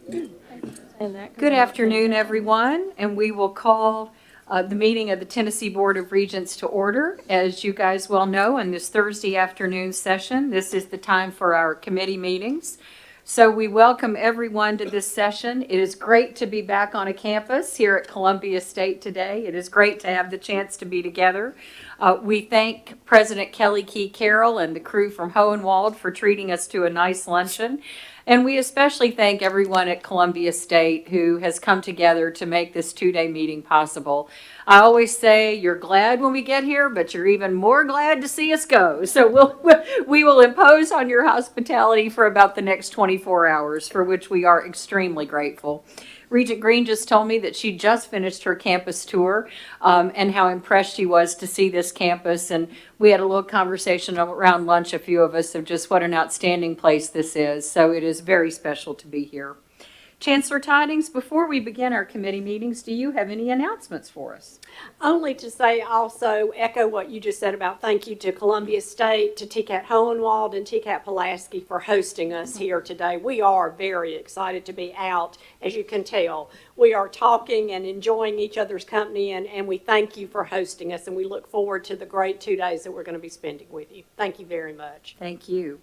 Good afternoon, everyone, and we will call the meeting of the Tennessee Board of Regents to order. As you guys well know, in this Thursday afternoon session, this is the time for our committee meetings. So we welcome everyone to this session. It is great to be back on a campus here at Columbia State today. It is great to have the chance to be together. We thank President Kelly Key Carroll and the crew from Hohenwald for treating us to a nice luncheon. And we especially thank everyone at Columbia State who has come together to make this two-day meeting possible. I always say you're glad when we get here, but you're even more glad to see us go. So we will impose on your hospitality for about the next 24 hours, for which we are extremely grateful. Regent Green just told me that she just finished her campus tour and how impressed she was to see this campus. And we had a little conversation around lunch, a few of us, of just what an outstanding place this is. So it is very special to be here. Chancellor Tidings, before we begin our committee meetings, do you have any announcements for us? Only to say also, echo what you just said about thank you to Columbia State, to TCAT Hohenwald and TCAT Pulaski for hosting us here today. We are very excited to be out, as you can tell. We are talking and enjoying each other's company, and we thank you for hosting us, and we look forward to the great 2 days that we're going to be spending with you. Thank you very much. Thank you.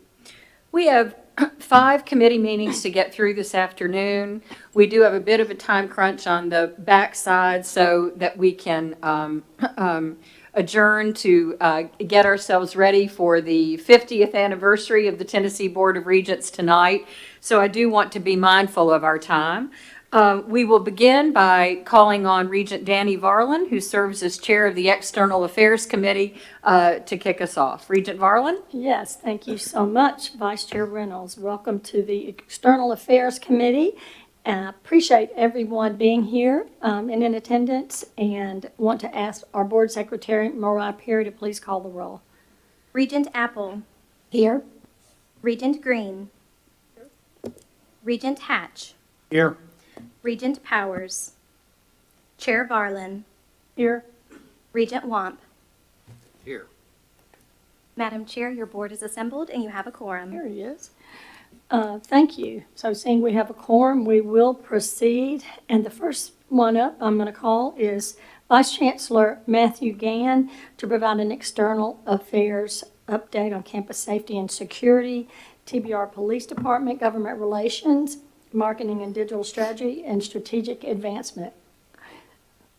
We have 5 committee meetings to get through this afternoon. We do have a bit of a time crunch on the backside so that we can adjourn to get ourselves ready for the 50th anniversary of the Tennessee Board of Regents tonight. So I do want to be mindful of our time. We will begin by calling on Regent Danny Varlin, who serves as chair of the External Affairs Committee, to kick us off. Regent Varlin? Yes, thank you so much, Vice Chair Reynolds. Welcome to the External Affairs Committee. I appreciate everyone being here and in attendance, and want to ask our Board Secretary, Mariah Perry, to please call the roll. Regent Apple. Here. Regent Green. Regent Hatch. Here. Regent Powers. Chair Varlin. Here. Regent Wamp. Here. Madam Chair, your board is assembled and you have a quorum. Here he is. Thank you. So seeing we have a quorum, we will proceed. And the first one up I'm going to call is Vice Chancellor Matthew Gann to provide an external affairs update on campus safety and security, TBR Police Department, Government Relations, Marketing and Digital Strategy, and Strategic Advancement.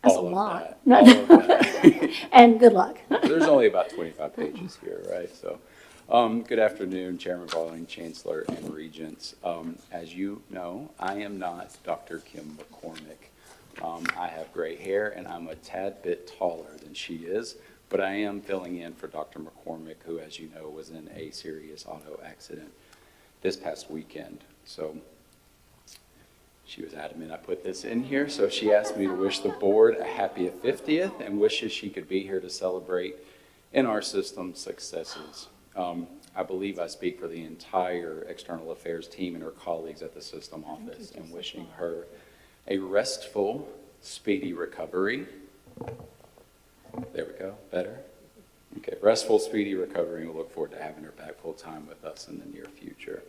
That's a lot. All of that. And good luck. There's only about 25 pages here, right? So, good afternoon, Chairman Varlin, Chancellor, and Regents. As you know, I am not Dr. Kim McCormick. I have gray hair, and I'm a tad bit taller than she is, but I am filling in for Dr. McCormick, who, as you know, was in a serious auto accident this past weekend. So, she was adamant I put this in here, so she asked me to wish the board a happy 50th and wishes she could be here to celebrate in our system's successes. I believe I speak for the entire external affairs team and her colleagues at the system office in wishing her a restful, speedy recovery. There we go, better? Okay, restful, speedy recovery, and we'll look forward to having her back full time with us in the near future.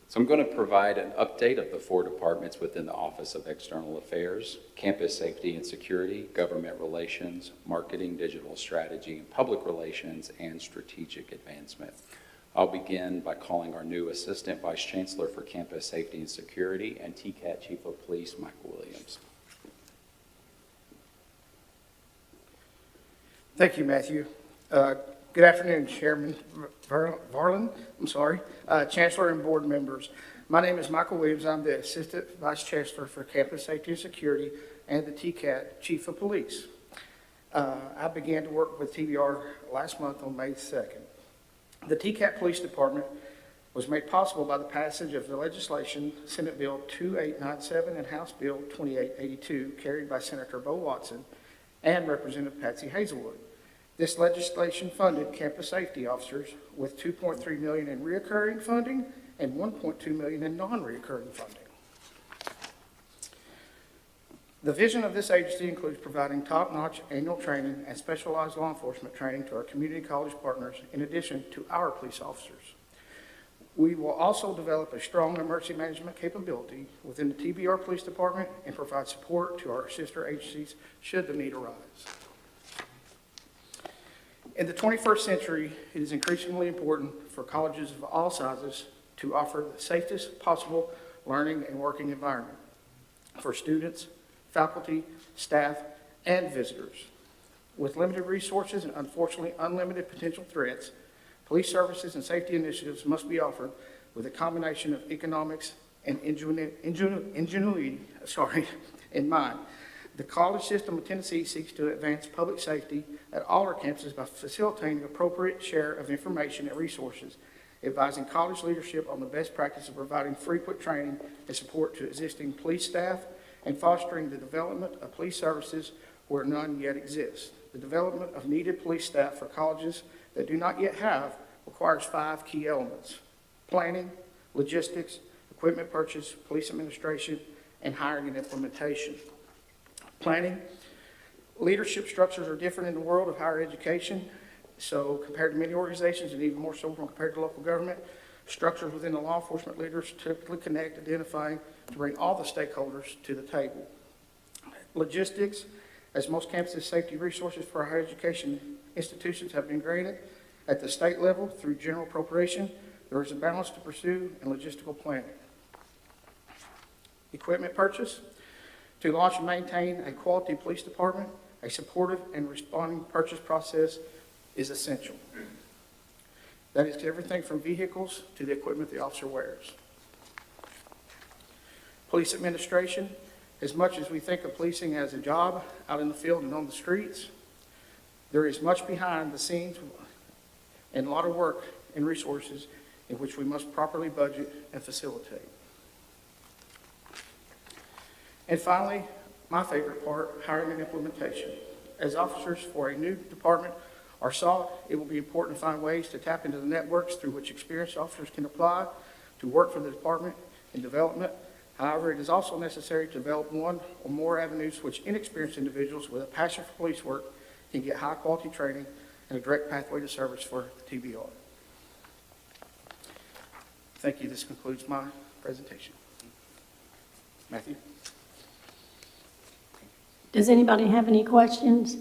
So I'm going to provide an update of the 4 departments within the Office of External Affairs: Campus Safety and Security, Government Relations, Marketing, Digital Strategy, and Public Relations, and Strategic Advancement. I'll begin by calling our new Assistant Vice Chancellor for Campus Safety and Security and TCAT Chief of Police, Michael Williams. Thank you, Matthew. Good afternoon, Chairman Varlin, Chancellor and board members. My name is Michael Williams. I'm the Assistant Vice Chancellor for Campus Safety and Security and the TCAT Chief of Police. I began to work with TBR last month on May 2nd. The TCAT Police Department was made possible by the passage of the legislation, Senate Bill 2897 and House Bill 2882, carried by Senator Bo Watson and Representative Patsy Hazelwood. This legislation funded campus safety officers with $2.3 million in reoccurring funding and $1.2 million in non-reoccurring funding. The vision of this agency includes providing top-notch annual training and specialized law enforcement training to our community college partners, in addition to our police officers. We will also develop a strong emergency management capability within the TBR Police Department and provide support to our sister agencies should the need arise. In the 21st century, it is increasingly important for colleges of all sizes to offer the safest possible learning and working environment for students, faculty, staff, and visitors. With limited resources and unfortunately unlimited potential threats, police services and safety initiatives must be offered with a combination of economics and ingenuity in mind. The college system of Tennessee seeks to advance public safety at all our campuses by facilitating appropriate share of information and resources, advising college leadership on the best practice of providing frequent training and support to existing police staff, and fostering the development of police services where none yet exist. The development of needed police staff for colleges that do not yet have requires 5 key elements: planning, logistics, equipment purchase, police administration, and hiring and implementation. Planning. Leadership structures are different in the world of higher education, so compared to many organizations, and even more so when compared to local government, structures within the law enforcement leaders typically connect, identifying to bring all the stakeholders to the table. Logistics. As most campuses' safety resources for higher education institutions have been granted at the state level through general appropriation, there is a balance to pursue in logistical planning. Equipment purchase. To launch and maintain a quality police department, a supportive and responding purchase process is essential. That is everything from vehicles to the equipment the officer wears. Police administration. As much as we think of policing as a job out in the field and on the streets, there is much behind the scenes and a lot of work and resources in which we must properly budget and facilitate. And finally, my favorite part, hiring and implementation. As officers for a new department are sought, it will be important to find ways to tap into the networks through which experienced officers can apply to work for the department in development. However, it is also necessary to develop one or more avenues which inexperienced individuals with a passion for police work can get high-quality training and a direct pathway to service for TBR. Thank you. This concludes my presentation. Matthew? Does anybody have any questions?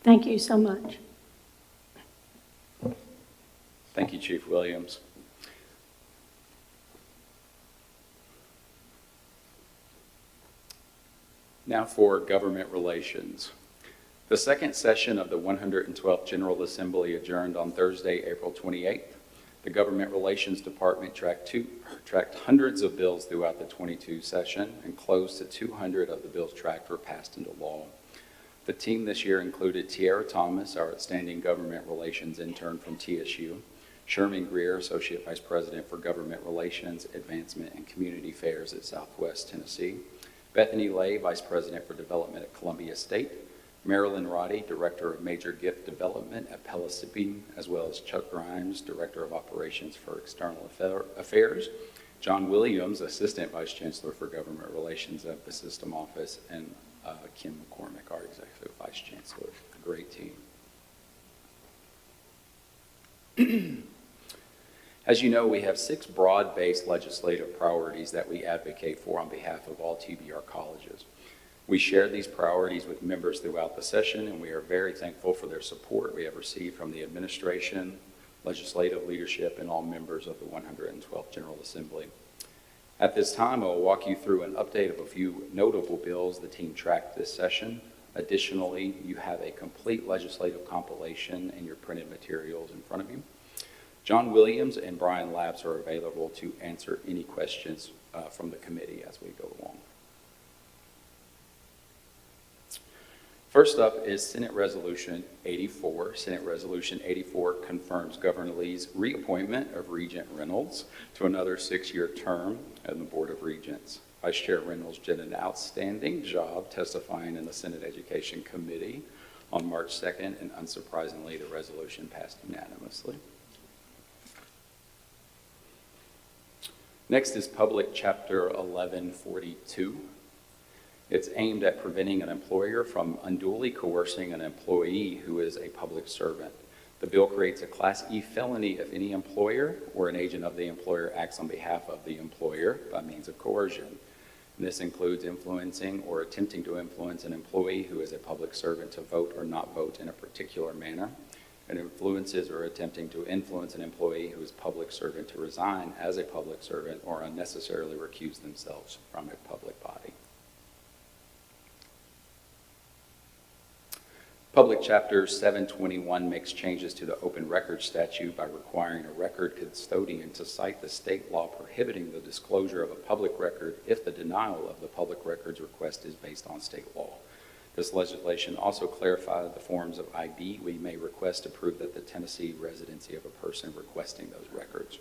Thank you so much. Thank you, Chief Williams. Now for government relations. The second session of the 112th General Assembly adjourned on Thursday, April 28th. The Government Relations Department tracked hundreds of bills throughout the 22 session, and close to 200 of the bills tracked were passed into law. The team this year included Tiara Thomas, our outstanding government relations intern from TSU, Sherman Greer, Associate Vice President for Government Relations, Advancement, and Community Affairs at Southwest Tennessee, Bethany Lay, Vice President for Development at Columbia State, Marilyn Roddy, Director of Major Gift Development at Pellissippi, as well as Chuck Grimes, Director of Operations for External Affairs, John Williams, Assistant Vice Chancellor for Government Relations at the System Office, and Kim McCormick, our Executive Vice Chancellor. A great team. As you know, we have 6 broad-based legislative priorities that we advocate for on behalf of all TBR colleges. We share these priorities with members throughout the session, and we are very thankful for their support we have received from the administration, legislative leadership, and all members of the 112th General Assembly. At this time, I will walk you through an update of a few notable bills the team tracked this session. Additionally, you have a complete legislative compilation in your printed materials in front of you. John Williams and Brian Labs are available to answer any questions from the committee as we go along. First up is Senate Resolution 84. Senate Resolution 84 confirms Governor Lee's reappointment of Regent Reynolds to another 6-year term on the Board of Regents. Vice Chair Reynolds did an outstanding job testifying in the Senate Education Committee on March 2nd, and unsurprisingly, the resolution passed unanimously. Next is Public Chapter 1142. It's aimed at preventing an employer from unduly coercing an employee who is a public servant. The bill creates a Class E felony if any employer or an agent of the employer acts on behalf of the employer by means of coercion. And this includes influencing or attempting to influence an employee who is a public servant to vote or not vote in a particular manner, and influences or attempting to influence an employee who is public servant to resign as a public servant or unnecessarily recuse themselves from a public body. Public Chapter 721 makes changes to the Open Records Statute by requiring a record custodian to cite the state law prohibiting the disclosure of a public record if the denial of the public records request is based on state law. This legislation also clarified the forms of ID we may request to prove that the Tennessee residency of a person requesting those records.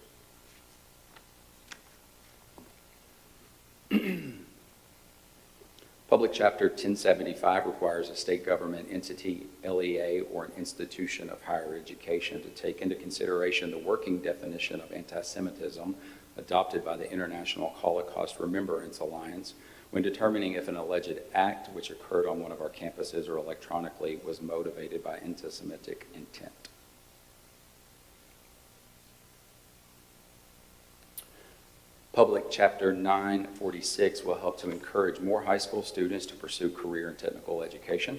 Public Chapter 1075 requires a state government entity, LEA, or an institution of higher education to take into consideration the working definition of anti-Semitism adopted by the International Holocaust Remembrance Alliance when determining if an alleged act which occurred on one of our campuses or electronically was motivated by anti-Semitic intent. Public Chapter 946 will help to encourage more high school students to pursue career and technical education.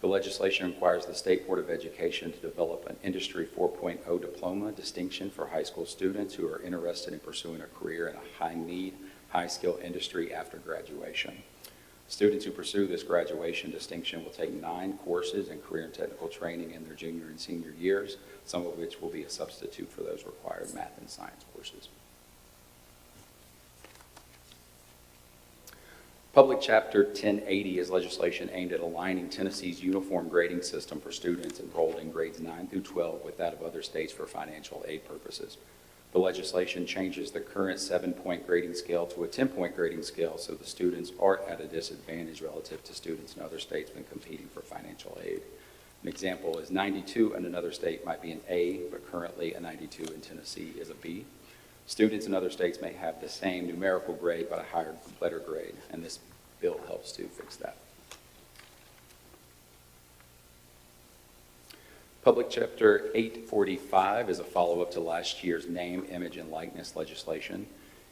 The legislation requires the State Board of Education to develop an Industry 4.0 diploma distinction for high school students who are interested in pursuing a career in a high-need, high-skill industry after graduation. Students who pursue this graduation distinction will take 9 courses in career and technical training in their junior and senior years, some of which will be a substitute for those required math and science courses. Public Chapter 1080 is legislation aimed at aligning Tennessee's uniform grading system for students enrolled in grades 9 through 12 with that of other states for financial aid purposes. The legislation changes the current 7-point grading scale to a 10-point grading scale so the students aren't at a disadvantage relative to students in other states when competing for financial aid. An example is 92 in another state might be an A, but currently a 92 in Tennessee is a B. Students in other states may have the same numerical grade but a higher letter grade, and this bill helps to fix that. Public Chapter 845 is a follow-up to last year's name, image, and likeness legislation.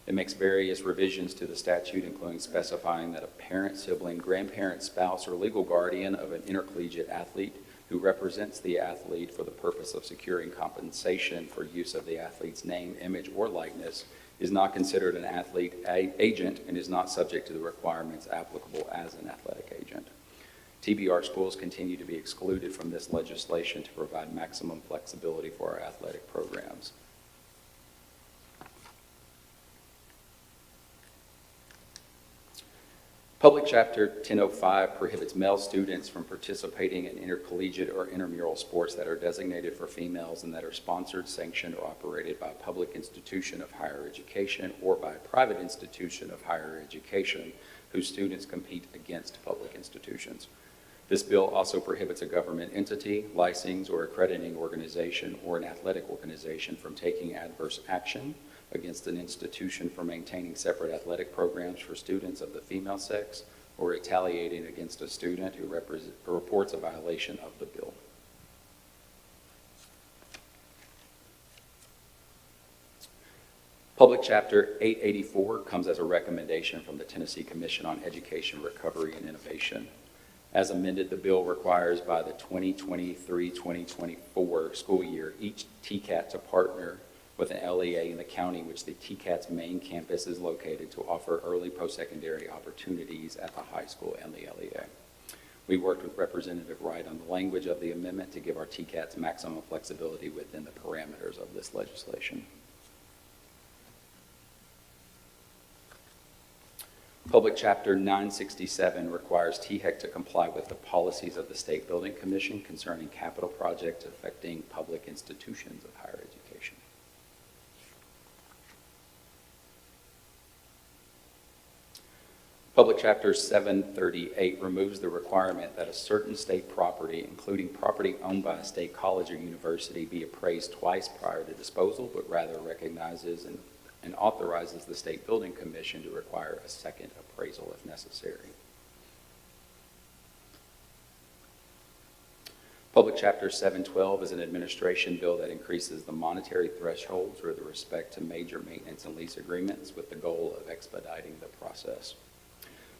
It makes various revisions to the statute, including specifying that a parent, sibling, grandparent, spouse, or legal guardian of an intercollegiate athlete who represents the athlete for the purpose of securing compensation for use of the athlete's name, image, or likeness is not considered an athlete agent and is not subject to the requirements applicable as an athletic agent. TBR schools continue to be excluded from this legislation to provide maximum flexibility for our athletic programs. Public Chapter 1005 prohibits male students from participating in intercollegiate or intramural sports that are designated for females and that are sponsored, sanctioned, or operated by a public institution of higher education or by a private institution of higher education whose students compete against public institutions. This bill also prohibits a government entity, licensing, or accrediting organization or an athletic organization from taking adverse action against an institution for maintaining separate athletic programs for students of the female sex or retaliating against a student who reports a violation of the bill. Public Chapter 884 comes as a recommendation from the Tennessee Commission on Education, Recovery, and Innovation. As amended, the bill requires by the 2023-2024 school year each TCAT to partner with an LEA in the county in which the TCAT's main campus is located to offer early post-secondary opportunities at the high school and the LEA. We worked with Representative Wright on the language of the amendment to give our TCATs maximum flexibility within the parameters of this legislation. Public Chapter 967 requires THEC to comply with the policies of the State Building Commission concerning capital projects affecting public institutions of higher education. Public Chapter 738 removes the requirement that a certain state property, including property owned by a state college or university, be appraised twice prior to disposal, but rather recognizes and authorizes the State Building Commission to require a second appraisal if necessary. Public Chapter 712 is an administration bill that increases the monetary thresholds with respect to major maintenance and lease agreements with the goal of expediting the process.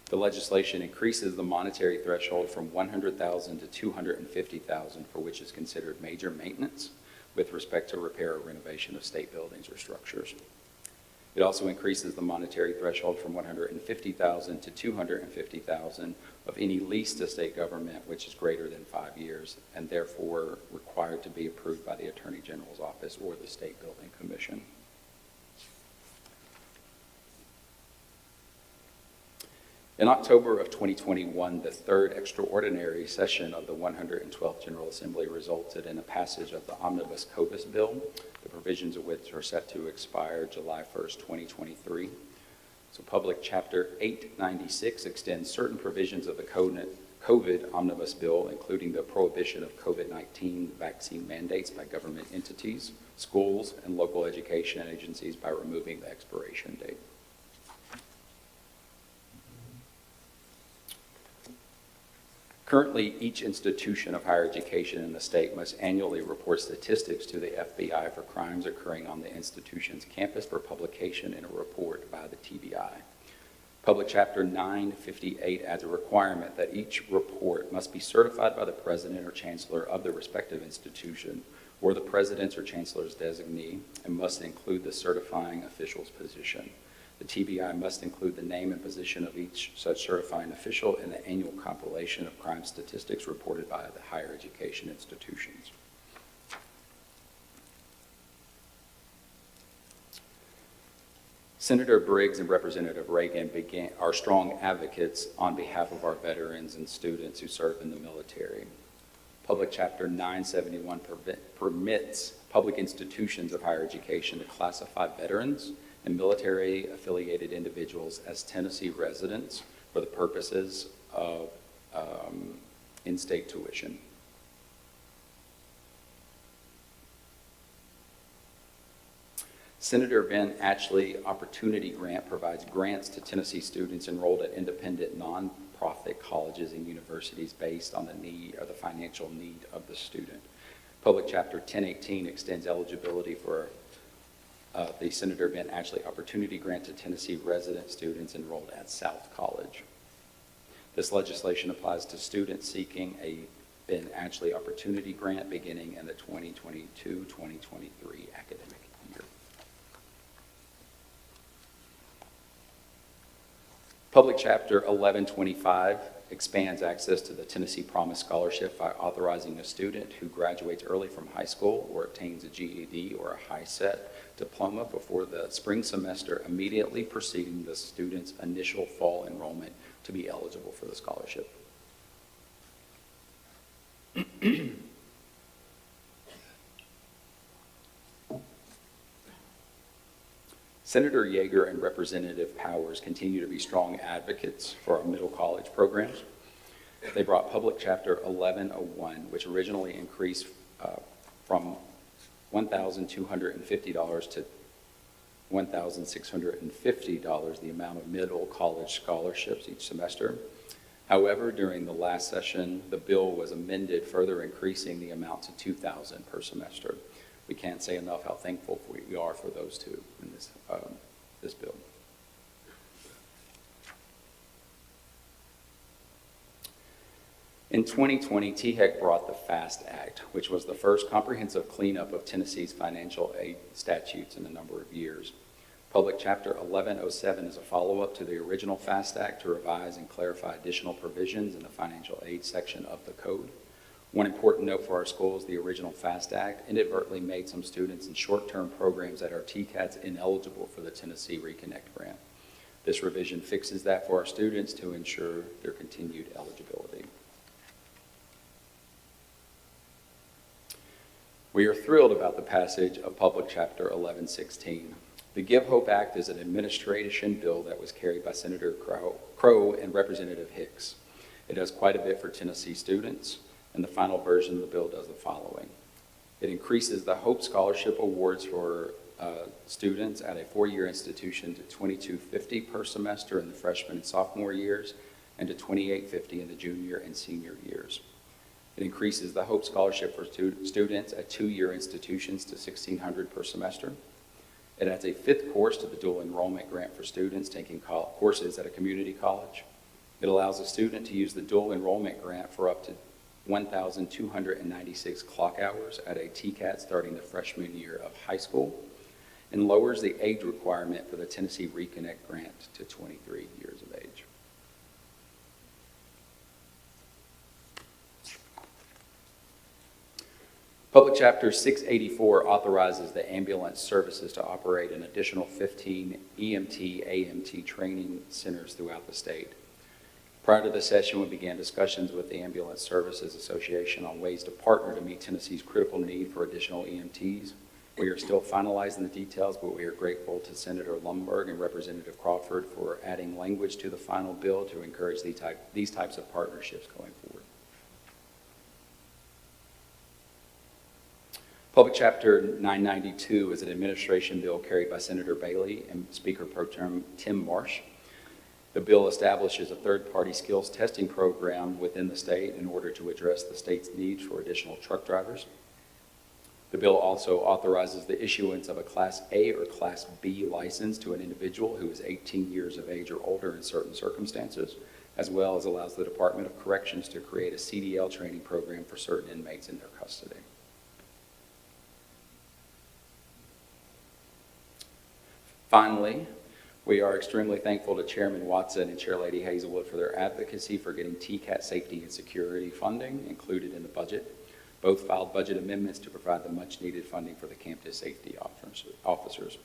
The legislation increases the monetary threshold from $100,000 to $250,000 for which is considered major maintenance with respect to repair or renovation of state buildings or structures. It also increases the monetary threshold from $150,000 to $250,000 of any lease to state government which is greater than 5 years and therefore required to be approved by the Attorney General's office or the State Building Commission. In October of 2021, the third extraordinary session of the 112th General Assembly resulted in a passage of the Omnibus Covis bill, the provisions of which are set to expire July 1st, 2023. So Public Chapter 896 extends certain provisions of the COVID Omnibus bill, including the prohibition of COVID-19 vaccine mandates by government entities, schools, and local education agencies by removing the expiration date. Currently, each institution of higher education in the state must annually report statistics to the FBI for crimes occurring on the institution's campus for publication in a report by the TBI. Public Chapter 958 adds a requirement that each report must be certified by the president or chancellor of the respective institution or the president's or chancellor's designee and must include the certifying official's position. The TBI must include the name and position of each such certifying official in the annual compilation of crime statistics reported by the higher education institutions. Senator Briggs and Representative Reagan are strong advocates on behalf of our veterans and students who serve in the military. Public Chapter 971 permits public institutions of higher education to classify veterans and military-affiliated individuals as Tennessee residents for the purposes of in-state tuition. Senator Ben Ashley Opportunity Grant provides grants to Tennessee students enrolled at independent nonprofit colleges and universities based on the need or the financial need of the student. Public Chapter 1018 extends eligibility for the Senator Ben Ashley Opportunity Grant to Tennessee resident students enrolled at South College. This legislation applies to students seeking a Ben Ashley Opportunity Grant beginning in the 2022-2023 academic year. Public Chapter 1125 expands access to the Tennessee Promise Scholarship by authorizing a student who graduates early from high school or obtains a GED or a high-set diploma before the spring semester immediately preceding the student's initial fall enrollment to be eligible for the scholarship. Senator Yeager and Representative Powers continue to be strong advocates for our middle college programs. They brought Public Chapter 1101, which originally increased from $1,250 to $1,650, the amount of middle college scholarships each semester. However, during the last session, the bill was amended, further increasing the amount to $2,000 per semester. We can't say enough how thankful we are for those two in this bill. In 2020, THEC brought the FAST Act, which was the first comprehensive cleanup of Tennessee's financial aid statutes in a number of years. Public Chapter 1107 is a follow-up to the original FAST Act to revise and clarify additional provisions in the financial aid section of the code. One important note for our schools, the original FAST Act inadvertently made some students in short-term programs at our TCATs ineligible for the Tennessee Reconnect grant. This revision fixes that for our students to ensure their continued eligibility. We are thrilled about the passage of Public Chapter 1116. The Give Hope Act is an administration bill that was carried by Senator Crow and Representative Hicks. It does quite a bit for Tennessee students, and the final version of the bill does the following. It increases the Hope Scholarship Awards for students at a four-year institution to $2,250 per semester in the freshman and sophomore years, and to $2,850 in the junior and senior years. It increases the Hope Scholarship for students at 2-year institutions to $1,600 per semester. It adds a 5th course to the dual enrollment grant for students taking courses at a community college. It allows a student to use the dual enrollment grant for up to 1,296 clock hours at a TCAT starting the freshman year of high school, and lowers the age requirement for the Tennessee Reconnect grant to 23 years of age. Public Chapter 684 authorizes the ambulance services to operate an additional 15 EMT/AMT training centers throughout the state. Prior to the session, we began discussions with the Ambulance Services Association on ways to partner to meet Tennessee's critical need for additional EMTs. We are still finalizing the details, but we are grateful to Senator Lumberg and Representative Crawford for adding language to the final bill to encourage these types of partnerships going forward. Public Chapter 992 is an administration bill carried by Senator Bailey and Speaker Pro Tem Tim Marsh. The bill establishes a third-party skills testing program within the state in order to address the state's needs for additional truck drivers. The bill also authorizes the issuance of a Class A or Class B license to an individual who is 18 years of age or older in certain circumstances, as well as allows the Department of Corrections to create a CDL training program for certain inmates in their custody. Finally, we are extremely thankful to Chairman Watson and Chairlady Hazelwood for their advocacy for getting TCAT safety and security funding included in the budget. Both filed budget amendments to provide the much-needed funding for the campus safety officers.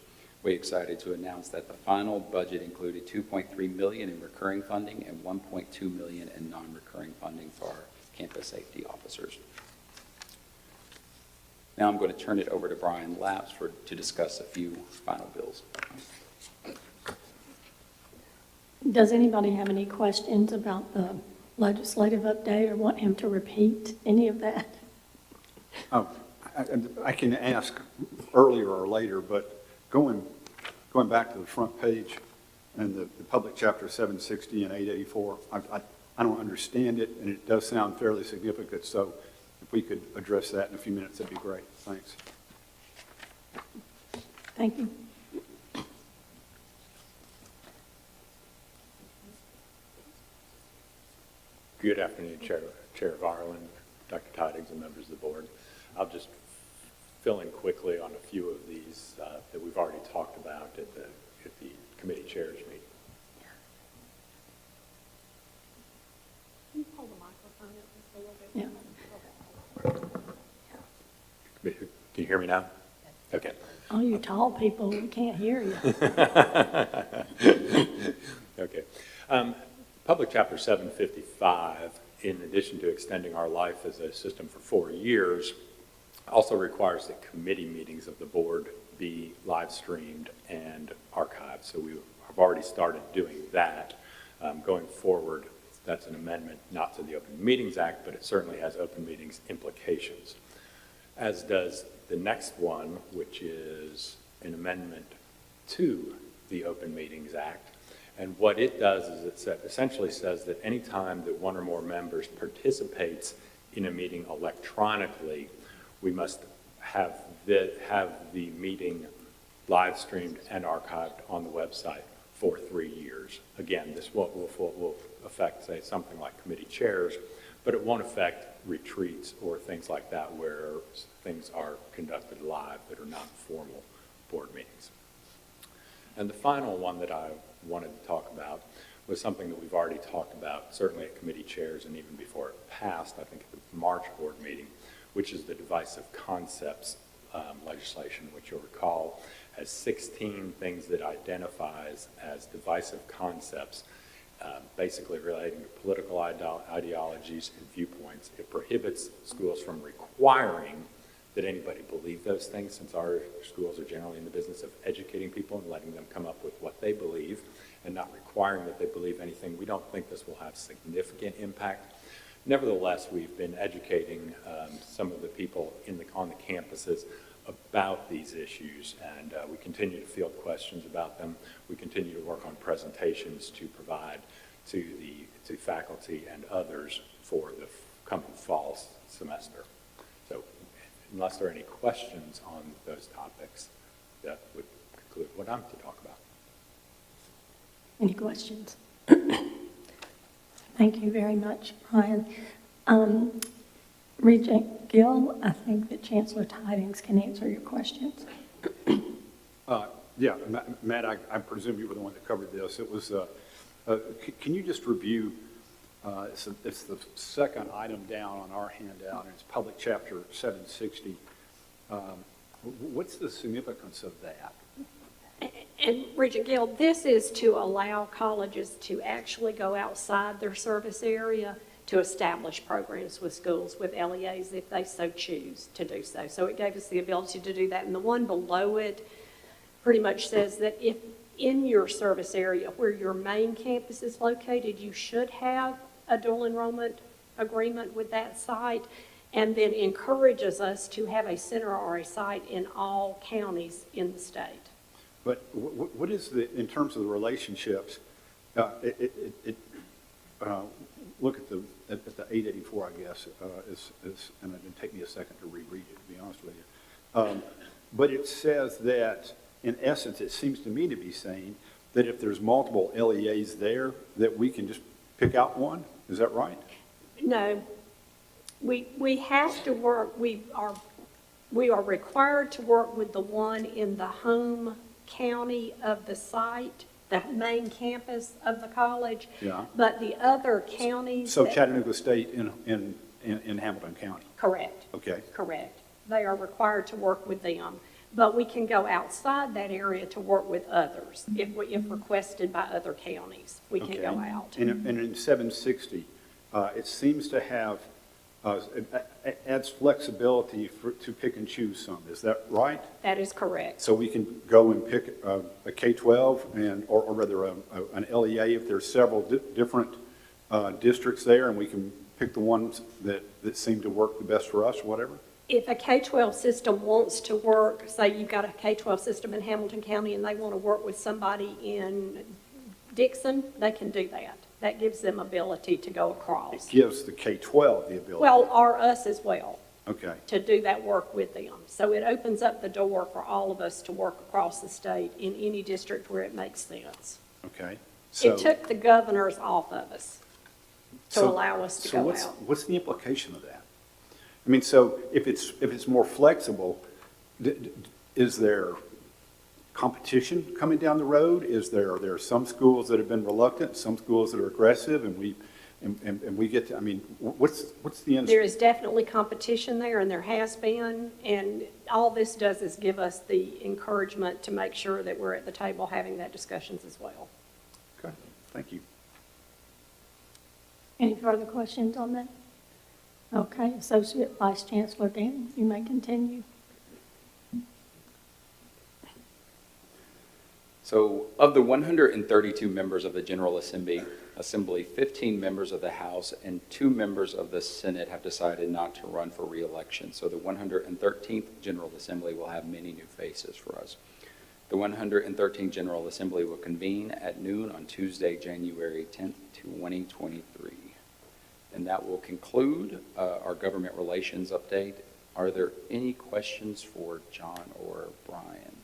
We're excited to announce that the final budget included $2.3 million in recurring funding and $1.2 million in non-recurring funding for our campus safety officers. Now I'm going to turn it over to Brian Lapps to discuss a few final bills. Does anybody have any questions about the legislative update or want him to repeat any of that? Oh, I can ask earlier or later, but going back to the front page and the Public Chapter 760 and 884, I don't understand it, and it does sound fairly significant, so if we could address that in a few minutes, that'd be great. Thanks. Thank you. Good afternoon, Chair Varlin, Dr. Tidings, and members of the board. I'll just fill in quickly on a few of these that we've already talked about at the committee chairs meeting. Can you hold the microphone up just a little bit? Yeah. Can you hear me now? Okay. All you tall people, we can't hear you. Okay. Public Chapter 755, in addition to extending our life as a system for 4 years, also requires that committee meetings of the board be live streamed and archived. So we have already started doing that. Going forward, that's an amendment not to the Open Meetings Act, but it certainly has open meetings implications, as does the next one, which is an amendment to the Open Meetings Act. And what it does is it essentially says that any time that one or more members participates in a meeting electronically, we must have the meeting live streamed and archived on the website for 3 years. Again, this will affect, say, something like committee chairs, but it won't affect retreats or things like that where things are conducted live that are not formal board meetings. And the final one that I wanted to talk about was something that we've already talked about, certainly at committee chairs and even before it passed, I think at the March board meeting, which is the Divisive Concepts legislation, which you'll recall has 16 things that identifies as divisive concepts, basically relating to political ideologies and viewpoints. It prohibits schools from requiring that anybody believe those things, since our schools are generally in the business of educating people and letting them come up with what they believe and not requiring that they believe anything. We don't think this will have significant impact. Nevertheless, we've been educating some of the people on the campuses about these issues, and we continue to field questions about them. We continue to work on presentations to provide to faculty and others for coming fall semester. So unless there are any questions on those topics, that would conclude what I'm to talk about. Any questions? Thank you very much, Brian. Regent Gill, I think that Chancellor Tidings can answer your questions. Yeah, Matt, I presume you were the one that covered this. It was, can you just review, it's the second item down on our handout, and it's Public Chapter 760. What's the significance of that? And Regent Gill, this is to allow colleges to actually go outside their service area to establish programs with schools, with LEAs, if they so choose to do so. So it gave us the ability to do that. And the one below it pretty much says that if in your service area where your main campus is located, you should have a dual enrollment agreement with that site, and then encourages us to have a center or a site in all counties in the state. But what is in terms of the relationships, look at the 884, I guess, and it didn't take me a second to reread it, to be honest with you. But it says that, in essence, it seems to me to be saying that if there's multiple LEAs there, that we can just pick out one. Is that right? No, we have to work, we are required to work with the one in the home county of the site, the main campus of the college. Yeah. But the other counties. So Chattanooga State in Hamilton County? Correct. Okay. Correct. They are required to work with them. But we can go outside that area to work with others if requested by other counties. We can go out. And in 760, it seems to have, it adds flexibility to pick and choose some. Is that right? That is correct. So we can go and pick a K-12 or rather an LEA if there's several different districts there, and we can pick the ones that seem to work the best for us or whatever? If a K-12 system wants to work, say you've got a K-12 system in Hamilton County and they want to work with somebody in Dixon, they can do that. That gives them ability to go across. It gives the K-12 the ability. Well, or us as well, Okay. to do that work with them. So it opens up the door for all of us to work across the state in any district where it makes sense. Okay. It took the governors off of us to allow us to go out. So what's the implication of that? I mean, so if it's more flexible, is there competition coming down the road? Are there some schools that have been reluctant, some schools that are aggressive, and we get to, I mean, what's the end? There is definitely competition there, and there has been, and all this does is give us the encouragement to make sure that we're at the table having that discussions as well. Okay, thank you. Any further questions on that? Okay, Associate Vice Chancellor Dan, you may continue. So of the 132 members of the General Assembly, 15 members of the House and 2 members of the Senate have decided not to run for re-election. So the 113th General Assembly will have many new faces for us. The 113th General Assembly will convene at noon on Tuesday, January 10th, 2023. And that will conclude our government relations update. Are there any questions for John or Brian?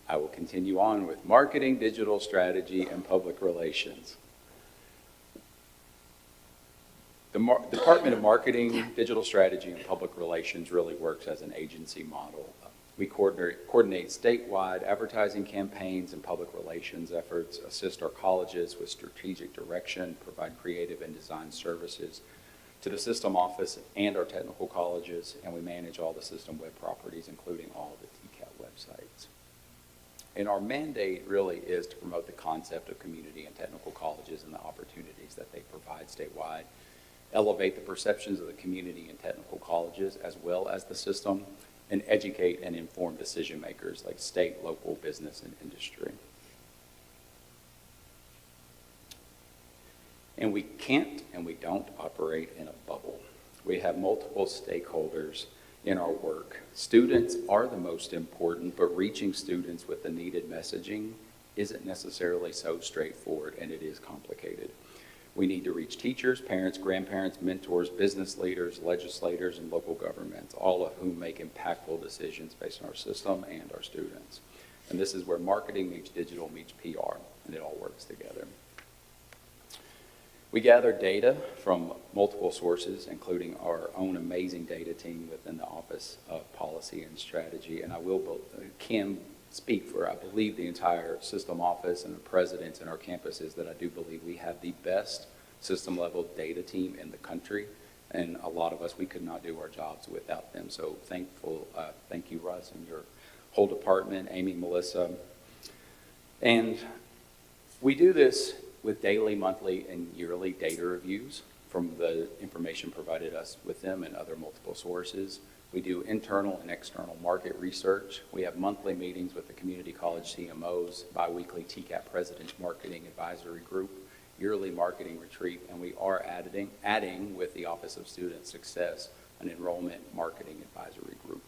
I will continue on with marketing, digital strategy, and public relations. The Department of Marketing, Digital Strategy, and Public Relations really works as an agency model. We coordinate statewide advertising campaigns and public relations efforts, assist our colleges with strategic direction, provide creative and design services to the system office and our technical colleges, and we manage all the system web properties, including all the TCAT websites. And our mandate really is to promote the concept of community and technical colleges and the opportunities that they provide statewide, elevate the perceptions of the community and technical colleges as well as the system, and educate and inform decision makers like state, local, business, and industry. And we can't and we don't operate in a bubble. We have multiple stakeholders in our work. Students are the most important, but reaching students with the needed messaging isn't necessarily so straightforward, and it is complicated. We need to reach teachers, parents, grandparents, mentors, business leaders, legislators, and local governments, all of whom make impactful decisions based on our system and our students. And this is where marketing meets digital meets PR, and it all works together. We gather data from multiple sources, including our own amazing data team within the Office of Policy and Strategy, and I can speak for, I believe, the entire system office and the presidents in our campuses that I do believe we have the best system-level data team in the country, and a lot of us, we could not do our jobs without them. So thank you, Russ, and your whole department, Amy, Melissa. And we do this with daily, monthly, and yearly data reviews from the information provided us with them and other multiple sources. We do internal and external market research. We have monthly meetings with the community college CMOs, biweekly TCAP President's Marketing Advisory Group, yearly marketing retreat, and we are adding with the Office of Student Success an enrollment marketing advisory group.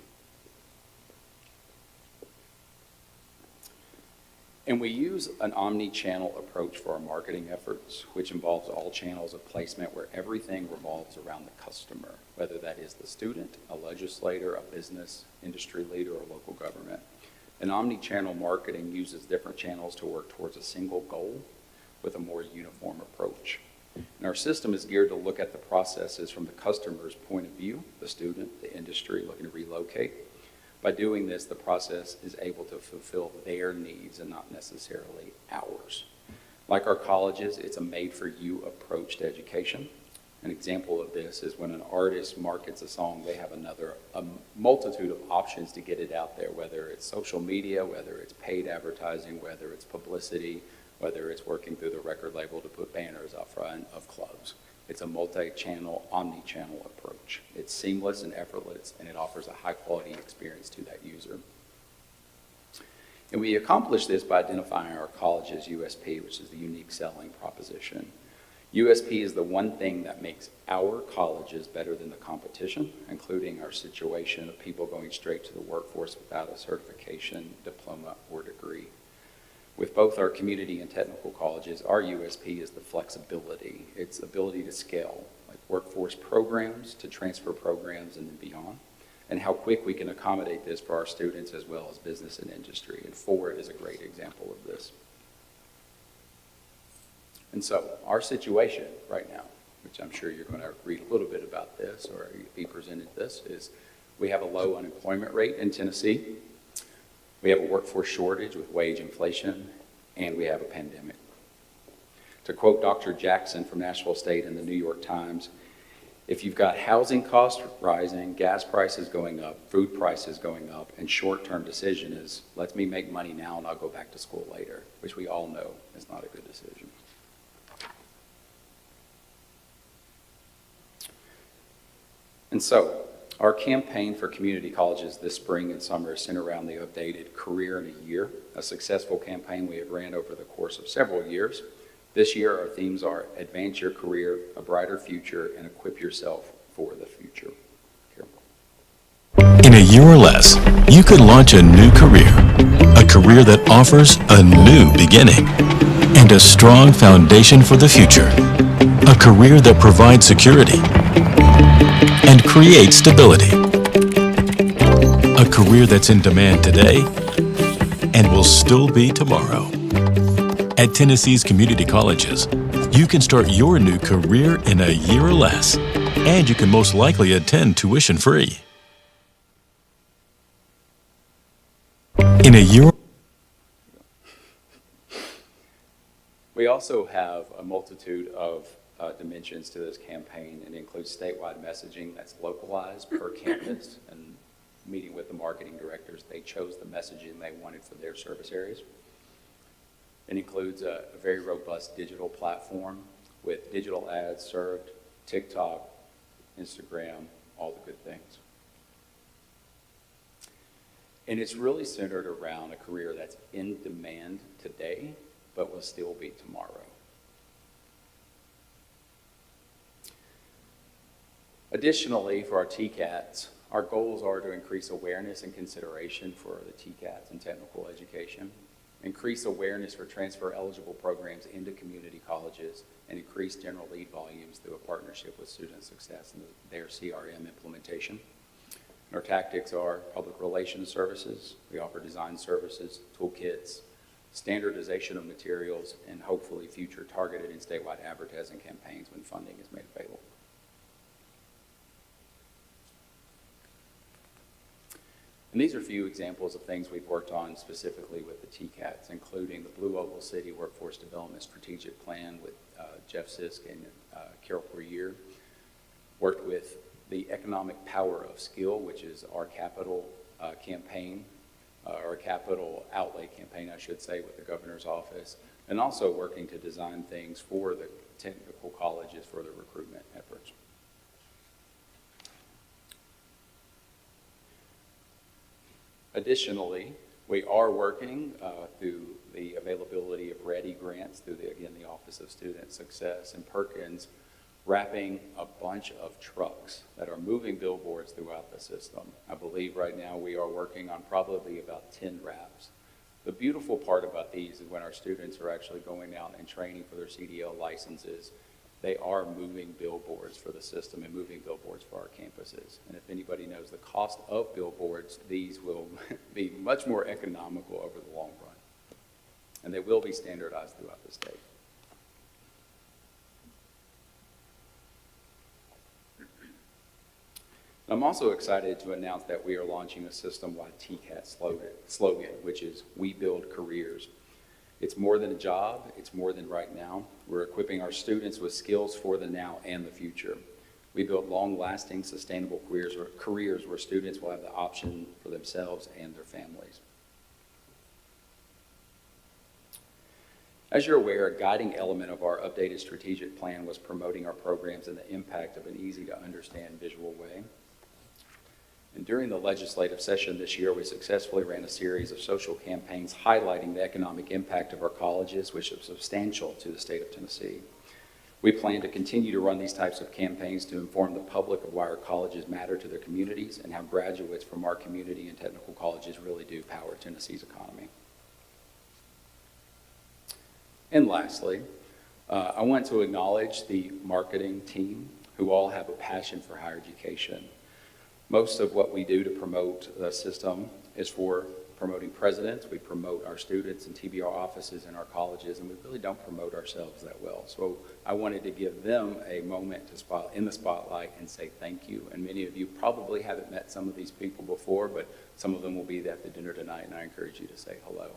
And we use an omni-channel approach for our marketing efforts, which involves all channels of placement where everything revolves around the customer, whether that is the student, a legislator, a business, industry leader, or local government. And omni-channel marketing uses different channels to work towards a single goal with a more uniform approach. And our system is geared to look at the processes from the customer's point of view, the student, the industry looking to relocate. By doing this, the process is able to fulfill their needs and not necessarily ours. Like our colleges, it's a made-for-you approach to education. An example of this is when an artist markets a song, they have a multitude of options to get it out there, whether it's social media, whether it's paid advertising, whether it's publicity, whether it's working through the record label to put banners up front of clubs. It's a multi-channel, omni-channel approach. It's seamless and effortless, and it offers a high-quality experience to that user. And we accomplish this by identifying our college's USP, which is the unique selling proposition. USP is the one thing that makes our colleges better than the competition, including our situation of people going straight to the workforce without a certification, diploma, or degree. With both our community and technical colleges, our USP is the flexibility, its ability to scale, like workforce programs to transfer programs and then beyond, and how quick we can accommodate this for our students as well as business and industry. And Ford is a great example of this. And so our situation right now, which I'm sure you're going to read a little bit about this or be presented this, is we have a low unemployment rate in Tennessee. We have a workforce shortage with wage inflation, and we have a pandemic. To quote Dr. Jackson from Nashville State in the New York Times, if you've got housing costs rising, gas prices going up, food prices going up, and short-term decision is, let me make money now and I'll go back to school later, which we all know is not a good decision. And so, our campaign for community colleges this spring and summer is centered around the updated Career in a Year, a successful campaign we have ran over the course of several years. This year, our themes are Advance Your Career, A Brighter Future, and Equip Yourself for the Future. In a year or less, you could launch a new career that offers a new beginning and a strong foundation for the future, a career that provides security and create stability. A career that's in demand today and will still be tomorrow. At Tennessee's community colleges, you can start your new career in a year or less, and you can most likely attend tuition-free. In a year. We also have a multitude of dimensions to this campaign, and includes statewide messaging that's localized per campus, and meeting with the marketing directors, they chose the messaging they wanted for their service areas. It includes a very robust digital platform with digital ads served, TikTok, Instagram, all the good things. And it's really centered around a career that's in demand today, but will still be tomorrow. Additionally, for our TCATs, Our goals are to increase awareness and consideration for the TCATs and technical education, increase awareness for transfer-eligible programs into community colleges, and increase general lead volumes through a partnership with Student Success and their CRM implementation. And our tactics are public relations services. We offer design services, toolkits, standardization of materials, and hopefully future targeted and statewide advertising campaigns when funding is made available. And these are a few examples of things we've worked on specifically with the TCATs, including the Blue Oval City Workforce Development Strategic Plan with Jeff Sisk and Carol Perrier. Worked with the Economic Power of Skill, which is our capital campaign, or capital outlay campaign, I should say, with the governor's office, and also working to design things for the technical colleges for the recruitment efforts. Additionally, we are working through the availability of READY grants through, the Office of Student Success and Perkins, wrapping a bunch of trucks that are moving billboards throughout the system. I believe right now we are working on probably about 10 wraps. The beautiful part about these is when our students are actually going out and training for their CDL licenses, they are moving billboards for the system and moving billboards for our campuses. And if anybody knows the cost of billboards, these will be much more economical over the long run. And they will be standardized throughout the state. I'm also excited to announce that we are launching a system-wide TCAT slogan, which is "We Build Careers." It's more than a job, it's more than right now. We're equipping our students with skills for the now and the future. We build long-lasting, sustainable careers where students will have the option for themselves and their families. As you're aware, a guiding element of our updated strategic plan was promoting our programs and the impact of an easy-to-understand visual way. And during the legislative session this year, we successfully ran a series of social campaigns highlighting the economic impact of our colleges, which is substantial to the state of Tennessee. We plan to continue to run these types of campaigns to inform the public of why our colleges matter to their communities and how graduates from our community and technical colleges really do power Tennessee's economy. And lastly, I want to acknowledge the marketing team who all have a passion for higher education. Most of what we do to promote the system is for promoting presidents. We promote our students and TBR offices in our colleges, and we really don't promote ourselves that well. So I wanted to give them a moment to in the spotlight and say thank you. And many of you probably haven't met some of these people before, but some of them will be at the dinner tonight, and I encourage you to say hello.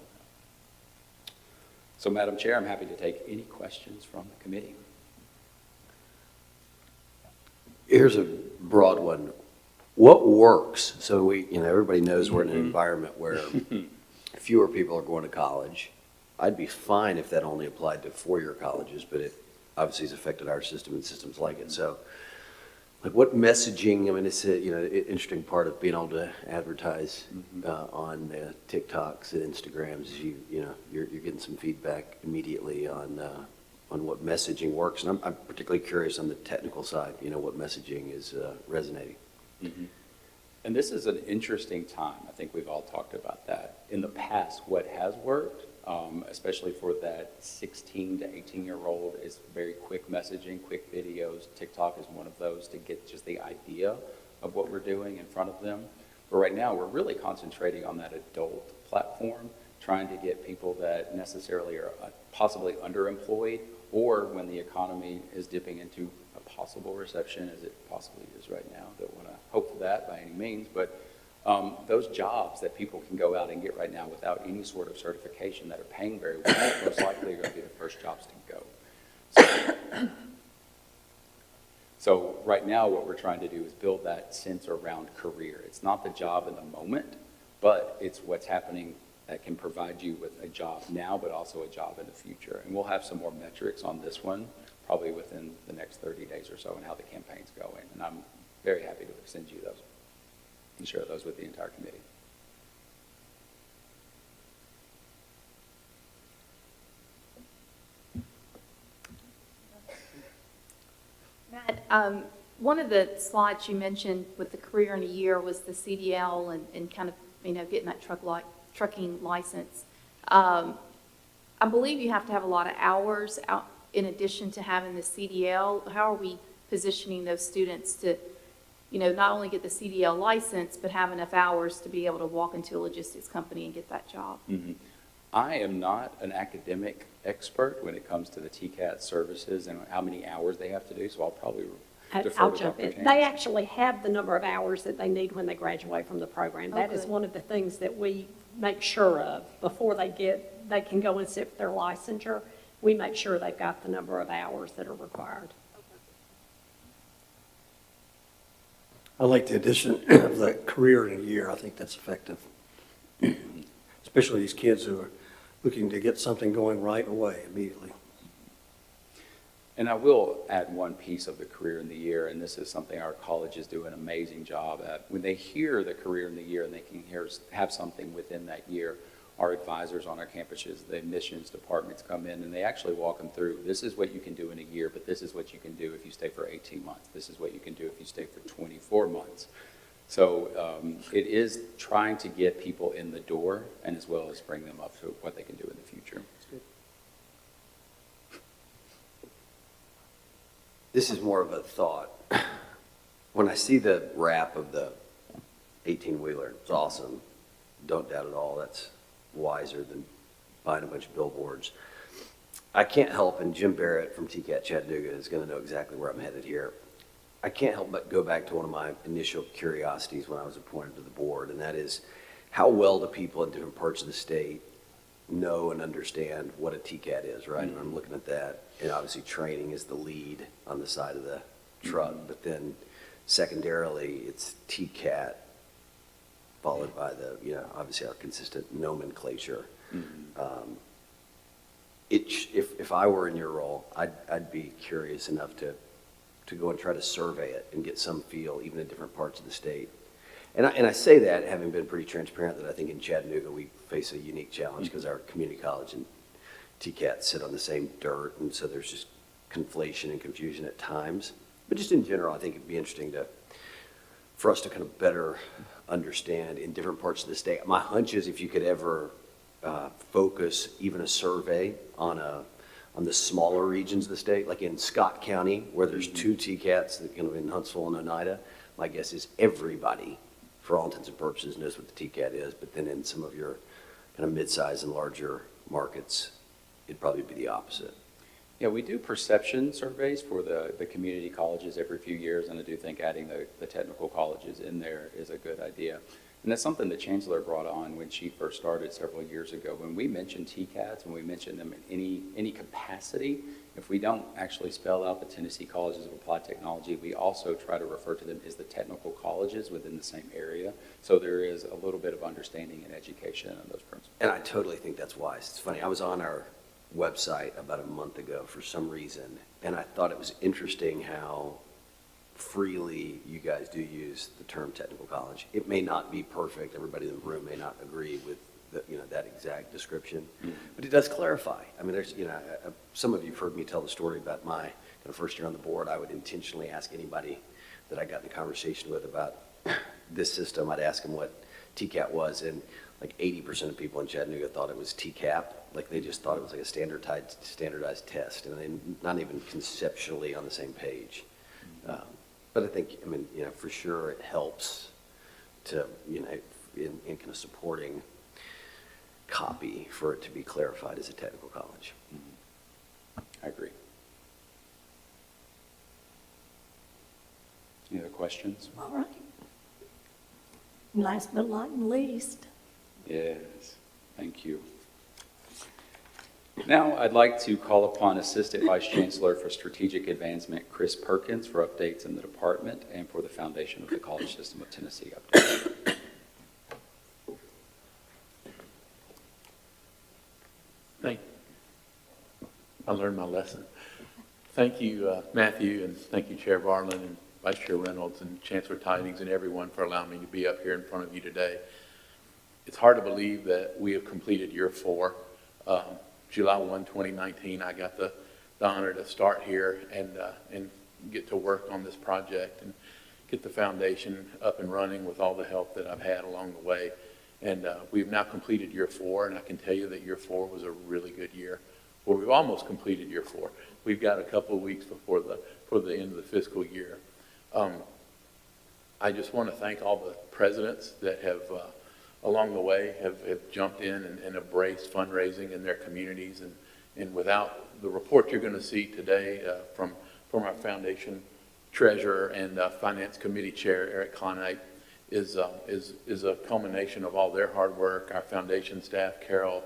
So, Madam Chair, I'm happy to take any questions from the committee. Here's a broad one. What works? So everybody knows we're in an environment where fewer people are going to college. I'd be fine if that only applied to four-year colleges, but it obviously has affected our system and systems like it. So, like, what messaging? I mean, it's a interesting part of being able to advertise on TikToks and Instagrams. You're getting some feedback immediately on what messaging works, and I'm particularly curious on the technical side. What messaging is resonating. Mm-hmm. And this is an interesting time. I think we've all talked about that. In the past, what has worked, especially for that 16 to 18-year-old, is very quick messaging, quick videos. TikTok is one of those to get just the idea of what we're doing in front of them. But right now, we're really concentrating on that adult platform, trying to get people that necessarily are possibly underemployed, or when the economy is dipping into a possible recession, as it possibly is right now. Don't want to hope for that by any means, but those jobs that people can go out and get right now without any sort of certification that are paying very well, most likely are going to be the first jobs to go. So right now what we're trying to do is build that sense around career. It's not the job in the moment, but it's what's happening that can provide you with a job now, but also a job in the future. And we'll have some more metrics on this one, probably within the next 30 days or so, and how the campaign's going. And I'm very happy to send you those and share those with the entire committee. Matt, One of the slides you mentioned with the career in a year was the CDL and kind of, getting that trucking license. I believe you have to have a lot of hours out in addition to having the CDL. How are we positioning those students to, not only get the CDL license, but have enough hours to be able to walk into a logistics company and get that job? Mhm. I am not an academic expert when it comes to the TCAT services and how many hours they have to do, so I'll probably defer I'll to jump Dr. in. James. They actually have the number of hours that they need when they graduate from the program. Oh, That is good. one of the things that we make sure of before they can go and sit for their licensure. We make sure they've got the number of hours that are required. I like the addition of the career in a year. I think that's effective. Especially these kids who are looking to get something going right away, immediately. And I will add one piece of the career in the year, and this is something our colleges do an amazing job at. When they hear the career in the year and they can have something within that year, our advisors on our campuses, the admissions departments come in and they actually walk them through, this is what you can do in a year, but this is what you can do if you stay for 18 months. This is what you can do if you stay for 24 months. So it is trying to get people in the door and as well as bring them up to what they can do in the future. This is more of a thought. When I see the wrap of the 18-wheeler, it's awesome. Don't doubt at all. That's wiser than buying a bunch of billboards. I can't help, and Jim Barrett from TCAT Chattanooga is going to know exactly where I'm headed here. I can't help but go back to one of my initial curiosities when I was appointed to the board, and that is how well do people in different parts of the state know and understand what a TCAT is, right? And I'm looking at that, and obviously training is the lead on the side of the truck, but then secondarily it's TCAT followed by the, obviously our consistent nomenclature. If I were in your role, I'd be curious enough to go and try to survey it and get some feel, even in different parts of the state. And I say that having been pretty transparent that I think in Chattanooga we face a unique challenge because our community college and TCAT sit on the same dirt, and so there's just conflation and confusion at times. But just in general, I think it'd be interesting for us to kind of better understand in different parts of the state. My hunch is if you could ever focus even a survey on the smaller regions of the state, like in Scott County, where there's two TCATs in Huntsville and Oneida, my guess is everybody, for all intents and purposes, knows what the TCAT is. But then in some of your kind of mid-size and larger markets, it'd probably be the opposite. Yeah, we do perception surveys for the community colleges every few years, and I do think adding the technical colleges in there is a good idea. And that's something the Chancellor brought on when she first started several years ago. When we mention TCATs, when we mention them in any capacity, if we don't actually spell out the Tennessee Colleges of Applied Technology, we also try to refer to them as the technical colleges within the same area. So there is a little bit of understanding and education on those principles. And I totally think that's wise. It's funny, I was on our website about a month ago for some reason, and I thought it was interesting how freely you guys do use the term technical college. It may not be perfect. Everybody in the room may not agree with that exact description, but it does clarify. I mean, there's, some of you have heard me tell the story about my first year on the board. I would intentionally ask anybody that I got in a conversation with about this system, I'd ask them what TCAT was, and like 80% of people in Chattanooga thought it was TCAP. Like they just thought it was like a standardized test, and they're not even conceptually on the same page. But I think, for sure it helps to, in kind of supporting copy for it to be clarified as a technical college. I agree. Any other questions? All right. Last but not least. Yes, thank you. Now, I'd like to call upon Assistant Vice Chancellor for Strategic Advancement, Chris Perkins, for updates in the department and for the Foundation of the College System of Tennessee update. I learned my lesson. Thank you, Matthew, and thank you, Chair Varlin and Vice Chair Reynolds and Chancellor Tidings and everyone for allowing me to be up here in front of you today. It's hard to believe that we have completed year 4. July 1, 2019, I got the honor to start here, and get to work on this project and get the foundation up and running with all the help that I've had along the way. And we've now completed year 4, and I can tell you that year 4 was a really good year. Well, we've almost completed year 4. We've got a couple of weeks before the end of the fiscal year. I just want to thank all the presidents that have, along the way, have jumped in and embraced fundraising in their communities. And without the report you're going to see today from our foundation treasurer and finance committee chair, Eric Kleinite, is a culmination of all their hard work, our foundation staff, Carol,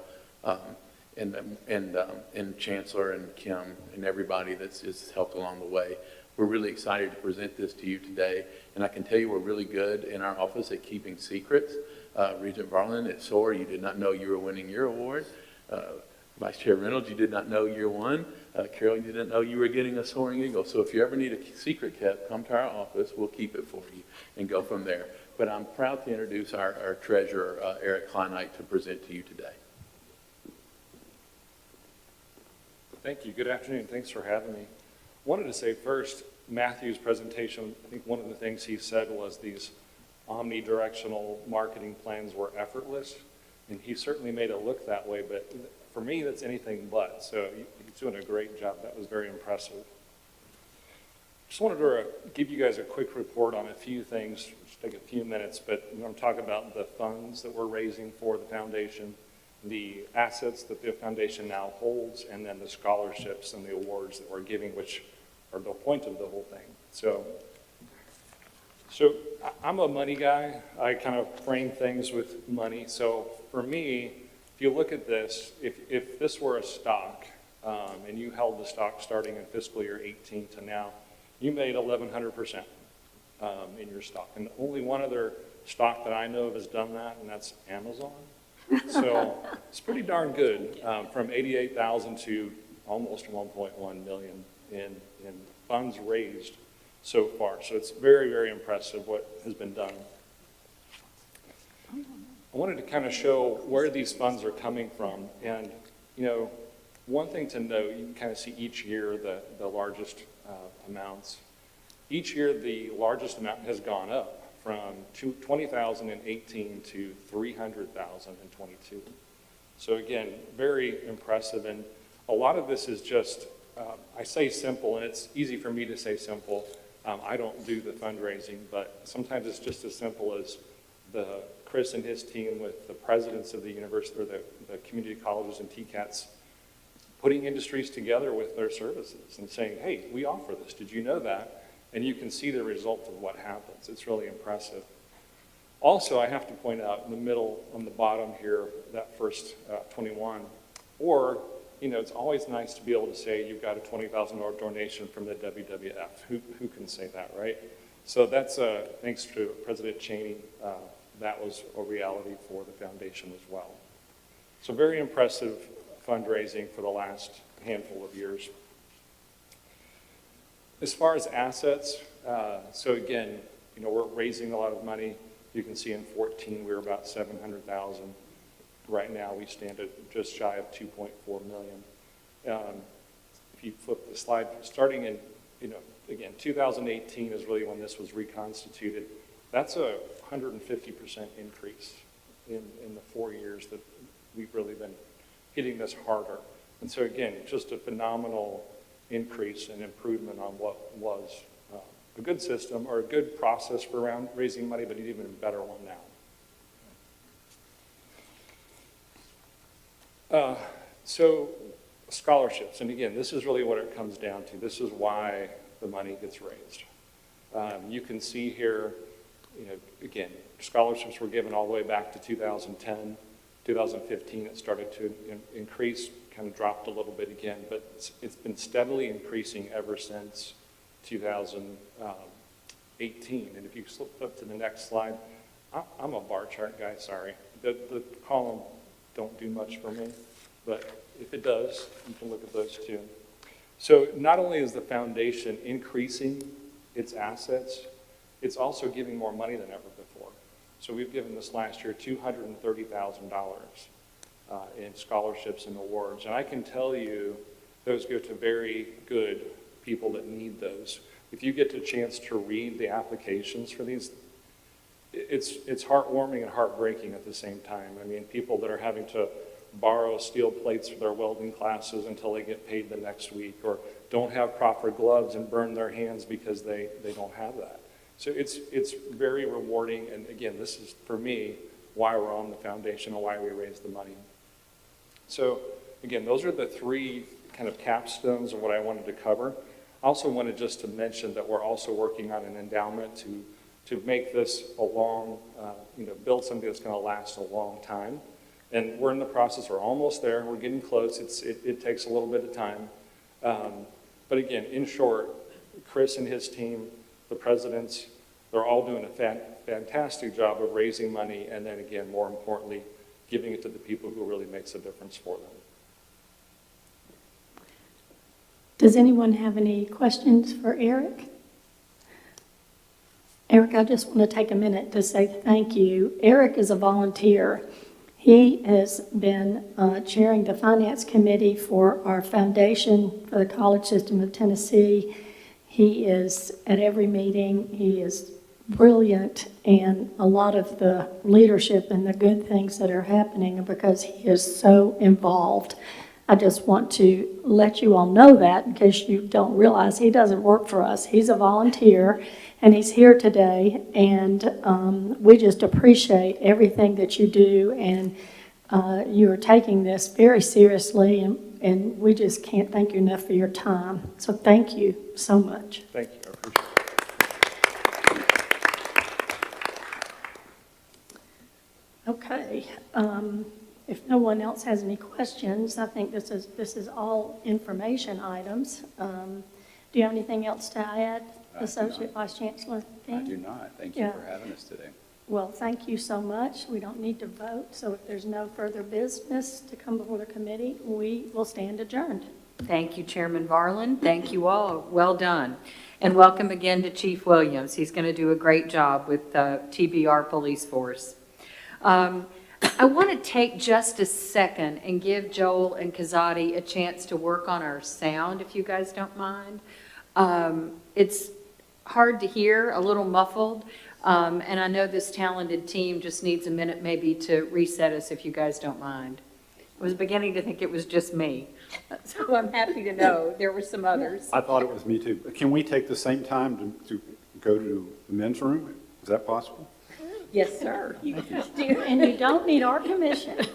and Chancellor and Kim and everybody that's helped along the way. We're really excited to present this to you today, and I can tell you we're really good in our office at keeping secrets. Regent Varlin at SOAR, you did not know you were winning your award. Vice Chair Reynolds, you did not know year 1. Carol, you didn't know you were getting a Soaring Eagle. So if you ever need a secret kept, come to our office. We'll keep it for you and go from there. But I'm proud to introduce our treasurer, Eric Kleinite, to present to you today. Thank you. Good afternoon. Thanks for having me. Wanted to say first, Matthew's presentation, I think one of the things he said was these omnidirectional marketing plans were effortless, and he certainly made it look that way, but for me, that's anything but. So he's doing a great job. That was very impressive. Just wanted to give you guys a quick report on a few things, just take a few minutes, but I'm going to talk about the funds that we're raising for the foundation, the assets that the foundation now holds, and then the scholarships and the awards that we're giving, which are the point of the whole thing. So I'm a money guy. I kind of frame things with money. So for me, if you look at this, if this were a stock, and you held the stock starting in fiscal year 18 to now, you made 1,100% in your stock. And only one other stock that I know of has done that, and that's Amazon. So it's pretty darn good, from 88,000 to almost 1.1 million in funds raised so far. So it's very, very impressive what has been done. I wanted to kind of show where these funds are coming from. And, you know, one thing to note, you can kind of see each year the largest amounts. Each year, the largest amount has gone up from 20,018 to 300,022. So again, very impressive. And a lot of this is just, I say simple, and it's easy for me to say simple. I don't do the fundraising, but sometimes it's just as simple as Chris and his team with the presidents of the university or the community colleges and TCATs putting industries together with their services and saying, hey, we offer this. Did you know that? And you can see the result of what happens. It's really impressive. Also, I have to point out in the middle, on the bottom here, that first 21, or, you know, it's always nice to be able to say you've got a $20,000 donation from the WWF. Who can say that, right? So that's, thanks to President Cheney, that was a reality for the foundation as well. So very impressive fundraising for the last handful of years. As far as assets, so again, you know, we're raising a lot of money. You can see in 14 we were about 700,000. Right now we stand at just shy of 2.4 million. If you flip the slide, starting in, you know, again, 2018 is really when this was reconstituted. That's a 150% increase in the 4 years that we've really been hitting this harder. And so again, just a phenomenal increase and improvement on what was a good system or a good process for raising money, but an even better one now. So scholarships, and again, this is really what it comes down to. This is why the money gets raised. You can see here, you know, again, scholarships were given all the way back to 2010. 2015, it started to increase, kind of dropped a little bit again, but it's been steadily increasing ever since 2018. And if you flip up to the next slide, I'm a bar chart guy, sorry. The column don't do much for me, but if it does, you can look at those too. So not only is the foundation increasing its assets, it's also giving more money than ever before. So we've given this last year $230,000 in scholarships and awards. And I can tell you those go to very good people that need those. if you get a chance to read the applications for these, it's heartwarming and heartbreaking at the same time. I mean, people that are having to borrow steel plates for their welding classes until they get paid the next week, or don't have proper gloves and burn their hands because they don't have that. So it's very rewarding, and again, this is, for me, why we're on the foundation and why we raise the money. So again, those are the three kind of capstones of what I wanted to cover. I also wanted just to mention that we're also working on an endowment to make this a long, build something that's going to last a long time. And we're in the process, we're almost there, we're getting close, it takes a little bit of time. But again, in short, Chris and his team, the presidents, they're all doing a fantastic job of raising money, and then again, more importantly, giving it to the people who really makes a difference for them. Does anyone have any questions for Eric? Eric, I just want to take a minute to say thank you. Eric is a volunteer. He has been chairing the Finance Committee for our foundation for the College System of Tennessee. He is at every meeting. He is brilliant, and a lot of the leadership and the good things that are happening are because he is so involved. I just want to let you all know that in case you don't realize he doesn't work for us. He's a volunteer, and he's here today, and we just appreciate everything that you do, and you are taking this very seriously, and we just can't thank you enough for your time. So thank you so much. Thank you, I appreciate it. Okay, if no one else has any questions, I think this is all information items. Do you have anything else to add, Associate Vice Chancellor I Dean? do not. Thank you Yeah. for having us today. Well, thank you so much. We don't need to vote, so if there's no further business to come before the committee, we will stand adjourned. Thank you, Chairman Varlin. Thank you all. Well done. And welcome again to Chief Williams. He's going to do a great job with TBR Police Force. I want to take just a second and give Joel and Kazadi a chance to work on our sound, if you guys don't mind. It's hard to hear, a little muffled, and I know this talented team just needs a minute maybe to reset us, if you guys don't mind. I was beginning to think it was just me, so I'm happy to know there were some others. I thought it was me too. Can we take the same time to go to the men's room? Is that possible? Yes, sir. And you don't need our permission.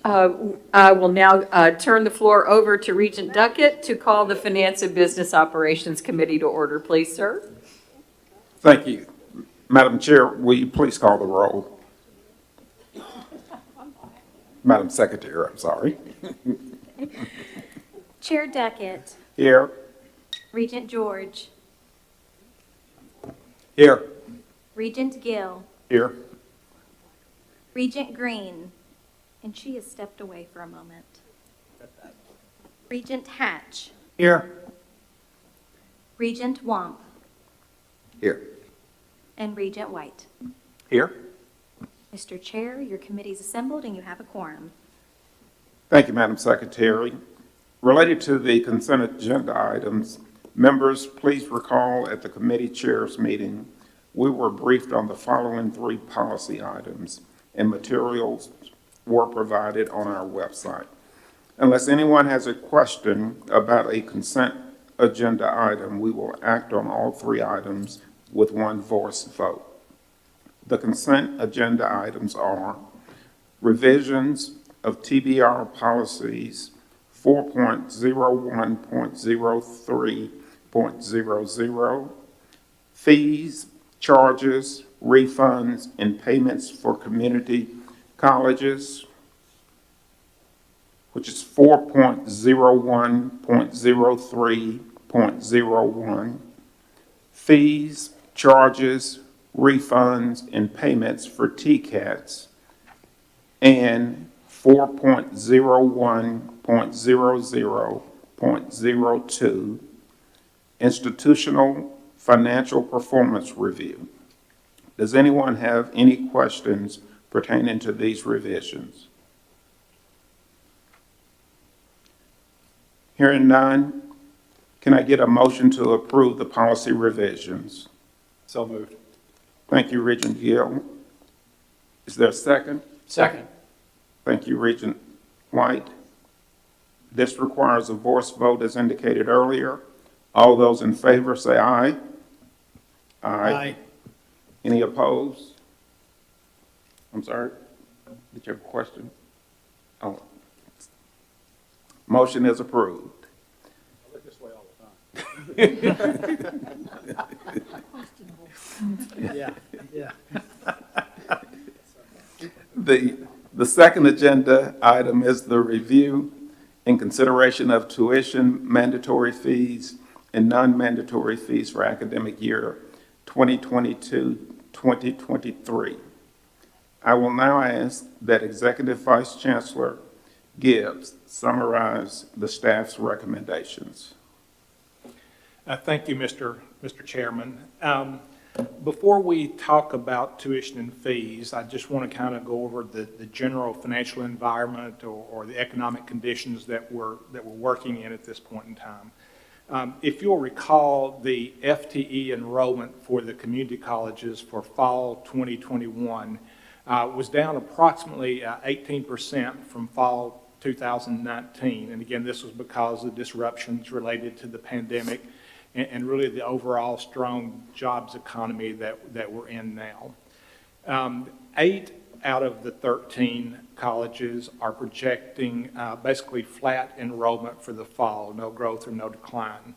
I will now turn the floor over to Regent Duckett to call the Finance and Business Operations Committee to order, please, sir. Thank you. Madam Chair, will you please call the roll? Madam Secretary, I'm sorry. Chair Duckett, Here. Regent George, Here. Regent Gill, Here. Regent Green, and she has stepped away for a moment. Regent Hatch, Here. Regent Womp, Here. and Regent White. Here. Mr. Chair, your committee's assembled and you have a quorum. Thank you, Madam Secretary. Related to the consent agenda items, members, please recall at the committee chairs meeting, we were briefed on the following 3 policy items, and materials were provided on our website. Unless anyone has a question about a consent agenda item, we will act on all 3 items with one voice vote. The consent agenda items are revisions of TBR policies 4.01.03.00, fees, charges, refunds, and payments for community colleges, which is 4.01.03.01, fees, charges, refunds, and payments for TCATs, and 4.01.00.02, institutional financial performance review. Does anyone have any questions pertaining to these revisions? Hearing none, can I get a motion to approve the policy revisions? So moved. Thank you, Regent Gill. Is there a second? Second. Thank you, Regent White. This requires a voice vote as indicated earlier. All those in favor say aye. Aye. Any opposed? I'm sorry, did you have a question? Oh. Motion is approved. I look this way all the time. Yeah. The second agenda item is the review and consideration of tuition, mandatory fees, and non-mandatory fees for academic year 2022-2023. I will now ask that Executive Vice Chancellor Gibbs summarize the staff's recommendations. Thank you, Mr. Chairman. Before we talk about tuition and fees, I just want to kind of go over the general financial environment or the economic conditions that we're working in at this point in time. If you'll recall, the FTE enrollment for the community colleges for fall 2021 was down approximately 18% from fall 2019. And again, this was because of disruptions related to the pandemic and really the overall strong jobs economy that we're in now. 8 out of the 13 colleges are projecting basically flat enrollment for the fall, no growth or no decline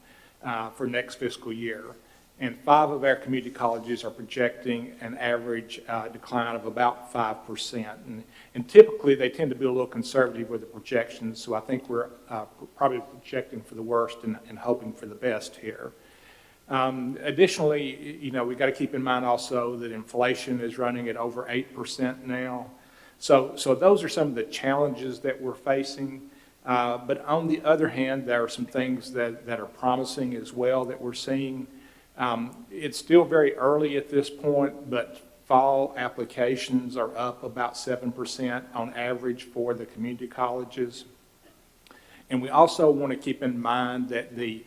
for next fiscal year. And 5 of our community colleges are projecting an average decline of about 5%. And typically, they tend to be a little conservative with the projections, so I think we're probably projecting for the worst and hoping for the best here. Additionally, we've got to keep in mind also that inflation is running at over 8% now. So those are some of the challenges that we're facing. But on the other hand, there are some things that are promising as well that we're seeing. It's still very early at this point, but fall applications are up about 7% on average for the community colleges. And we also want to keep in mind that the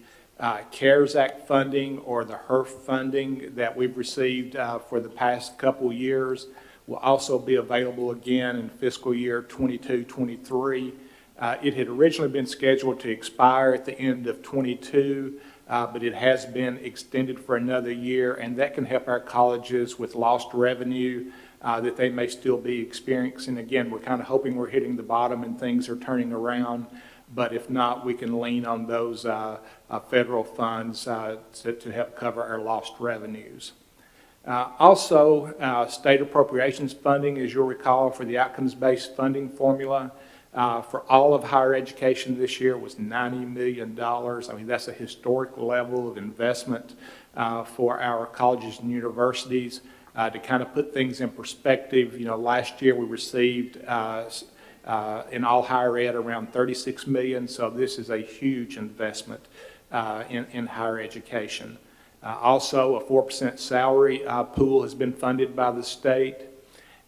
CARES Act funding or the HERF funding that we've received for the past couple years will also be available again in fiscal year 22-23. It had originally been scheduled to expire at the end of 22, but it has been extended for another year, and that can help our colleges with lost revenue that they may still be experiencing. Again, we're kind of hoping we're hitting the bottom and things are turning around, but if not, we can lean on those federal funds to help cover our lost revenues. Also, state appropriations funding, as you'll recall, for the outcomes-based funding formula for all of higher education this year was $90 million. I mean, that's a historic level of investment for our colleges and universities. To kind of put things in perspective, last year we received in all higher ed around $36 million, so this is a huge investment in higher education. Also, a 4% salary pool has been funded by the state,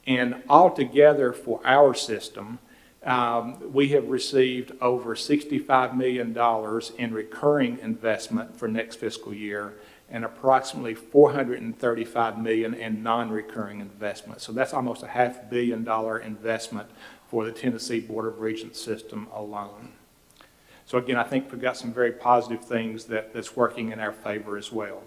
and altogether for our system, we have received over $65 million in recurring investment for next fiscal year, and approximately $435 million in non-recurring investment. So that's almost a $500 million investment for the Tennessee Board of Regents system alone. So again, I think we've got some very positive things that's working in our favor as well.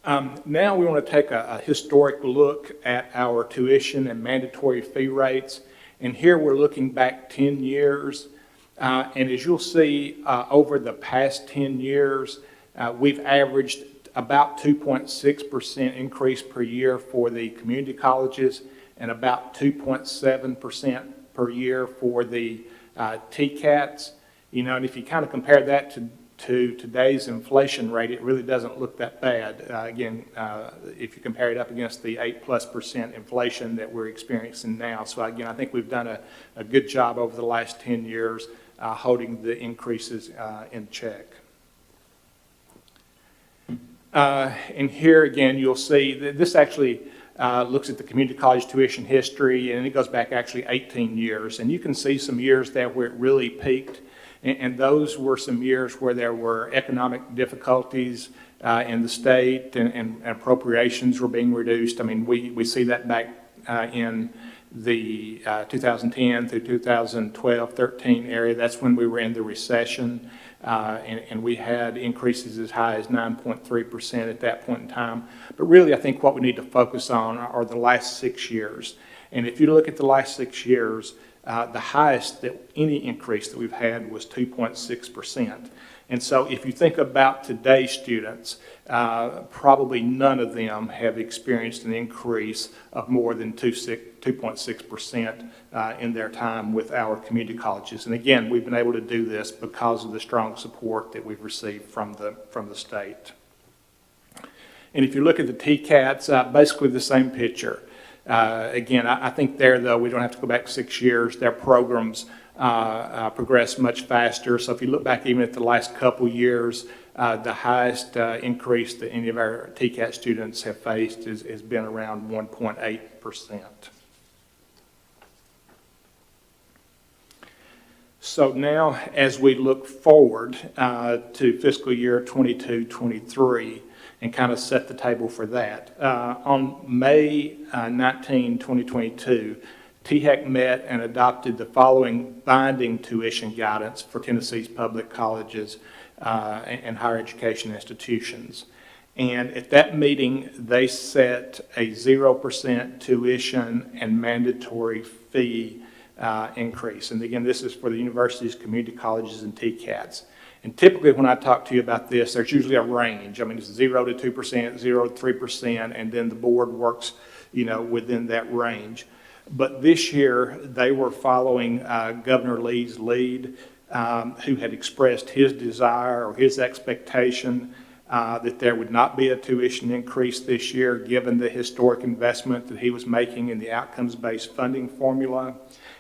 Now we want to take a historic look at our tuition and mandatory fee rates. And here we're looking back 10 years. And as you'll see, over the past 10 years, we've averaged about 2.6% increase per year for the community colleges and about 2.7% per year for the TCATs. And if you kind of compare that to today's inflation rate, it really doesn't look that bad. Again, if you compare it up against the 8+% inflation that we're experiencing now. So again, I think we've done a good job over the last 10 years holding the increases in check. And here again, you'll see that this actually looks at the community college tuition history, and it goes back actually 18 years. And you can see some years there where it really peaked. And those were some years where there were economic difficulties in the state and appropriations were being reduced. I mean, we see that back in the 2010 through 2012, 13 area. That's when we were in the recession. And we had increases as high as 9.3% at that point in time. But really, I think what we need to focus on are the last 6 years. And if you look at the last 6 years, the highest that any increase that we've had was 2.6%. And so if you think about today's students, probably none of them have experienced an increase of more than 2.6% in their time with our community colleges. And again, we've been able to do this because of the strong support that we've received from the state. And if you look at the TCATs, basically the same picture. Again, I think there, though, we don't have to go back 6 years. Their programs progress much faster. So if you look back even at the last couple years, the highest increase that any of our TCAT students have faced has been around 1.8%. So now, as we look forward to fiscal year 22-23, and kind of set the table for that. On May 19, 2022, THEC met and adopted the following binding tuition guidance for Tennessee's public colleges and higher education institutions. And at that meeting, they set a 0% tuition and mandatory fee increase. And again, this is for the universities, community colleges, and TCATs. And typically when I talk to you about this, there's usually a range. I mean, it's 0 to 2%, 0 to 3%, and then the board works, within that range. But this year, they were following Governor Lee's lead, who had expressed his desire or his expectation that there would not be a tuition increase this year, given the historic investment that he was making in the outcomes-based funding formula.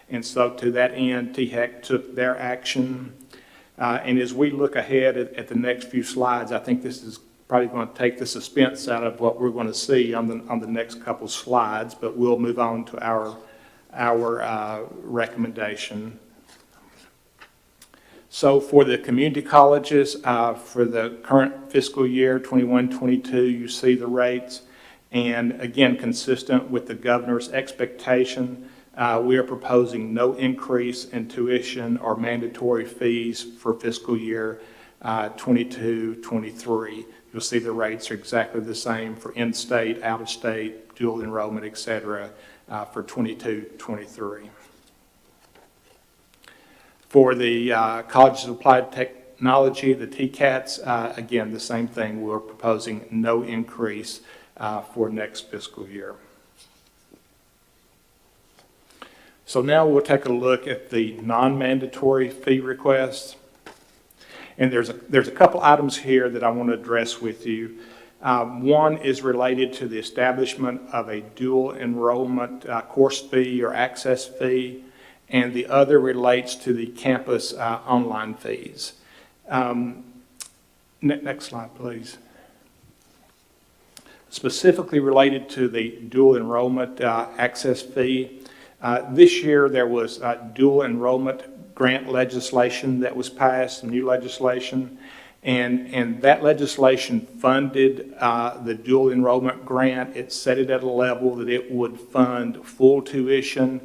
And so to that end, THEC took their action. And as we look ahead at the next few slides, I think this is probably going to take the suspense out of what we're going to see on the next couple slides, but we'll move on to our recommendation. So for the community colleges, for the current fiscal year 21-22, you see the rates. And again, consistent with the governor's expectation, we are proposing no increase in tuition or mandatory fees for fiscal year 22-23. You'll see the rates are exactly the same for in-state, out-of-state, dual enrollment, et cetera, for 22-23. For the Colleges of Applied Technology, the TCATs, again, the same thing. We're proposing no increase for next fiscal year. So now we'll take a look at the non-mandatory fee requests. And there's a couple items here that I want to address with you. One is related to the establishment of a dual enrollment course fee or access fee, and the other relates to the campus online fees. Next slide, please. Specifically related to the dual enrollment access fee, this year there was dual enrollment grant legislation that was passed, new legislation, and that legislation funded the dual enrollment grant. It set it at a level that it would fund full tuition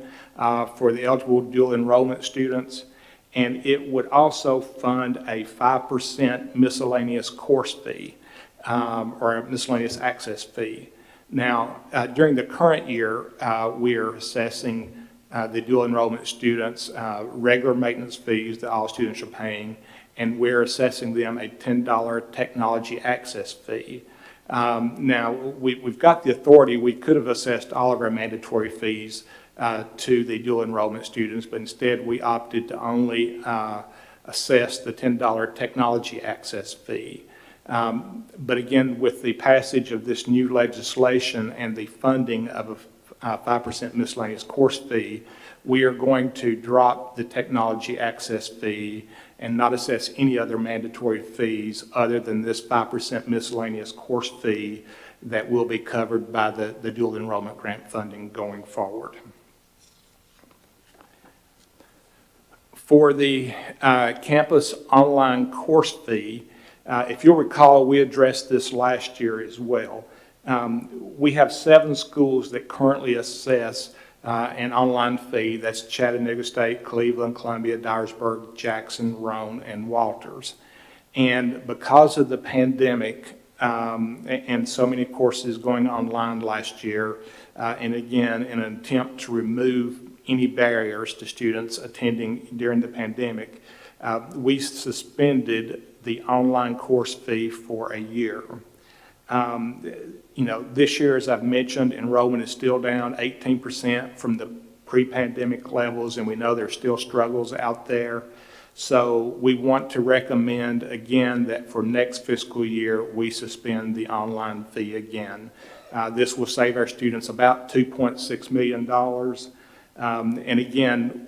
for the eligible dual enrollment students, and it would also fund a 5% miscellaneous course fee or a miscellaneous access fee. Now, during the current year, we are assessing the dual enrollment students regular maintenance fees that all students are paying, and we're assessing them a $10 technology access fee. Now, we've got the authority. We could have assessed all of our mandatory fees to the dual enrollment students, but instead we opted to only assess the $10 technology access fee. But again, with the passage of this new legislation and the funding of a 5% miscellaneous course fee, we are going to drop the technology access fee and not assess any other mandatory fees other than this 5% miscellaneous course fee that will be covered by the dual enrollment grant funding going forward. For the campus online course fee, if you'll recall, we addressed this last year as well. We have 7 schools that currently assess an online fee. That's Chattanooga State, Cleveland, Columbia, Dyersburg, Jackson, Roane, and Walters. And because of the pandemic and so many courses going online last year, and again, in an attempt to remove any barriers to students attending during the pandemic, we suspended the online course fee for a year. This year, as I've mentioned, enrollment is still down 18% from the pre-pandemic levels, and we know there's still struggles out there. So we want to recommend again that for next fiscal year, we suspend the online fee again. This will save our students about $2.6 million. And again,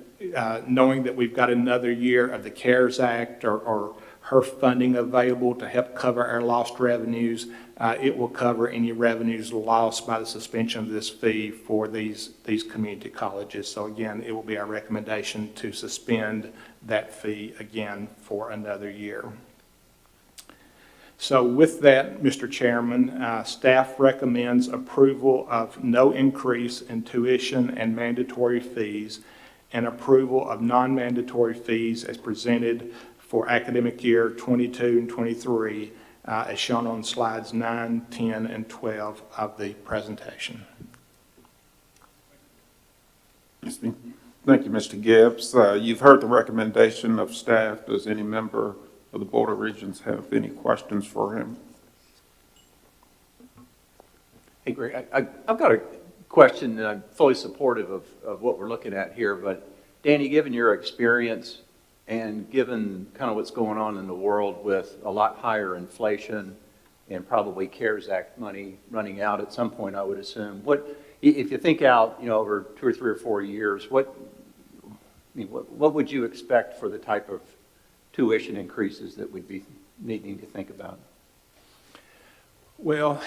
knowing that we've got another year of the CARES Act or HERF funding available to help cover our lost revenues, it will cover any revenues lost by the suspension of this fee for these community colleges. So again, it will be our recommendation to suspend that fee again for another year. So with that, Mr. Chairman, staff recommends approval of no increase in tuition and mandatory fees and approval of non-mandatory fees as presented for academic year 22 and 23, as shown on slides 9, 10, and 12 of the presentation. Thank you, Mr. Gibbs. You've heard the recommendation of staff. Does any member of the Board of Regents have any questions for him? Hey, Greg, I've got a question, and I'm fully supportive of what we're looking at here, but Danny, given your experience and given kind of what's going on in the world with a lot higher inflation and probably CARES Act money running out at some point, I would assume, if you think out, over 2 or 3 or 4 years, what would you expect for the type of tuition increases that we'd be needing to think about? Well,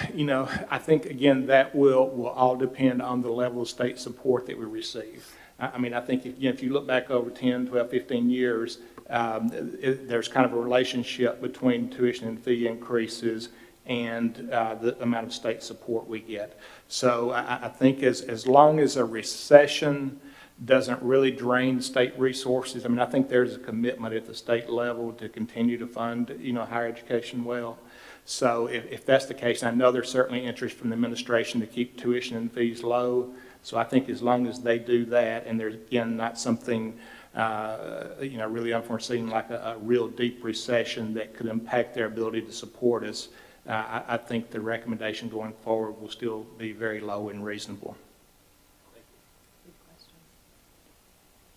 I think, again, that will all depend on the level of state support that we receive. I think, if you look back over 10, 12, 15 years, there's kind of a relationship between tuition and fee increases and the amount of state support we get. So I think as long as a recession doesn't really drain state resources. I mean, I think there's a commitment at the state level to continue to fund, higher education well. So if that's the case, I know there's certainly interest from the administration to keep tuition and fees low. So I think as long as they do that, and there's, again, not something, really unforeseen like a real deep recession that could impact their ability to support us, I think the recommendation going forward will still be very low and reasonable.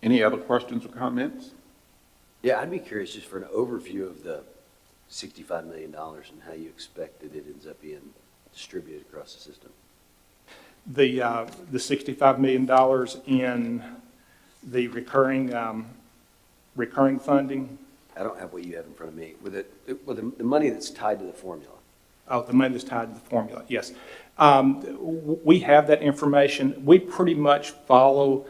Any other questions or comments? Yeah, I'd be curious just for an overview of the $65 million and how you expect that it ends up being distributed across the system. The $65 million in the recurring funding. I don't have what you have in front of me. With the money that's tied to the formula. Oh, the money that's tied to the formula, yes. We have that information. We pretty much follow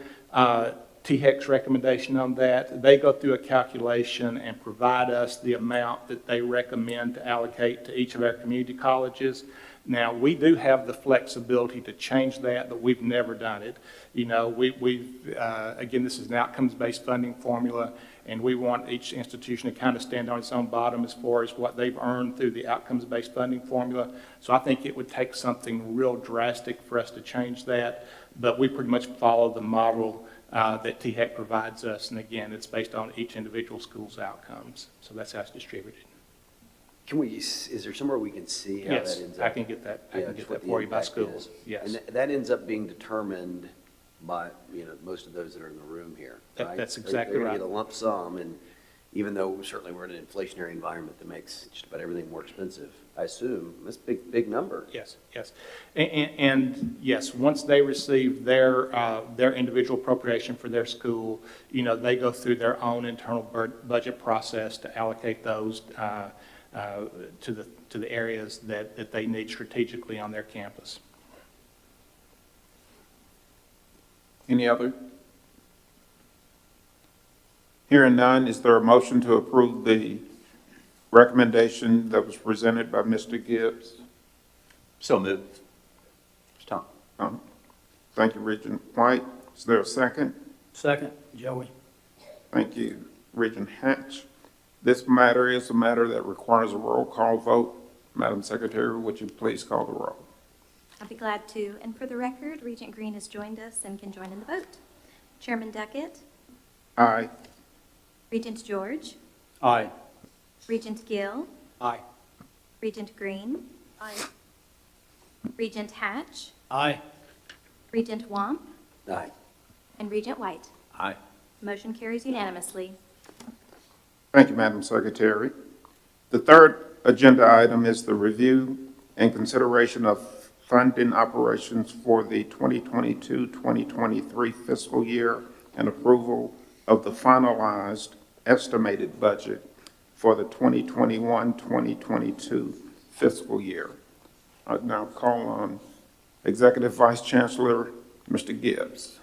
THEC's recommendation on that. They go through a calculation and provide us the amount that they recommend to allocate to each of our community colleges. Now, we do have the flexibility to change that, but we've never done it. Again, this is an outcomes-based funding formula, and we want each institution to kind of stand on its own bottom as far as what they've earned through the outcomes-based funding formula. So I think it would take something real drastic for us to change that, but we pretty much follow the model that THEC provides us, and again, it's based on each individual school's outcomes. So that's how it's distributed. Is there somewhere we can see how Yes, that ends up? I can get that. I can get what that the for you by impact school. is. Yes. And that ends up being determined by, most of those that are in the room here, right? That's exactly They're right. gonna get a lump sum, and even though certainly we're in an inflationary environment that makes just about everything more expensive, I assume, that's a big number. Yes, yes. And yes, once they receive their individual appropriation for their school, they go through their own internal budget process to allocate those to the areas that they need strategically on their campus. Any other? Hearing none, is there a motion to approve the recommendation that was presented by Mr. Gibbs? So moved. Tom? Thank you, Regent White. Is there a second? Second, Joey. Thank you, Regent Hatch. This matter is a matter that requires a roll call vote. Madam Secretary, would you please call the roll? I'll be glad to. And for the record, Regent Green has joined us and can join in the vote. Chairman Duckett, Aye. Regent George, Aye. Regent Gill, Aye. Regent Green, Regent Hatch, Aye. Regent Womp, Aye. and Regent White. Aye. Motion carries unanimously. Thank you, Madam Secretary. The third agenda item is the review and consideration of funding operations for the 2022-2023 fiscal year and approval of the finalized estimated budget for the 2021-2022 fiscal year. I now call on Executive Vice Chancellor, Mr. Gibbs.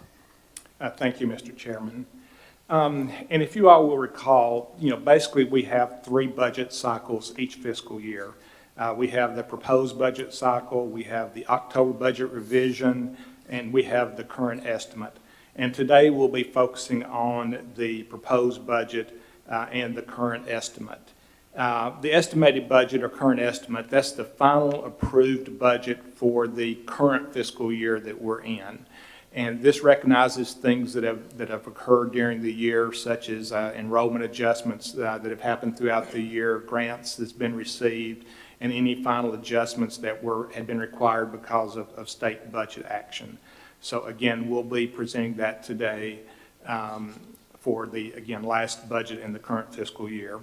Thank you, Mr. Chairman. And if you all will recall, basically we have 3 budget cycles each fiscal year. We have the proposed budget cycle, we have the October budget revision, and we have the current estimate. And today we'll be focusing on the proposed budget and the current estimate. The estimated budget or current estimate, that's the final approved budget for the current fiscal year that we're in. And this recognizes things that have occurred during the year, such as enrollment adjustments that have happened throughout the year, grants that's been received, and any final adjustments that had been required because of state budget action. So again, we'll be presenting that today for the, again, last budget in the current fiscal year.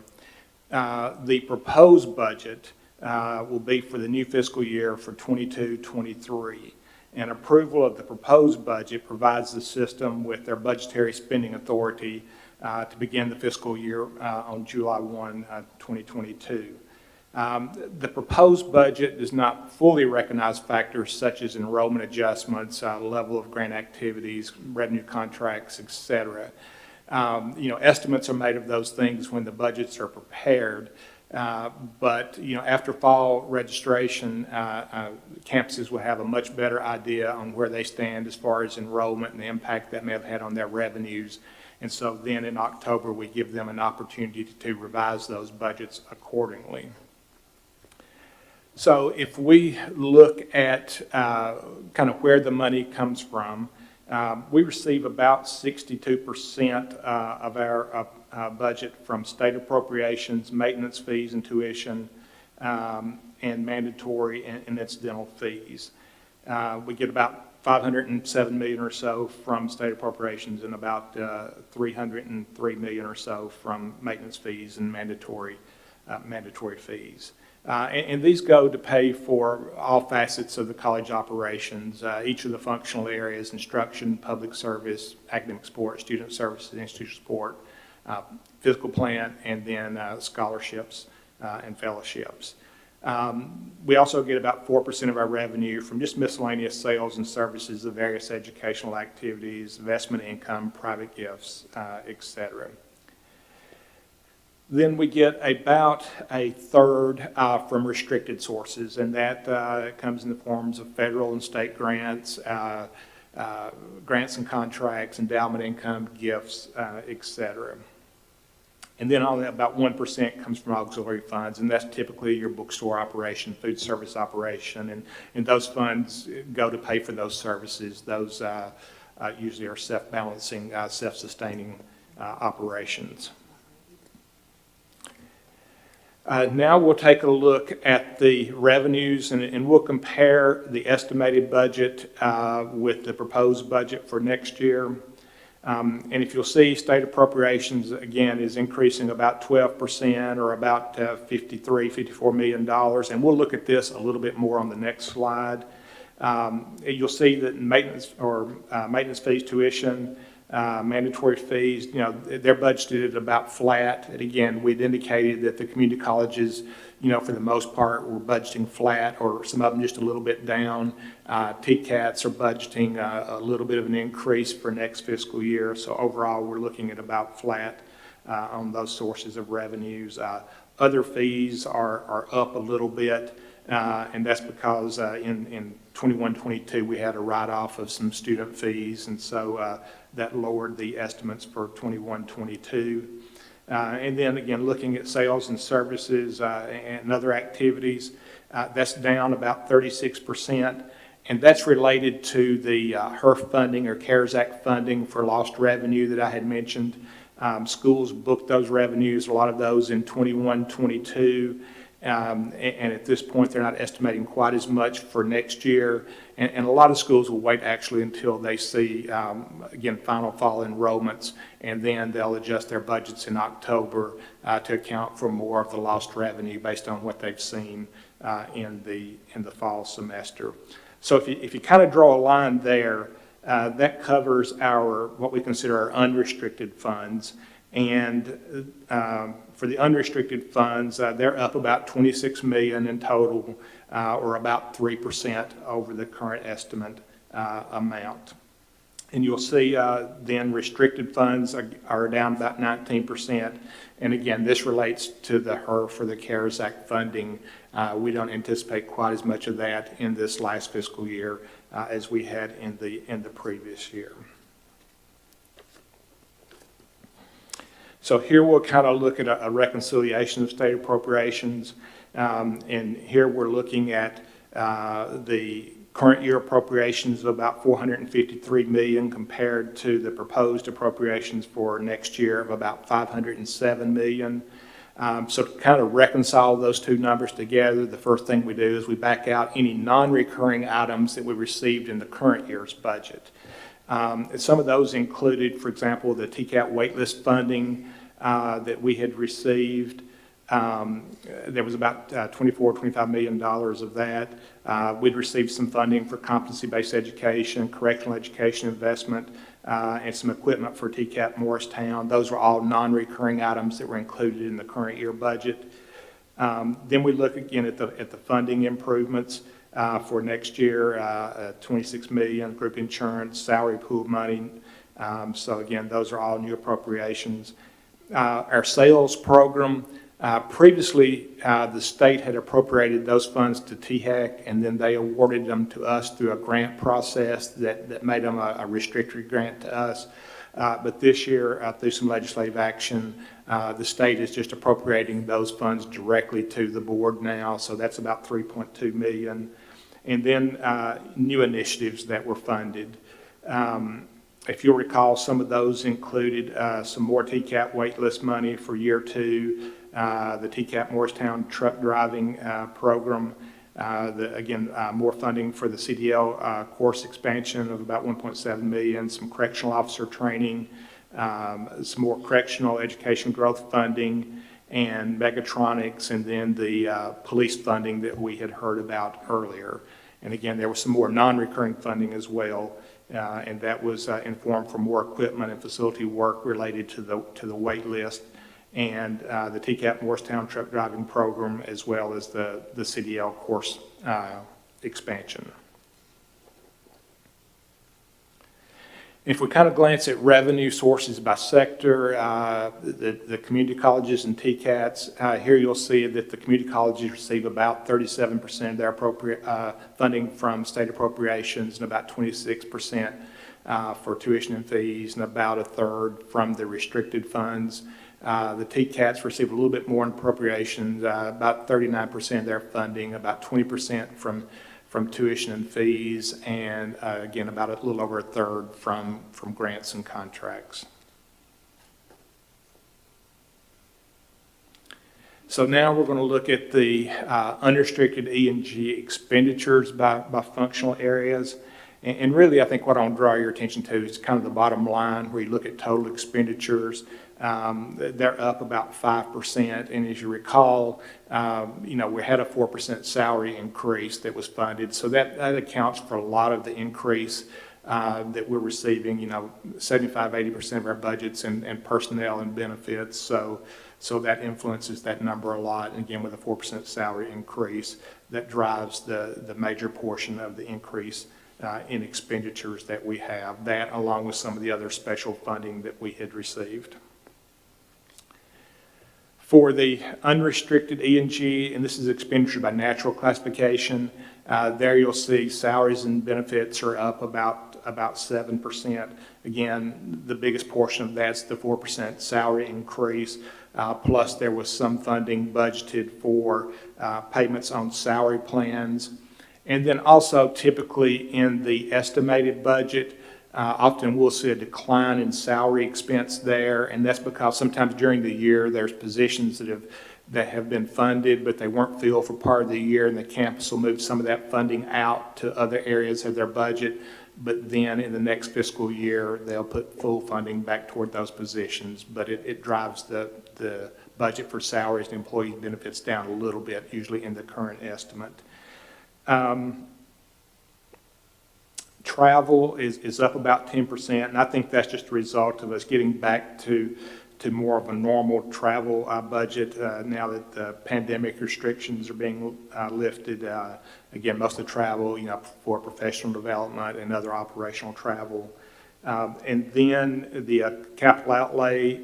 The proposed budget will be for the new fiscal year for 22-23. And approval of the proposed budget provides the system with their budgetary spending authority to begin the fiscal year on July 1, 2022. The proposed budget does not fully recognize factors such as enrollment adjustments, level of grant activities, revenue contracts, et cetera. Estimates are made of those things when the budgets are prepared. But, after fall registration, campuses will have a much better idea on where they stand as far as enrollment and the impact that may have had on their revenues. And so then in October, we give them an opportunity to revise those budgets accordingly. So if we look at kind of where the money comes from, we receive about 62% of our budget from state appropriations, maintenance fees and tuition, and mandatory and incidental fees. We get about $507 million or so from state appropriations and about $303 million or so from maintenance fees and mandatory fees. And these go to pay for all facets of the college operations, each of the functional areas: instruction, public service, academic support, student services, institutional support, fiscal plan, and then scholarships and fellowships. We also get about 4% of our revenue from just miscellaneous sales and services of various educational activities, investment income, private gifts, et cetera. Then we get about a third from restricted sources, and that comes in the forms of federal and state grants, grants and contracts, endowment income, gifts, et cetera. And then on that, about 1% comes from auxiliary funds, and that's typically your bookstore operation, food service operation, and those funds go to pay for those services. Those usually are self-balancing, self-sustaining operations. Now we'll take a look at the revenues, and we'll compare the estimated budget with the proposed budget for next year. And if you'll see, state appropriations, again, is increasing about 12% or about $54 million. And we'll look at this a little bit more on the next slide. You'll see that maintenance fees, tuition, mandatory fees, they're budgeted at about flat. And again, we'd indicated that the community colleges, for the most part, were budgeting flat, or some of them just a little bit down. TCATs are budgeting a little bit of an increase for next fiscal year. So overall, we're looking at about flat on those sources of revenues. Other fees are up a little bit, and that's because in 21-22 we had a write-off of some student fees, and so that lowered the estimates for 21-22. And then again, looking at sales and services and other activities, that's down about 36%. And that's related to the HERF funding or CARES Act funding for lost revenue that I had mentioned. Schools booked those revenues, a lot of those in 21-22. And at this point, they're not estimating quite as much for next year. And a lot of schools will wait actually until they see, again, final fall enrollments, and then they'll adjust their budgets in October to account for more of the lost revenue based on what they've seen in the fall semester. So if you kind of draw a line there, that covers what we consider our unrestricted funds. And for the unrestricted funds, they're up about $26 million in total, or about 3% over the current estimate amount. And you'll see then restricted funds are down about 19%. And again, this relates to the HERF or the CARES Act funding. We don't anticipate quite as much of that in this last fiscal year as we had in the previous year. So here we'll kind of look at a reconciliation of state appropriations. And here we're looking at the current year appropriations of about $453 million compared to the proposed appropriations for next year of about $507 million. So to kind of reconcile those two numbers together, the first thing we do is we back out any non-recurring items that we received in the current year's budget. Some of those included, for example, the TCAT waitlist funding that we had received. There was about $25 million of that. We'd received some funding for competency-based education, correctional education investment, and some equipment for TCAT Morristown. Those were all non-recurring items that were included in the current year budget. Then we look again at the funding improvements for next year, $26 million, group insurance, salary pool money. So again, those are all new appropriations. Our sales program, Previously, the state had appropriated those funds to THEC, and then they awarded them to us through a grant process that made them a restricted grant to us. But this year, through some legislative action, the state is just appropriating those funds directly to the board now, so that's about $3.2 million. And then new initiatives that were funded. If you'll recall, some of those included some more TCAP waitlist money for year 2, the TCAP Morristown truck driving program, more funding for the CDL course expansion of about $1.7 million, some correctional officer training, some more correctional education growth funding, and Megatronics, and then the police funding that we had heard about earlier. And again, there was some more non-recurring funding as well, and that was informed for more equipment and facility work related to the wait list, and the TCAP Morristown truck driving program, as well as the CDL course expansion. If we kind of glance at revenue sources by sector, the community colleges and TCATs, here you'll see that the community colleges receive about 37% of their funding from state appropriations, and about 26% for tuition and fees, and about a third from the restricted funds. The TCATs receive a little bit more in appropriations, about 39% of their funding, about 20% from tuition and fees, and again, about a little over a third from grants and contracts. So now we're going to look at the unrestricted E&G expenditures by functional areas. And really, I think what I want to draw your attention to is kind of the bottom line, where you look at total expenditures. They're up about 5%, and as you recall, we had a 4% salary increase that was funded, so that accounts for a lot of the increase that we're receiving. 75–80% of our budgets and personnel and benefits, so that influences that number a lot. And again, with a 4% salary increase, that drives the major portion of the increase in expenditures that we have. That, along with some of the other special funding that we had received. For the unrestricted E&G, and this is expenditure by natural classification, there you'll see salaries and benefits are up about 7%. Again, the biggest portion of that's the 4% salary increase, plus there was some funding budgeted for payments on salary plans. And then also typically in the estimated budget, often we'll see a decline in salary expense there, and that's because sometimes during the year there's positions that have been funded, but they weren't filled for part of the year, and the campus will move some of that funding out to other areas of their budget. But then in the next fiscal year, they'll put full funding back toward those positions. But it drives the budget for salaries and employee benefits down a little bit, usually in the current estimate. Travel is up about 10%, and I think that's just a result of us getting back to more of a normal travel budget now that the pandemic restrictions are being lifted. Again, most of the travel, for professional development and other operational travel. And then the capital outlay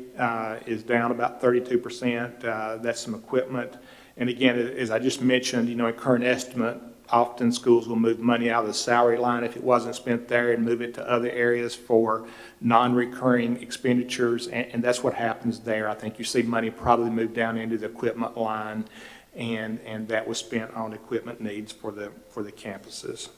is down about 32%. That's some equipment. And again, as I just mentioned, in current estimate, often schools will move money out of the salary line if it wasn't spent there and move it to other areas for non-recurring expenditures, and that's what happens there. I think you see money probably move down into the equipment line, and that was spent on equipment needs for the campuses.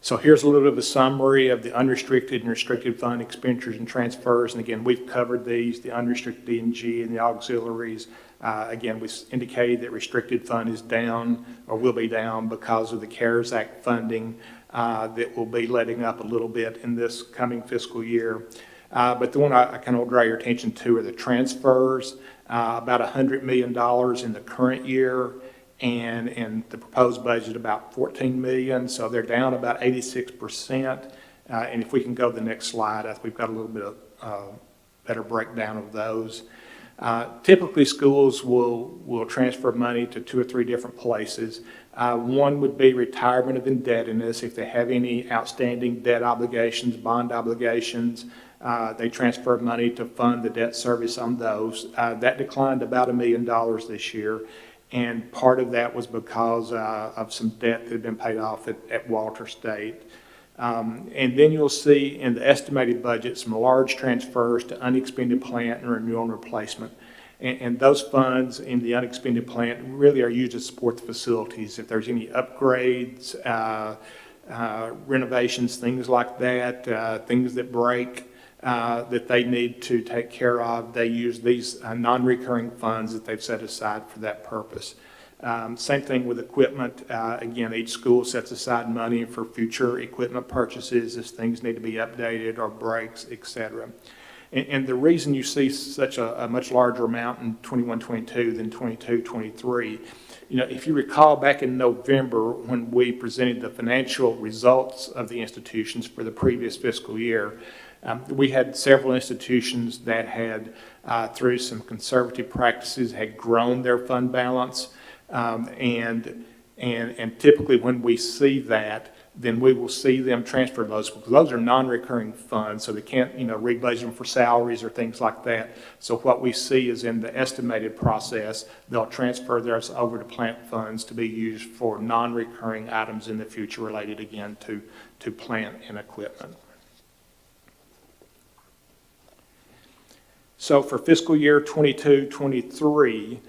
So here's a little bit of a summary of the unrestricted and restricted fund expenditures and transfers. And again, we've covered these, the unrestricted E&G and the auxiliaries. Again, we indicated that restricted fund is down, or will be down, because of the CARES Act funding that will be letting up a little bit in this coming fiscal year. But the one I kind of draw your attention to are the transfers, about $100 million in the current year, and the proposed budget about $14 million, so they're down about 86%. And if we can go to the next slide, I think we've got a little bit of better breakdown of those. Typically, schools will transfer money to 2 or 3 different places. One would be retirement of indebtedness. If they have any outstanding debt obligations, bond obligations, They transferred money to fund the debt service on those. That declined about $1 million this year, and part of that was because of some debt that had been paid off at Walter State. And then you'll see in the estimated budget some large transfers to unexpended plant and renewal and replacement. And those funds in the unexpended plant really are used to support the facilities. If there's any upgrades, renovations, things like that, things that break, that they need to take care of, they use these non-recurring funds that they've set aside for that purpose. Same thing with equipment. Again, each school sets aside money for future equipment purchases as things need to be updated or breaks, et cetera. And the reason you see such a much larger amount in 21-22 than 22-23, if you recall back in November when we presented the financial results of the institutions for the previous fiscal year, we had several institutions that had, through some conservative practices, had grown their fund balance. And typically when we see that, then we will see them transfer those, because those are non-recurring funds, so they can't, rebudget them for salaries or things like that. So what we see is in the estimated process, they'll transfer theirs over to plant funds to be used for non-recurring items in the future related again to plant and equipment. So for fiscal year 22-23,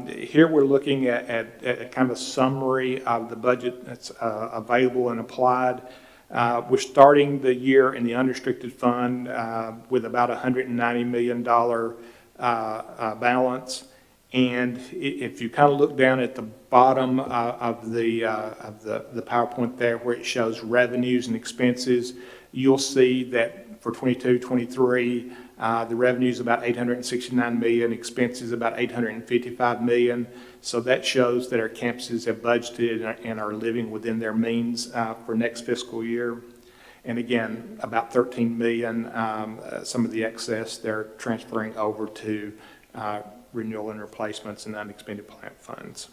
here we're looking at kind of a summary of the budget that's available and applied. We're starting the year in the unrestricted fund with about $190 million balance. And if you kind of look down at the bottom of the PowerPoint there where it shows revenues and expenses, you'll see that for 22-23, the revenue is about $869 million, expenses about $855 million. So that shows that our campuses have budgeted and are living within their means for next fiscal year. And again, about $13 million, some of the excess they're transferring over to renewal and replacements and unexpended plant funds.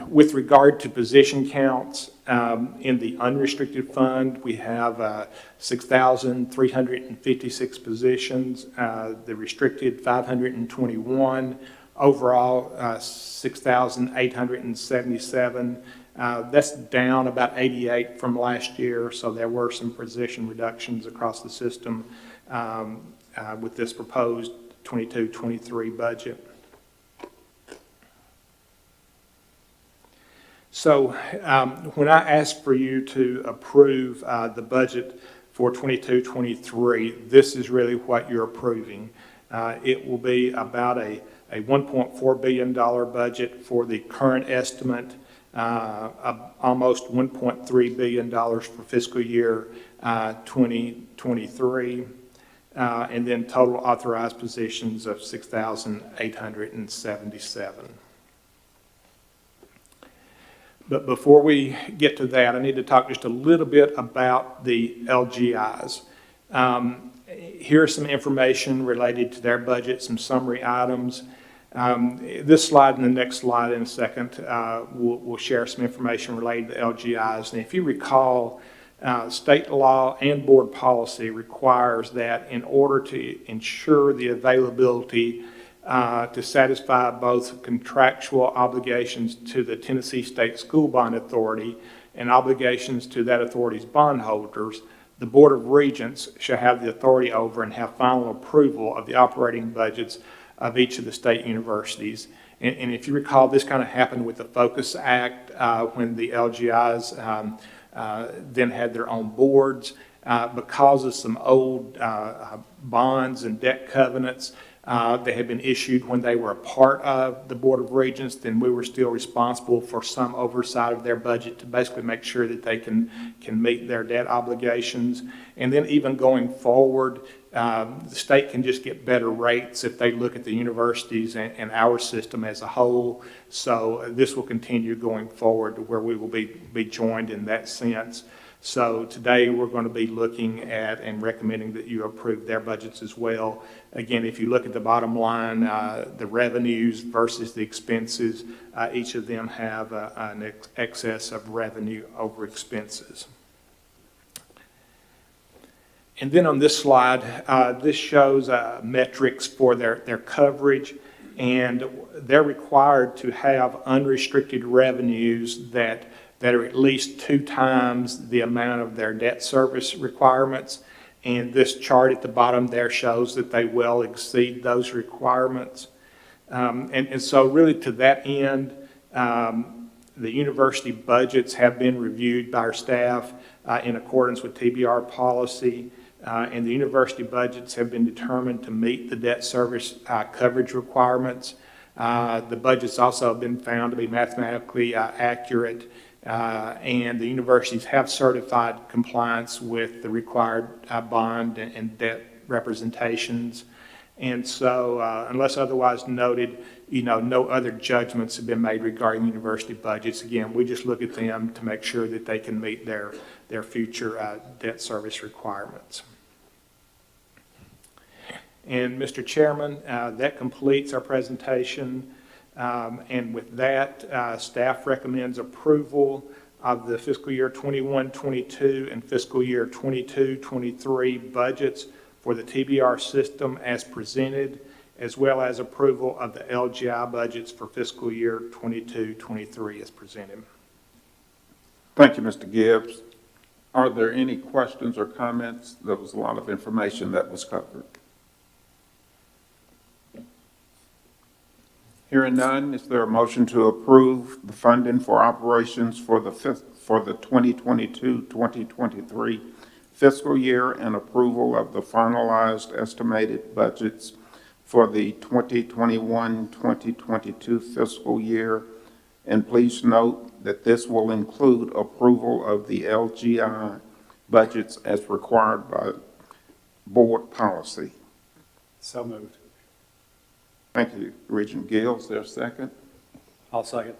With regard to position counts, in the unrestricted fund, we have 6,356 positions. The restricted, 521. Overall, 6,877. That's down about 88 from last year, so there were some position reductions across the system with this proposed 22-23 budget. So when I ask for you to approve the budget for 22-23, this is really what you're approving. It will be about a $1.4 billion budget for the current estimate, almost $1.3 billion for fiscal year 2023, and then total authorized positions of 6,877. But before we get to that, I need to talk just a little bit about the LGIs. Here's some information related to their budget, some summary items. This slide and the next slide in a second, we'll share some information related to LGIs. And if you recall, state law and board policy requires that in order to ensure the availability to satisfy both contractual obligations to the Tennessee State School Bond Authority and obligations to that authority's bondholders, the Board of Regents shall have the authority over and have final approval of the operating budgets of each of the state universities. And if you recall, this kind of happened with the Focus Act when the LGIs then had their own boards. Because of some old bonds and debt covenants that had been issued when they were a part of the Board of Regents, then we were still responsible for some oversight of their budget to basically make sure that they can meet their debt obligations. And then even going forward, the state can just get better rates if they look at the universities and our system as a whole. So this will continue going forward to where we will be joined in that sense. So today we're going to be looking at and recommending that you approve their budgets as well. Again, if you look at the bottom line, the revenues versus the expenses, each of them have an excess of revenue over expenses. And then on this slide, this shows metrics for their coverage, and they're required to have unrestricted revenues that are at least 2 times the amount of their debt service requirements. And this chart at the bottom there shows that they well exceed those requirements. And so really to that end, the university budgets have been reviewed by our staff in accordance with TBR policy, and the university budgets have been determined to meet the debt service coverage requirements. The budgets also have been found to be mathematically accurate, and the universities have certified compliance with the required bond and debt representations. And so unless otherwise noted, no other judgments have been made regarding university budgets. Again, we just look at them to make sure that they can meet their future debt service requirements. And Mr. Chairman, that completes our presentation. And with that, staff recommends approval of the fiscal year 21-22 and fiscal year 22-23 budgets for the TBR system as presented, as well as approval of the LGI budgets for fiscal year 22-23 as presented. Thank you, Mr. Gibbs. Are there any questions or comments? There was a lot of information that was covered. Hearing none, is there a motion to approve the funding for operations for the 2022-2023 fiscal year and approval of the finalized estimated budgets for the 2021-2022 fiscal year? And please note that this will include approval of the LGI budgets as required by board policy. So moved. Thank you, Regent Gill. Is there a second? I'll second.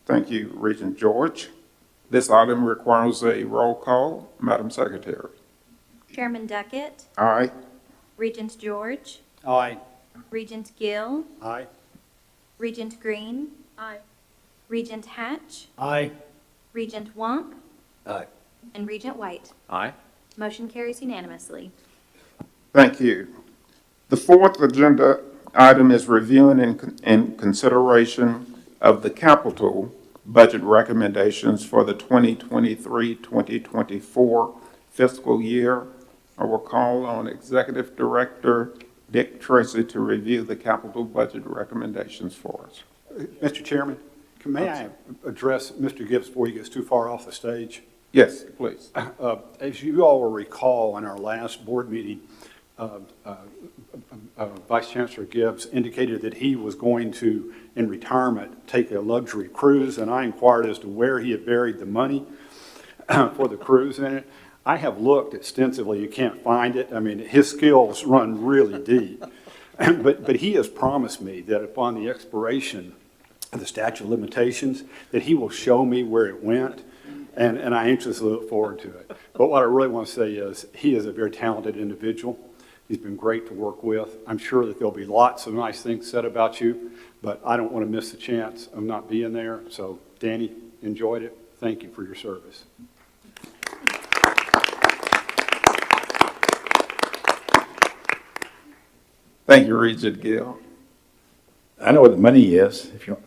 Thank you, Regent George. This item requires a roll call. Madam Secretary. Chairman Duckett, Aye. Regent George, Aye. Regent Gill, Aye. Regent Green. Aye. Regent Hatch, Aye. Regent Womp, Aye. and Regent White. Aye. Motion carries unanimously. Thank you. The fourth agenda item is reviewing and consideration of the capital budget recommendations for the 2023-2024 fiscal year. I will call on Executive Director Dick Tracy to review the capital budget recommendations for us. Mr. Chairman, may I address Mr. Gibbs before he gets too far off the stage? Yes, please. As you all will recall, in our last board meeting, Vice Chancellor Gibbs indicated that he was going to, in retirement, take a luxury cruise, and I inquired as to where he had buried the money for the cruise in it. I have looked extensively. You can't find it. I mean, his skills run really deep. But he has promised me that upon the expiration of the statute of limitations, that he will show me where it went, and I anxiously look forward to it. But what I really want to say is he is a very talented individual. He's been great to work with. I'm sure that there'll be lots of nice things said about you, but I don't want to miss the chance of not being there. So, Danny, enjoyed it. Thank you for your service. Thank you, Regent Gill. I know where the money is, if you want.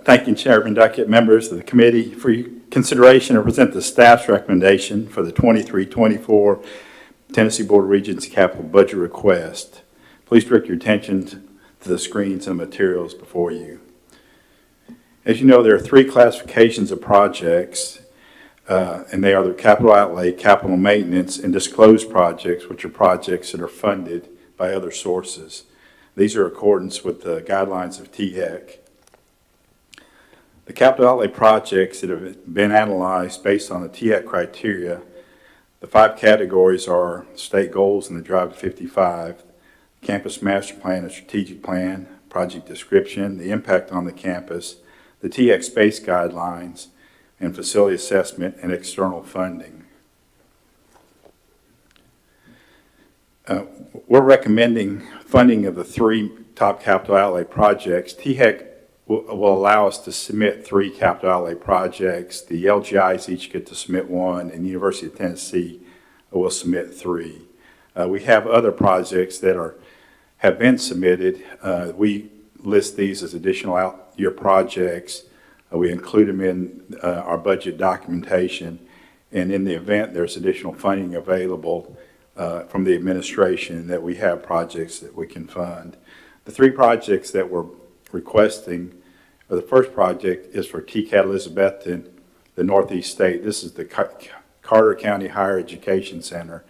Thank you, Chairman Duckett, members of the committee, for your consideration to present the staff's recommendation for the 23-24 Tennessee Board of Regents capital budget request. Please direct your attention to the screens and materials before you. As you know, there are 3 classifications of projects, and they are the capital outlay, capital maintenance, and disclosed projects, which are projects that are funded by other sources. These are in accordance with the guidelines of THEC. The capital outlay projects that have been analyzed based on the THEC criteria, the 5 categories are state goals and the Drive to 55, campus master plan and strategic plan, project description, the impact on the campus, the THEC space guidelines, and facility assessment and external funding. We're recommending funding of the 3 top capital outlay projects. THEC will allow us to submit 3 capital outlay projects. The LGIs each get to submit 1, and the University of Tennessee will submit 3. We have other projects that have been submitted. We list these as additional out-year projects. We include them in our budget documentation, and in the event there's additional funding available from the administration, that we have projects that we can fund. The 3 projects that we're requesting, the first project is for TCAT Elizabethton, the Northeast State. This is the Carter County Higher Education Center.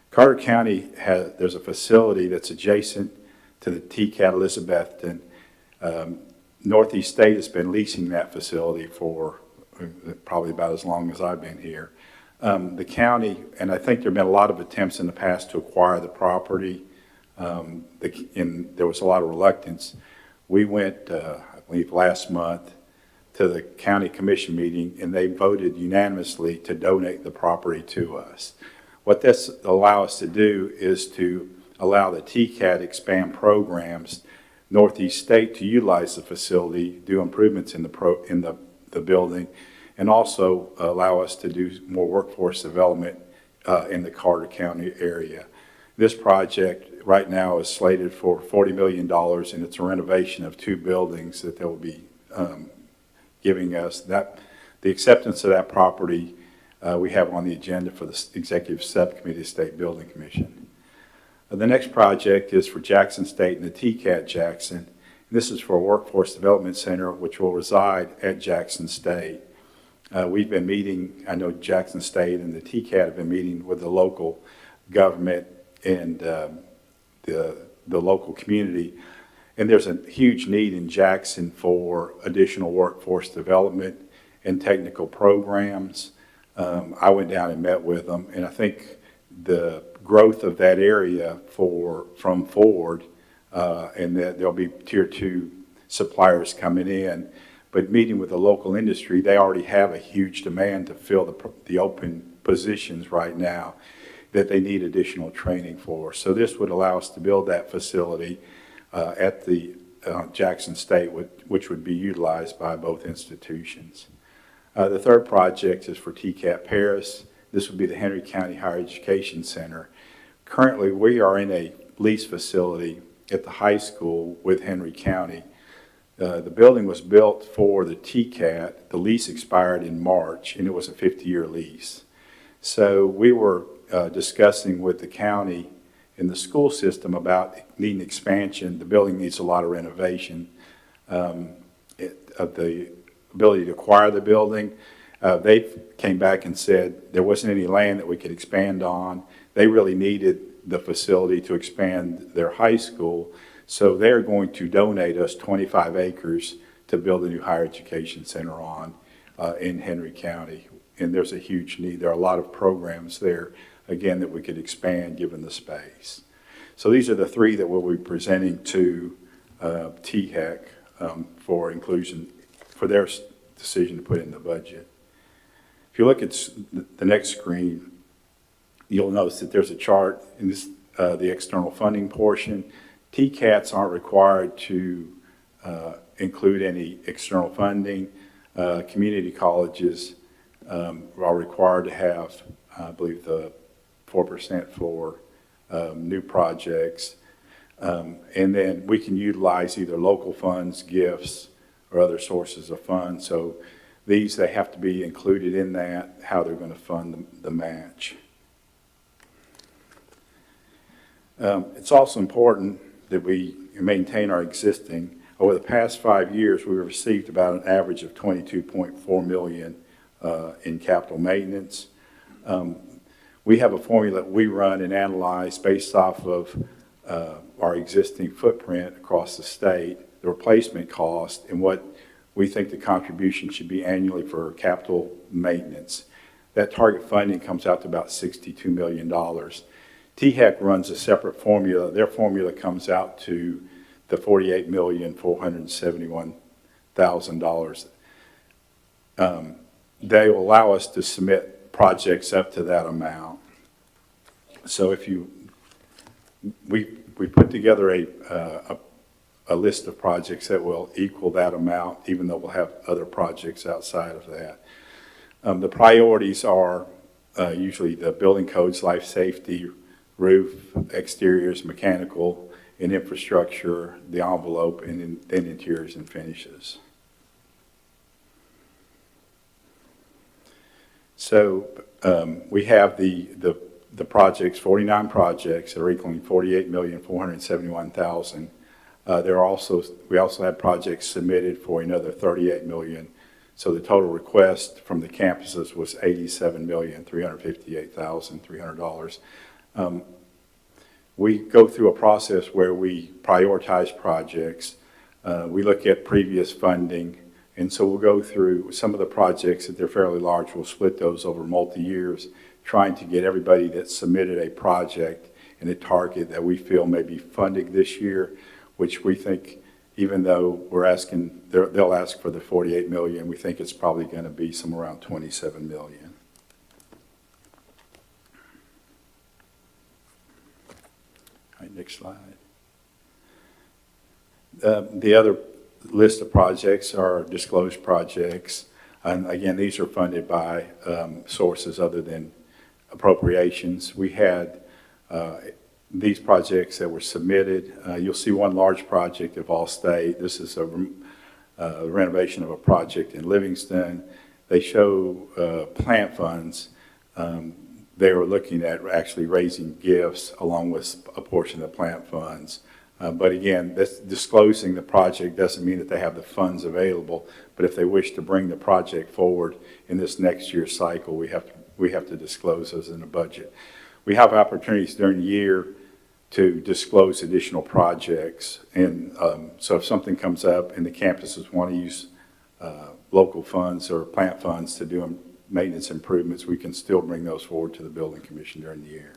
Carter County there's a facility that's adjacent to the TCAT Elizabethton. Northeast State has been leasing that facility for probably about as long as I've been here. The county, and I think there have been a lot of attempts in the past to acquire the property, and there was a lot of reluctance. We went, I believe last month, to the county commission meeting, and they voted unanimously to donate the property to us. What this allows us to do is to allow the TCAT expand programs, Northeast State to utilize the facility, do improvements in the building, and also allow us to do more workforce development in the Carter County area. This project right now is slated for $40 million, and it's a renovation of 2 buildings that they'll be giving us. The acceptance of that property we have on the agenda for the Executive Subcommittee of State Building Commission. The next project is for Jackson State and the TCAT Jackson. This is for a workforce development center which will reside at Jackson State. We've been meeting, I know Jackson State and the TCAT have been meeting with the local government and the local community. And there's a huge need in Jackson for additional workforce development and technical programs. I went down and met with them, and I think the growth of that area from Ford, and that there'll be tier 2 suppliers coming in, but meeting with the local industry, they already have a huge demand to fill the open positions right now that they need additional training for. So this would allow us to build that facility at the Jackson State, which would be utilized by both institutions. The third project is for TCAT Paris. This would be the Henry County Higher Education Center. Currently, we are in a lease facility at the high school with Henry County. The building was built for the TCAT. The lease expired in March, and it was a 50-year lease. So we were discussing with the county and the school system about needing expansion. The building needs a lot of renovation of the ability to acquire the building. They came back and said there wasn't any land that we could expand on. They really needed the facility to expand their high school, so they're going to donate us 25 acres to build a new higher education center on in Henry County. And there's a huge need. There are a lot of programs there, again, that we could expand given the space. So these are the 3 that we'll be presenting to THEC for inclusion, for their decision to put in the budget. If you look at the next screen, you'll notice that there's a chart in this, the external funding portion. TCATs aren't required to include any external funding. Community colleges are required to have, I believe, the 4% for new projects. And then we can utilize either local funds, gifts, or other sources of funds. So these, they have to be included in that, how they're going to fund the match. It's also important that we maintain our existing. Over the past 5 years, we've received about an average of $22.4 million in capital maintenance. We have a formula that we run and analyze based off of our existing footprint across the state, the replacement cost, and what we think the contribution should be annually for capital maintenance. That target funding comes out to about $62 million. THEC runs a separate formula. Their formula comes out to the $48,471,000. They will allow us to submit projects up to that amount. So if we put together a a list of projects that will equal that amount, even though we'll have other projects outside of that. The priorities are usually the building codes, life safety, roof, exteriors, mechanical, and infrastructure, the envelope, and then interiors and finishes. So we have the projects, 49 projects that are equaling $48,471,000. We also had projects submitted for another $38 million. So the total request from the campuses was $87,358,300. We go through a process where we prioritize projects. We look at previous funding. And so we'll go through some of the projects that they're fairly large. We'll split those over multi-years, trying to get everybody that submitted a project and a target that we feel may be funding this year, which we think, even though we're asking, they'll ask for the $48 million, we think it's probably going to be somewhere around $27 million. All right, next slide. The other list of projects are disclosed projects. And again, these are funded by sources other than appropriations. We had these projects that were submitted. You'll see one large project of Allstate. This is a renovation of a project in Livingston. They show plant funds. They were looking at actually raising gifts along with a portion of the plant funds. But again, disclosing the project doesn't mean that they have the funds available. But if they wish to bring the project forward in this next year's cycle, we have to disclose those in the budget. We have opportunities during the year to disclose additional projects. And so if something comes up and the campuses want to use local funds or plant funds to do maintenance improvements, we can still bring those forward to the building commission during the year.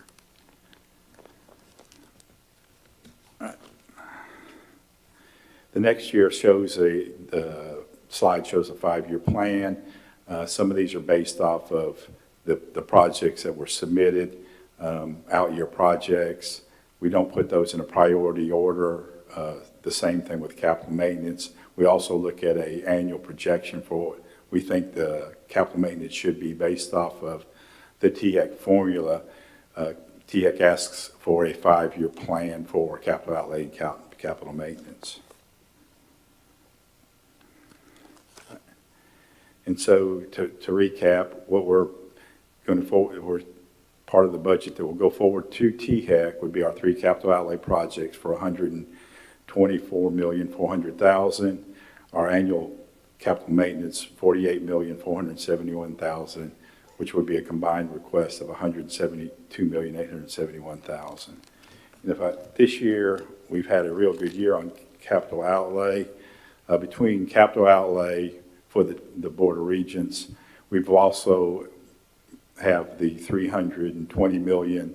The next year shows the slide shows a 5-year plan. Some of these are based off of the projects that were submitted, out-year projects. We don't put those in a priority order. The same thing with capital maintenance. We also look at an annual projection for what we think the capital maintenance should be based off of the THEC formula. THEC asks for a 5-year plan for capital outlay and capital maintenance. And so to recap, what we're going forward, part of the budget that will go forward to THEC would be our 3 capital outlay projects for $124,400,000. Our annual capital maintenance, $48,471,000, which would be a combined request of $172,871,000. And this year, we've had a real good year on capital outlay. Between capital outlay for the Board of Regents, we've also have the $320 million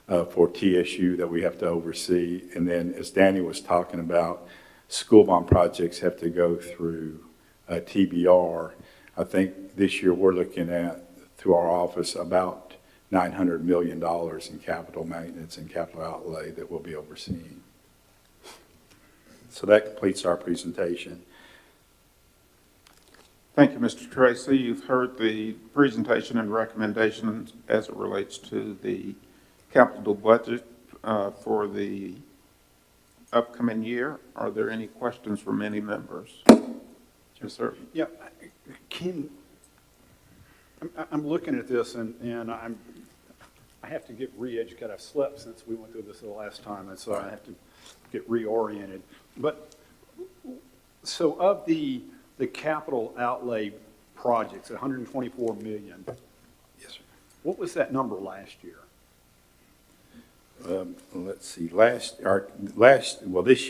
for TSU that we have to oversee. And then, as Danny was talking about, school bond projects have to go through TBR. I think this year we're looking at, through our office, about $900 million in capital maintenance and capital outlay that we'll be overseeing. So that completes our presentation. Thank you, Mr. Tracy. You've heard the presentation and recommendations as it relates to the capital budget for the upcoming year. Are there any questions from any members? Yes, sir. Yeah, I'm looking at this and I have to get re-educated. I've slept since we went through this the last time, and so I have to get reoriented. But so of the capital outlay projects, $124 million. Yes, sir. What was that number last year? Let's see, this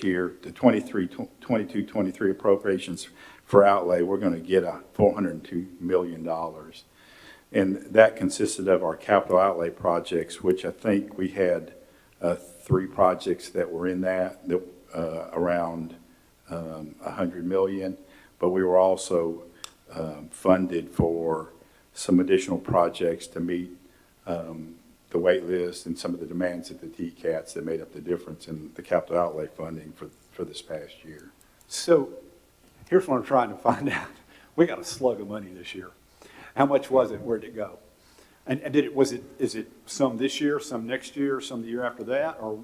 year, the 22-23 appropriations for outlay, we're going to get $402 million. And that consisted of our capital outlay projects, which I think we had 3 projects that were in that around $100 million. But we were also funded for some additional projects to meet the wait list and some of the demands at the TCATs that made up the difference in the capital outlay funding for this past year. So here's what I'm trying to find out. We got a slug of money this year. How much was it? Where'd it go? And is it some this year, some next year, some the year after that? Or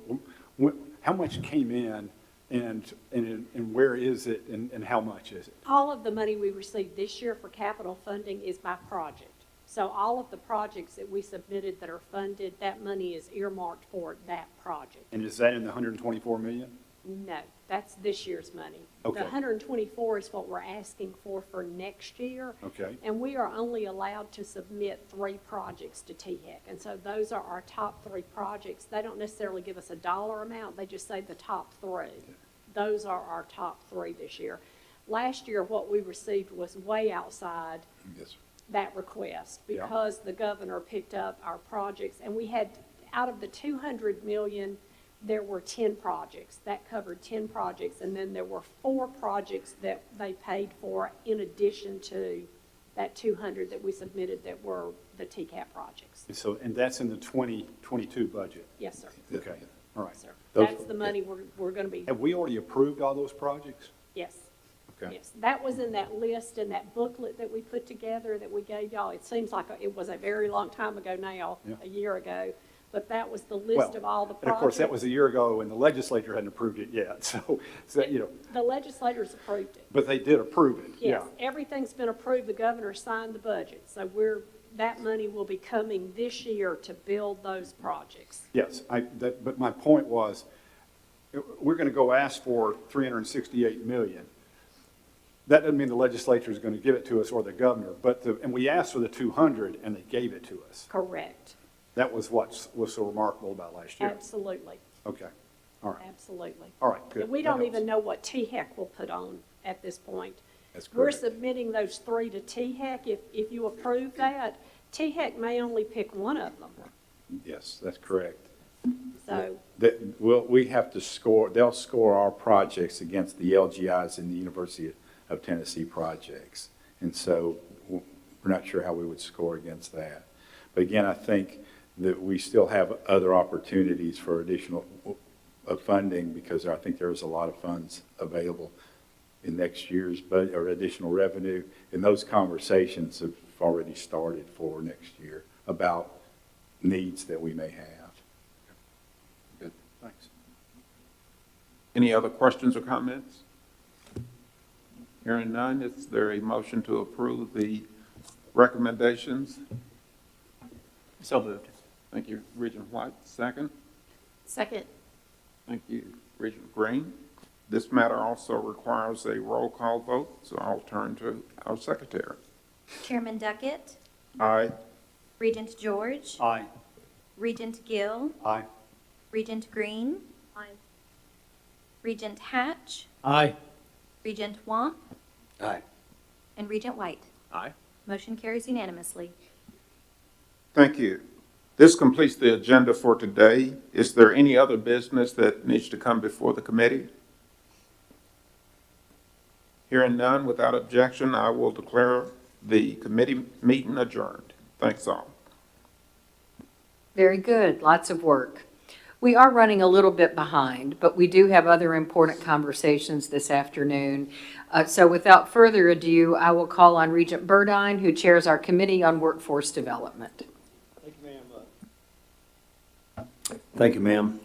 how much came in and where is it and how much is it? All of the money we received this year for capital funding is by project. So all of the projects that we submitted that are funded, that money is earmarked for that project. And is that in the 124 million? No, that's this year's money. Okay. The 124 is what we're asking for next year. Okay. And we are only allowed to submit 3 projects to THEC. And so those are our top 3 projects. They don't necessarily give us a dollar amount. They just say the top 3. Those are our top 3 this year. Last year, what we received was way outside Yes. that request Yeah. because the governor picked up our projects. And we had, out of the 200 million, there were 10 projects. That covered 10 projects. And then there were 4 projects that they paid for in addition to that 200 that we submitted that were the TCAP projects. So, and that's in the 2022 budget? Yes, sir. Okay, all right. Yes, sir. Those- That's the money we're going to be, Have we already approved all those projects? yes. Okay. Yes, that was in that list and that booklet that we put together that we gave y'all. It seems like it was a very long time ago now, Yeah. a year ago, but that was the list Well, of all the projects. And of course, that was a year ago and the legislature hadn't approved it yet, so, you know, The legislators approved it. but they did approve it, yeah. Yes, everything's been approved. The governor signed the budget. So that money will be coming this year to build those projects. Yes, but my point was, we're going to go ask for 368 million. That doesn't mean the legislature is going to give it to us or the governor, and we asked for the 200 and they gave it to us. Correct. That was what was so remarkable about last year. Absolutely, Okay, all right, absolutely. all right, good. And we That don't helps. even know what THEC will put on at this point. That's We're correct. submitting those 3 to THEC. If you approve that, THEC may only pick one of them. Yes, that's correct. So, We have to score, they'll score our projects against the LGIs and the University of Tennessee projects. And so we're not sure how we would score against that. But again, I think that we still have other opportunities for additional funding because I think there's a lot of funds available in next year's budget or additional revenue. And those conversations have already started for next year about needs that we may have. Good. Thanks. Any other questions or comments? Hearing none, is there a motion to approve the recommendations? So moved. Thank you, Regent White. Second. Second. Thank you, Regent Green. This matter also requires a roll call vote, so I'll turn to our secretary. Chairman Duckett, Aye. Regent George, Aye. Regent Gill, Aye. Regent Green, Regent Hatch, Aye. Regent Wamp, Aye. and Regent White. Aye. Motion carries unanimously. Thank you. This completes the agenda for today. Is there any other business that needs to come before the committee? Hearing none, without objection, I will declare the committee meeting adjourned. Thanks all. Very good, lots of work. We are running a little bit behind, but we do have other important conversations this afternoon. So without further ado, I will call on Regent Burdine, who chairs our Committee on Workforce Development. Thank you, ma'am.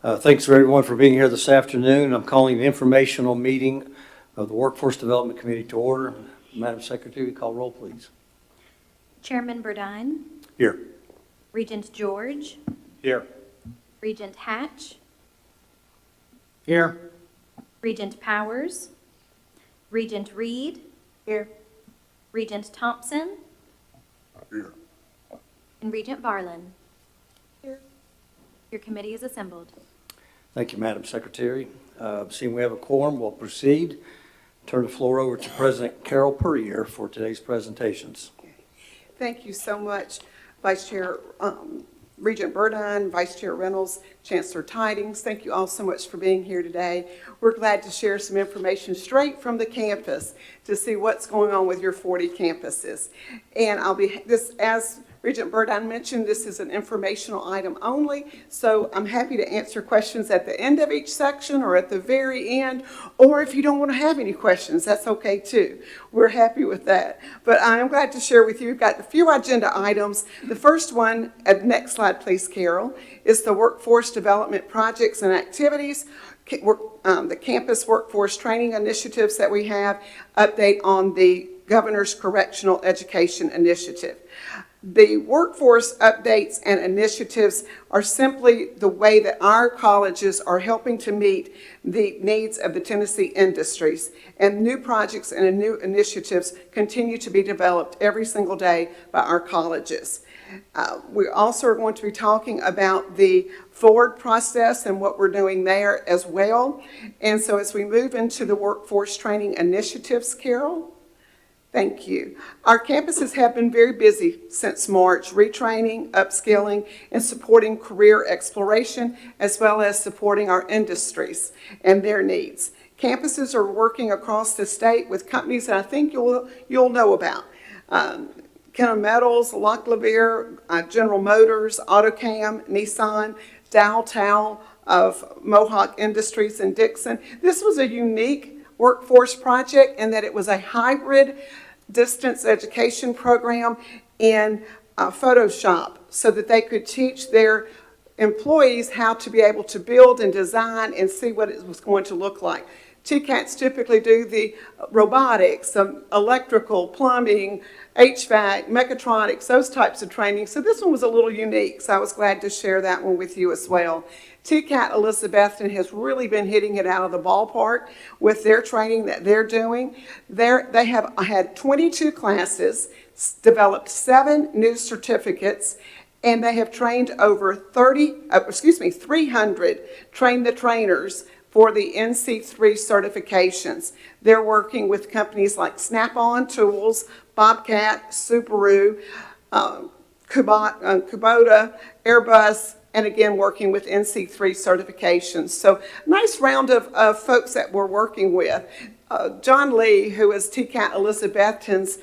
Thanks for everyone for being here this afternoon. I'm calling the informational meeting of the Workforce Development Committee to order. Madam Secretary, call roll, please. Chairman Burdine, Here. Regent George, Here. Regent Hatch, Here. Regent Powers, Regent Reed, Regent Thompson, and Regent Varlin. Your committee is assembled. Thank you, Madam Secretary. Seeing we have a quorum, we'll proceed. Turn the floor over to President Carol Puryear for today's presentations. Thank you so much, Vice Chair Regent Burdine, Vice Chair Reynolds, Chancellor Tidings. Thank you all so much for being here today. We're glad to share some information straight from the campus to see what's going on with your 40 campuses. And as Regent Burdine mentioned, this is an informational item only, so I'm happy to answer questions at the end of each section or at the very end, or if you don't want to have any questions, that's okay too. We're happy with that. But I'm glad to share with you, we've got a few agenda items. The first one, next slide please, Carol, is the workforce development projects and activities. The campus workforce training initiatives that we have, update on the Governor's Correctional Education Initiative. The workforce updates and initiatives are simply the way that our colleges are helping to meet the needs of the Tennessee industries. And new projects and new initiatives continue to be developed every single day by our colleges. We also are going to be talking about the forward process and what we're doing there as well. And so as we move into the workforce training initiatives, Carol. Thank you. Our campuses have been very busy since March, retraining, upskilling, and supporting career exploration, as well as supporting our industries and their needs. Campuses are working across the state with companies that I think you'll know about. Kenna Metals, Lock Levere, General Motors, AutoCam, Nissan, Dow of Mohawk Industries and Dixon. This was a unique workforce project in that it was a hybrid distance education program in Photoshop so that they could teach their employees how to be able to build and design and see what it was going to look like. TCATs typically do the robotics, electrical, plumbing, HVAC, mechatronics, those types of training. So this one was a little unique, so I was glad to share that one with you as well. TCAT Elizabethton has really been hitting it out of the ballpark with their training that they're doing. They have had 22 classes, developed 7 new certificates, and they have trained over 300 train the trainers for the NC3 certifications. They're working with companies like Snap-on Tools, Bobcat, Subaru, Kubota, Airbus, and again, working with NC3 certifications. So nice round of folks that we're working with. John Lee, who is TCAT Elizabethton's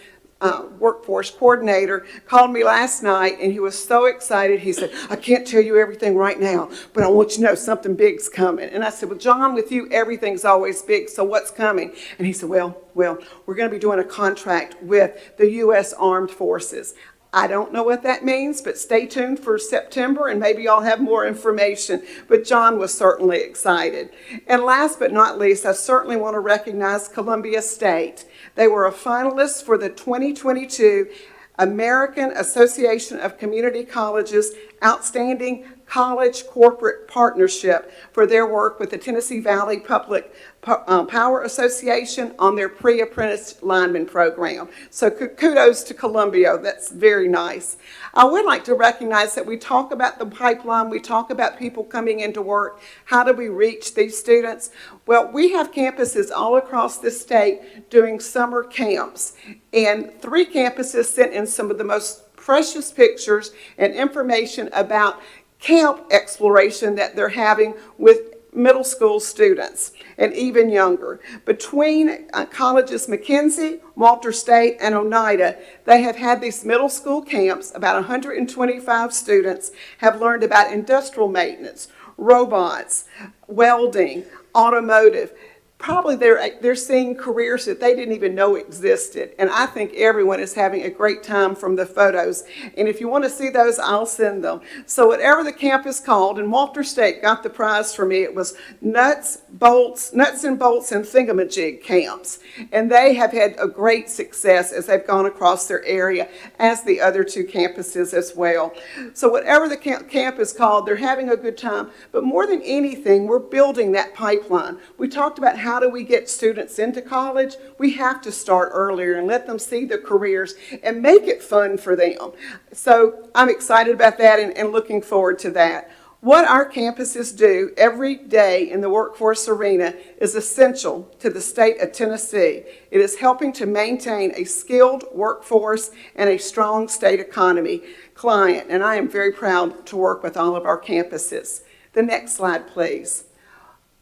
workforce coordinator, called me last night and he was so excited. He said, I can't tell you everything right now, but I want you to know something big's coming. And I said, well, John, with you, everything's always big, so what's coming? And he said, well, we're going to be doing a contract with the U.S. Armed Forces. I don't know what that means, but stay tuned for September and maybe I'll have more information. But John was certainly excited. And last but not least, I certainly want to recognize Columbia State. They were a finalist for the 2022 American Association of Community Colleges Outstanding College Corporate Partnership for their work with the Tennessee Valley Public Power Association on their pre-apprentice lineman program. So kudos to Columbia. That's very nice. I would like to recognize that we talk about the pipeline, we talk about people coming into work. How do we reach these students? Well, we have campuses all across the state doing summer camps, and 3 campuses sent in some of the most precious pictures and information about camp exploration that they're having with middle school students and even younger. Between colleges McKenzie, Walter State, and Oneida, they have had these middle school camps. About 125 students have learned about industrial maintenance, robots, welding, automotive. Probably they're seeing careers that they didn't even know existed. And I think everyone is having a great time from the photos. And if you want to see those, I'll send them. So whatever the camp is called, and Walter State got the prize for me, it was Nuts and Bolts and Thingamajig camps. And they have had a great success as they've gone across their area, as the other 2 campuses as well. So whatever the camp is called, they're having a good time. But more than anything, we're building that pipeline. We talked about how do we get students into college? We have to start earlier and let them see the careers and make it fun for them. So I'm excited about that and looking forward to that. What our campuses do every day in the workforce arena is essential to the state of Tennessee. It is helping to maintain a skilled workforce and a strong state economy client, and I am very proud to work with all of our campuses. The next slide, please.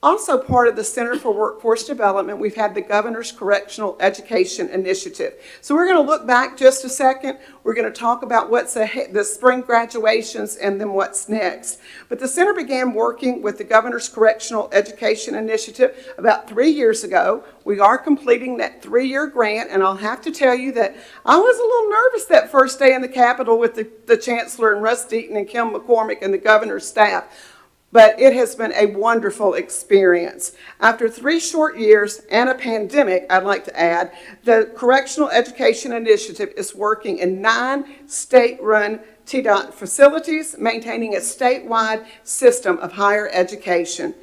Also part of the Center for Workforce Development, we've had the Governor's Correctional Education Initiative. So we're going to look back just a second. We're going to talk about what's ahead, the spring graduations, and then what's next. But the center began working with the Governor's Correctional Education Initiative about 3 years ago. We are completing that 3-year grant, and I'll have to tell you that I was a little nervous that first day in the Capitol with the Chancellor and Russ Deaton and Kim McCormick and the Governor's staff. But it has been a wonderful experience. After 3 short years and a pandemic, I'd like to add, the Correctional Education Initiative is working in 9 state-run TDOT facilities, maintaining a statewide system of higher education.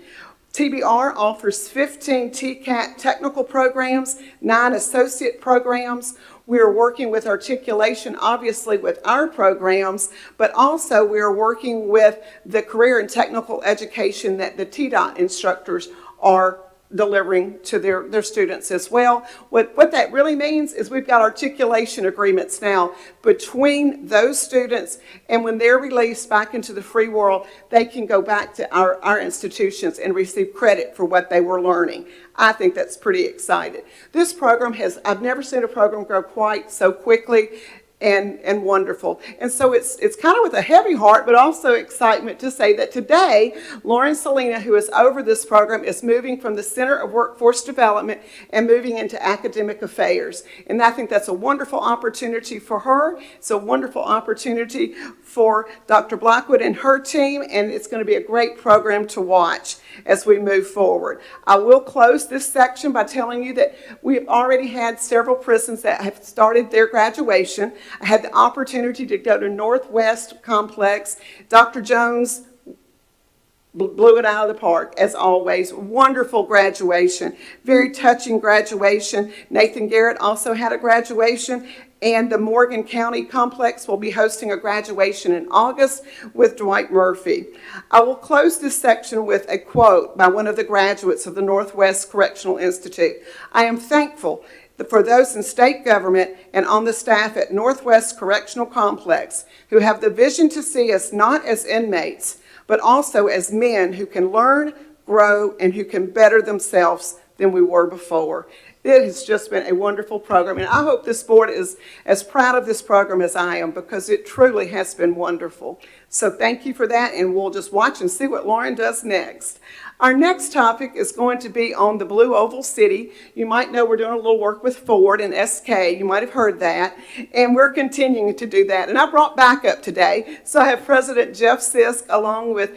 TBR offers 15 TCAT technical programs, 9 associate programs. We are working with articulation, obviously, with our programs, but also we are working with the career and technical education that the TDOT instructors are delivering to their students as well. What that really means is we've got articulation agreements now between those students, and when they're released back into the free world, they can go back to our institutions and receive credit for what they were learning. I think that's pretty exciting. This program I've never seen a program grow quite so quickly and wonderful. And so it's kind of with a heavy heart, but also excitement to say that today, Lauren Salina, who is over this program, is moving from the Center of Workforce Development and moving into academic affairs. And I think that's a wonderful opportunity for her. It's a wonderful opportunity for Dr. Blackwood and her team, and it's going to be a great program to watch as we move forward. I will close this section by telling you that we have already had several prisons that have started their graduation. I had the opportunity to go to Northwest Complex. Dr. Jones blew it out of the park, as always. Wonderful graduation, very touching graduation. Nathan Garrett also had a graduation, and the Morgan County Complex will be hosting a graduation in August with Dwight Murphy. I will close this section with a quote by one of the graduates of the Northwest Correctional Institute. I am thankful for those in state government and on the staff at Northwest Correctional Complex who have the vision to see us not as inmates, but also as men who can learn, grow, and who can better themselves than we were before. It has just been a wonderful program, and I hope this board is as proud of this program as I am, because it truly has been wonderful. So thank you for that, and we'll just watch and see what Lauren does next. Our next topic is going to be on the Blue Oval City. You might know we're doing a little work with Ford and SK. You might have heard that, and we're continuing to do that. And I brought backup today, so I have President Jeff Sisk along with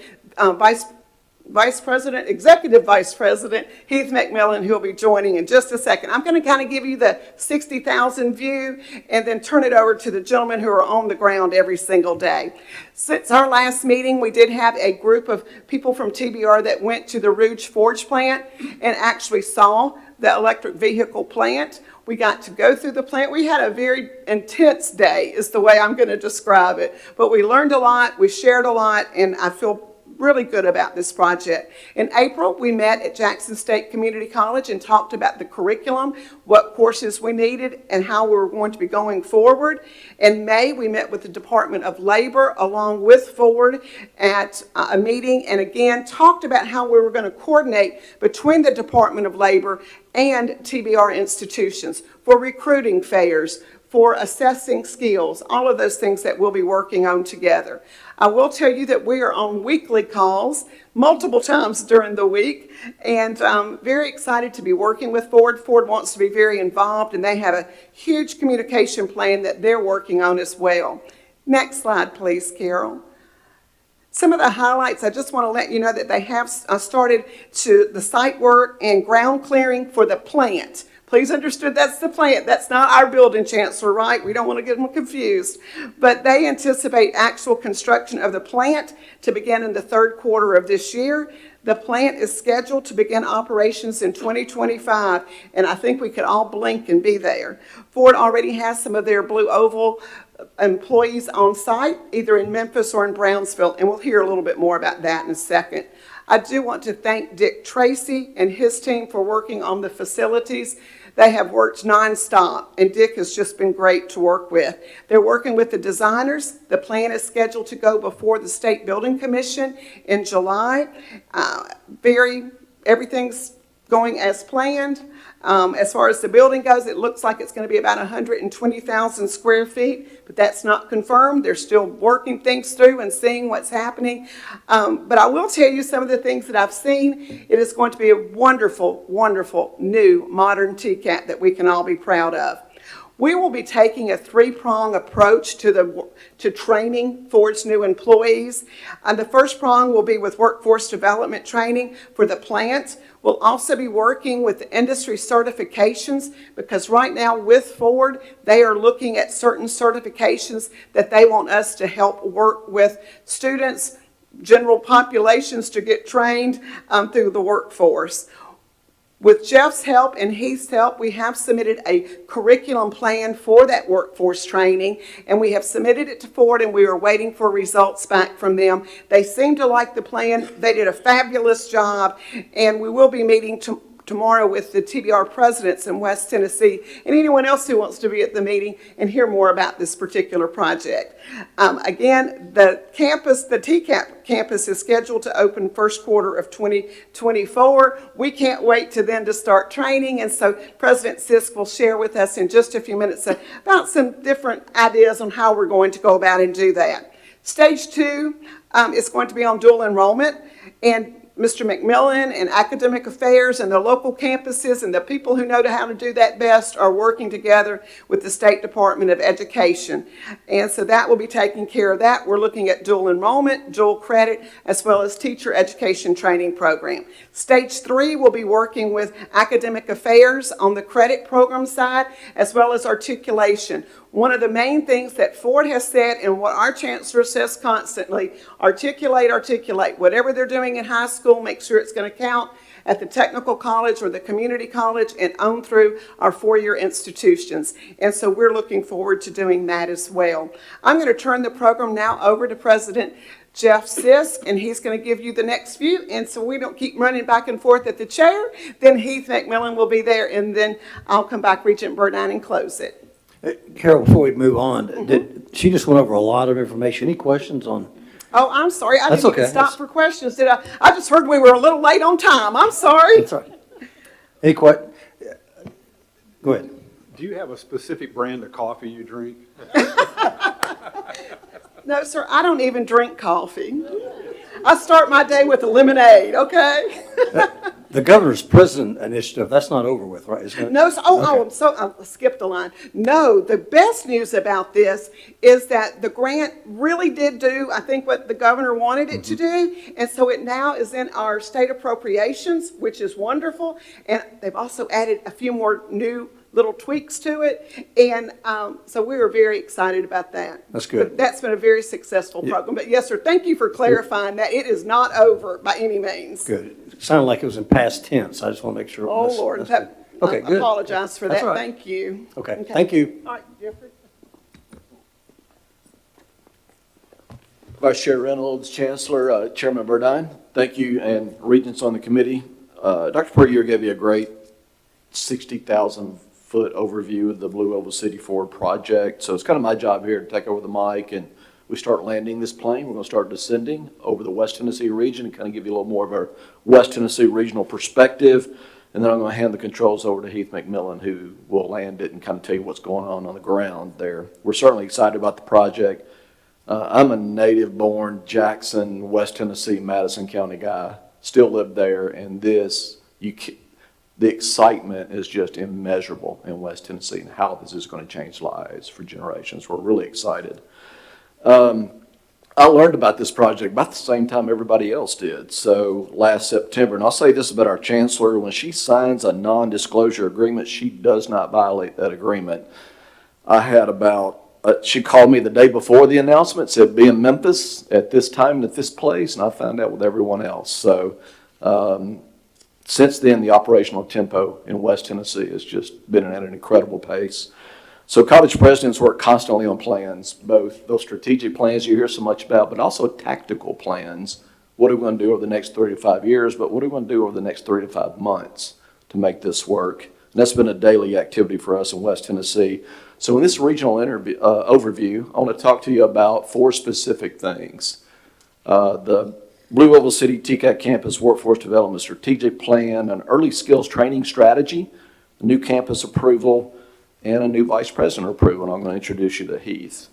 Executive Vice President Heath McMillan, who will be joining in just a second. I'm going to kind of give you the 60,000 view and then turn it over to the gentlemen who are on the ground every single day. Since our last meeting, we did have a group of people from TBR that went to the Rouge Forge plant and actually saw the electric vehicle plant. We got to go through the plant. We had a very intense day, is the way I'm going to describe it. But we learned a lot, we shared a lot, and I feel really good about this project. In April, we met at Jackson State Community College and talked about the curriculum, what courses we needed, and how we were going to be going forward. In May, we met with the Department of Labor along with Ford at a meeting, and again talked about how we were going to coordinate between the Department of Labor and TBR institutions for recruiting fairs, for assessing skills, all of those things that we'll be working on together. I will tell you that we are on weekly calls multiple times during the week, and I'm very excited to be working with Ford. Ford wants to be very involved, and they have a huge communication plan that they're working on as well. Next slide, please, Carol. Some of the highlights, I just want to let you know that they have started the site work and ground clearing for the plant. Please understand that's the plant. That's not our building, Chancellor, right? We don't want to get them confused. But they anticipate actual construction of the plant to begin in the third quarter of this year. The plant is scheduled to begin operations in 2025, and I think we could all blink and be there. Ford already has some of their Blue Oval employees on site, either in Memphis or in Brownsville, and we'll hear a little bit more about that in a second. I do want to thank Dick Tracy and his team for working on the facilities. They have worked nonstop, and Dick has just been great to work with. They're working with the designers. The plan is scheduled to go before the State Building Commission in July. Very everything's going as planned. As far as the building goes, it looks like it's going to be about 120,000 square feet, but that's not confirmed. They're still working things through and seeing what's happening. But I will tell you some of the things that I've seen. It is going to be a wonderful, wonderful new modern TCAP that we can all be proud of. We will be taking a three-prong approach to training for its new employees. The first prong will be with workforce development training for the plant. We'll also be working with the industry certifications because right now with Ford, they are looking at certain certifications that they want us to help work with students, general populations to get trained through the workforce. With Jeff's help and Heath's help, we have submitted a curriculum plan for that workforce training, and we have submitted it to Ford, and we are waiting for results back from them. They seem to like the plan. They did a fabulous job, and we will be meeting tomorrow with the TBR presidents in West Tennessee and anyone else who wants to be at the meeting and hear more about this particular project. Again, the TCAP campus is scheduled to open first quarter of 2024. We can't wait to start training, and so President Sisk will share with us in just a few minutes about some different ideas on how we're going to go about and do that. Stage 2 is going to be on dual enrollment, and Mr. McMillan and Academic Affairs and the local campuses and the people who know how to do that best are working together with the State Department of Education. And so that will be taking care of that. We're looking at dual enrollment, dual credit, as well as teacher education training program. Stage 3 will be working with Academic Affairs on the credit program side, as well as articulation. One of the main things that Ford has said and what our chancellor says constantly, articulate. Whatever they're doing in high school, make sure it's going to count at the technical college or the community college and on through our four-year institutions. And so we're looking forward to doing that as well. I'm going to turn the program now over to President Jeff Sisk, and he's going to give you the next few. And so we don't keep running back and forth at the chair. Then Heath McMillan will be there, and then I'll come back, Regent Burdine, and close it. Carol, before we move on, she just went over a lot of information. Any questions on? Oh, I'm sorry. I That's didn't even okay. stop for questions, did I? I just heard we were a little late on time. I'm sorry. That's all right. Any questions? Go ahead. Do you have a specific brand of coffee you drink? No, sir, I don't even drink coffee. I start my day with a lemonade, okay? The governor's prison initiative, that's not over with, right? Isn't it? No, sir. I skipped a line. No, the best news about this is that the grant really did do, I think, what the governor wanted it to do. And so it now is in our state appropriations, which is wonderful. And they've also added a few more new little tweaks to it. And so we were very excited about that. That's good. But that's been a very successful program. But yes, sir, thank you for clarifying that. It is not over by any means. Good. It sounded like it was in past tense. I just want to make sure. Oh, Lord. That's good. Okay, I good. apologize for That's that. all right. Thank you. Okay, thank you. All right, Jeffrey. Vice Chair Reynolds, Chancellor, Chairman Burdine, thank you, and regents on the committee. Dr. Puryear gave you a great 60,000-foot overview of the Blue Oval City Ford project. So it's kind of my job here to take over the mic and we start landing this plane. We're going to start descending over the West Tennessee region and kind of give you a little more of our West Tennessee regional perspective. And then I'm going to hand the controls over to Heath McMillan, who will land it and kind of tell you what's going on the ground there. We're certainly excited about the project. I'm a native-born Jackson, West Tennessee, Madison County guy. Still live there, and the excitement is just immeasurable in West Tennessee and how this is going to change lives for generations. We're really excited. I learned about this project about the same time everybody else did, so last September. And I'll say this about our chancellor, when she signs a non-disclosure agreement, she does not violate that agreement. I had she called me the day before the announcement, said be in Memphis at this time at this place, and I found out with everyone else. So since then, the operational tempo in West Tennessee has just been at an incredible pace. So college presidents work constantly on plans, both those strategic plans you hear so much about, but also tactical plans. What are we going to do over the next 3 to 5 years, but what are we going to do over the next 3 to 5 months to make this work? And that's been a daily activity for us in West Tennessee. So in this regional overview, I want to talk to you about 4 specific things. The Blue Oval City TCAT Campus Workforce Development Strategic Plan, an early skills training strategy, a new campus approval, and a new vice president approval. And I'm going to introduce you to Heath.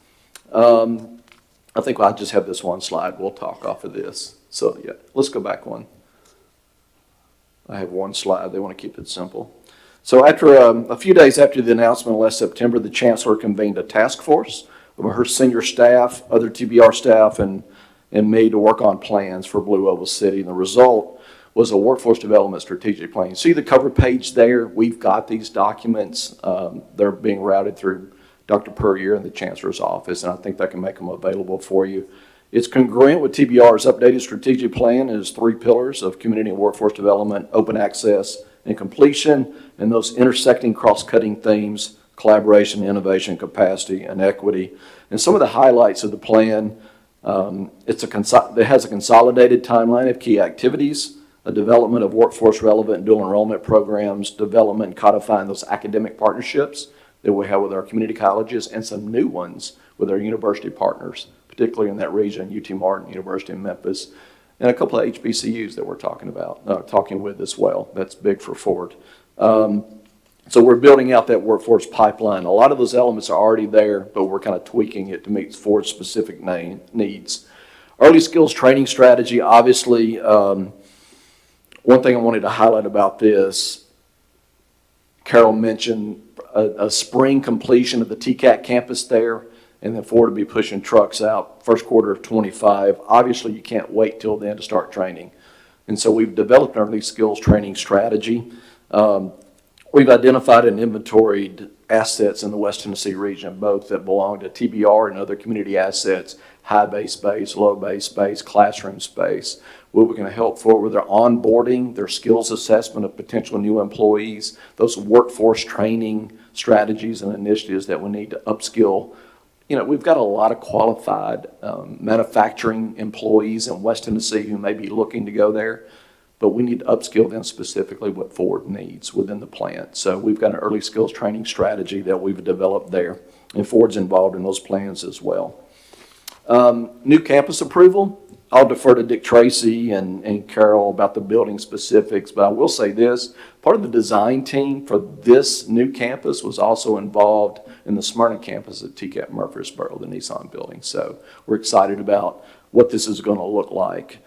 I think I just have this one slide. We'll talk off of this. So yeah, let's go back one. I have one slide. They want to keep it simple. So after a few days after the announcement last September, the chancellor convened a task force of her senior staff, other TBR staff, and me to work on plans for Blue Oval City. And the result was a workforce development strategic plan. You see the cover page there? We've got these documents. They're being routed through Dr. Puryear in the chancellor's office, and I think that can make them available for you. It's congruent with TBR's updated strategic plan and its 3 pillars of community and workforce development, open access, and completion, and those intersecting cross-cutting themes, collaboration, innovation, capacity, and equity. And some of the highlights of the plan, it has a consolidated timeline of key activities, a development of workforce relevant dual enrollment programs, development and codifying those academic partnerships that we have with our community colleges, and some new ones with our university partners, particularly in that region, UT Martin, University of Memphis, and a couple of HBCUs that we're talking with as well. That's big for Ford. So we're building out that workforce pipeline. A lot of those elements are already there, but we're kind of tweaking it to meet Ford's specific needs. Early skills training strategy, obviously, one thing I wanted to highlight about this, Carol mentioned a spring completion of the TCAT campus there, and then Ford will be pushing trucks out first quarter of 25. Obviously, you can't wait till then to start training. And so we've developed an early skills training strategy. We've identified and inventoried assets in the West Tennessee region, both that belong to TBR and other community assets, high base space, low base space, classroom space, where we're going to help Ford with their onboarding, their skills assessment of potential new employees, those workforce training strategies and initiatives that we need to upskill. You know, we've got a lot of qualified manufacturing employees in West Tennessee who may be looking to go there, but we need to upskill them specifically what Ford needs within the plant. So we've got an early skills training strategy that we've developed there, and Ford's involved in those plans as well. New campus approval, I'll defer to Dick Tracy and Carol about the building specifics, but I will say this, part of the design team for this new campus was also involved in the Smyrna campus at TCAT Murfreesboro, the Nissan building. So we're excited about what this is going to look like.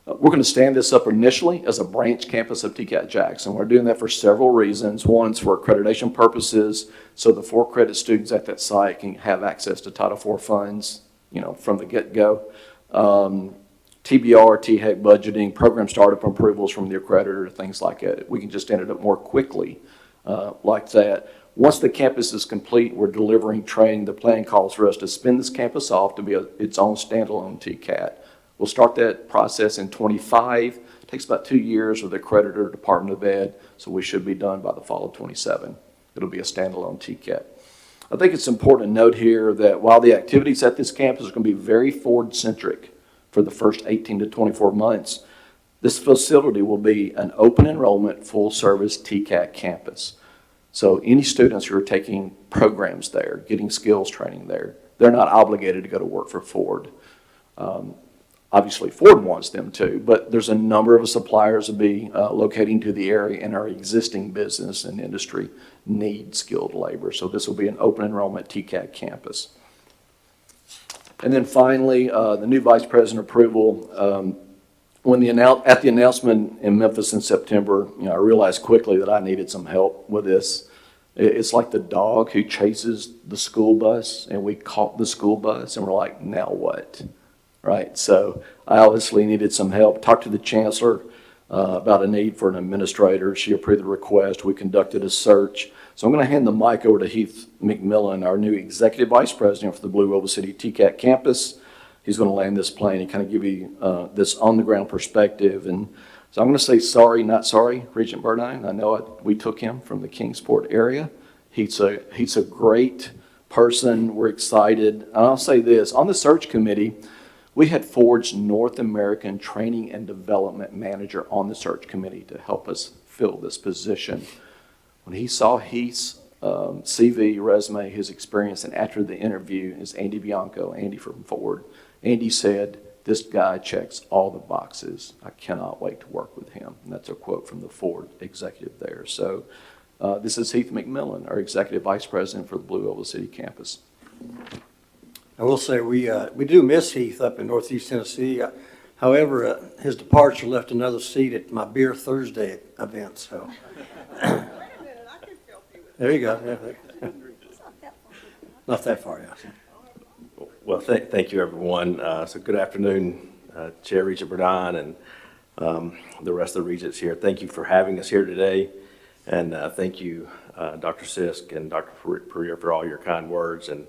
We're going to stand this up initially as a branch campus of TCAT Jackson. We're doing that for several reasons. One's for accreditation purposes, so the 4-credit students at that site can have access to Title IV funds, you know, from the get-go. TBR, THEC budgeting, program startup approvals from the accreditor, things like that. We can just stand it up more quickly like that. Once the campus is complete, we're delivering training. The plan calls for us to spin this campus off to be its own standalone TCAT. We'll start that process in 25. It takes about 2 years with the accreditor, Department of Ed, so we should be done by the fall of 27. It'll be a standalone TCAT. I think it's important to note here that while the activities at this campus are going to be very Ford-centric for the first 18 to 24 months, this facility will be an open enrollment, full-service TCAT campus. So any students who are taking programs there, getting skills training there, they're not obligated to go to work for Ford. Obviously, Ford wants them to, but there's a number of suppliers to be locating to the area, and our existing business and industry need skilled labor. So this will be an open enrollment TCAT campus. And then finally, the new vice president approval. At the announcement in Memphis in September, I realized quickly that I needed some help with this. It's like the dog who chases the school bus, and we caught the school bus, and we're like, now what? Right? So I obviously needed some help. Talked to the chancellor about a need for an administrator. She approved the request. We conducted a search. So I'm going to hand the mic over to Heath McMillan, our new executive vice president for the Blue Oval City TCAT campus. He's going to land this plane and kind of give you this on-the-ground perspective. And so I'm going to say sorry, not sorry, Regent Burdine. I know we took him from the Kingsport area. He's a great person. We're excited. And I'll say this, on the search committee, we had Ford's North American Training and Development Manager on the search committee to help us fill this position. When he saw Heath's CV, resume, his experience, and after the interview is Andy Bianco, Andy from Ford, Andy said, This guy checks all the boxes. I cannot wait to work with him. And that's a quote from the Ford executive there. So this is Heath McMillan, our Executive Vice President for the Blue Oval City campus. I will say, we do miss Heath up in Northeast Tennessee. However, his departure left another seat at my Beer Thursday event, so. There you go. Yeah. Not that far, yeah. Well, thank you, everyone. So good afternoon, Chair Regent Burdine and the rest of the regents here. Thank you for having us here today. And thank you, Dr. Sisk and Dr. Pereira, for all your kind words. And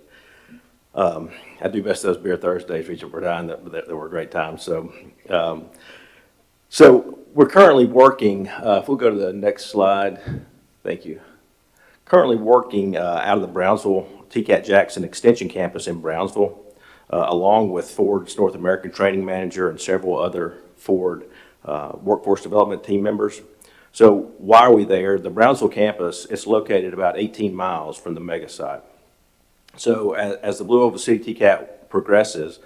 I do miss those Beer Thursdays, Regent Burdine. That were great times. So, so we're currently working, if we'll go to the next slide. Thank you. Currently working out of the Brownsville TCAT Jackson Extension Campus in Brownsville, along with Ford's North American Training Manager and several other Ford workforce development team members. So why are we there? The Brownsville campus is located about 18 miles from the mega site. So as the Blue Oval City TCAT progresses,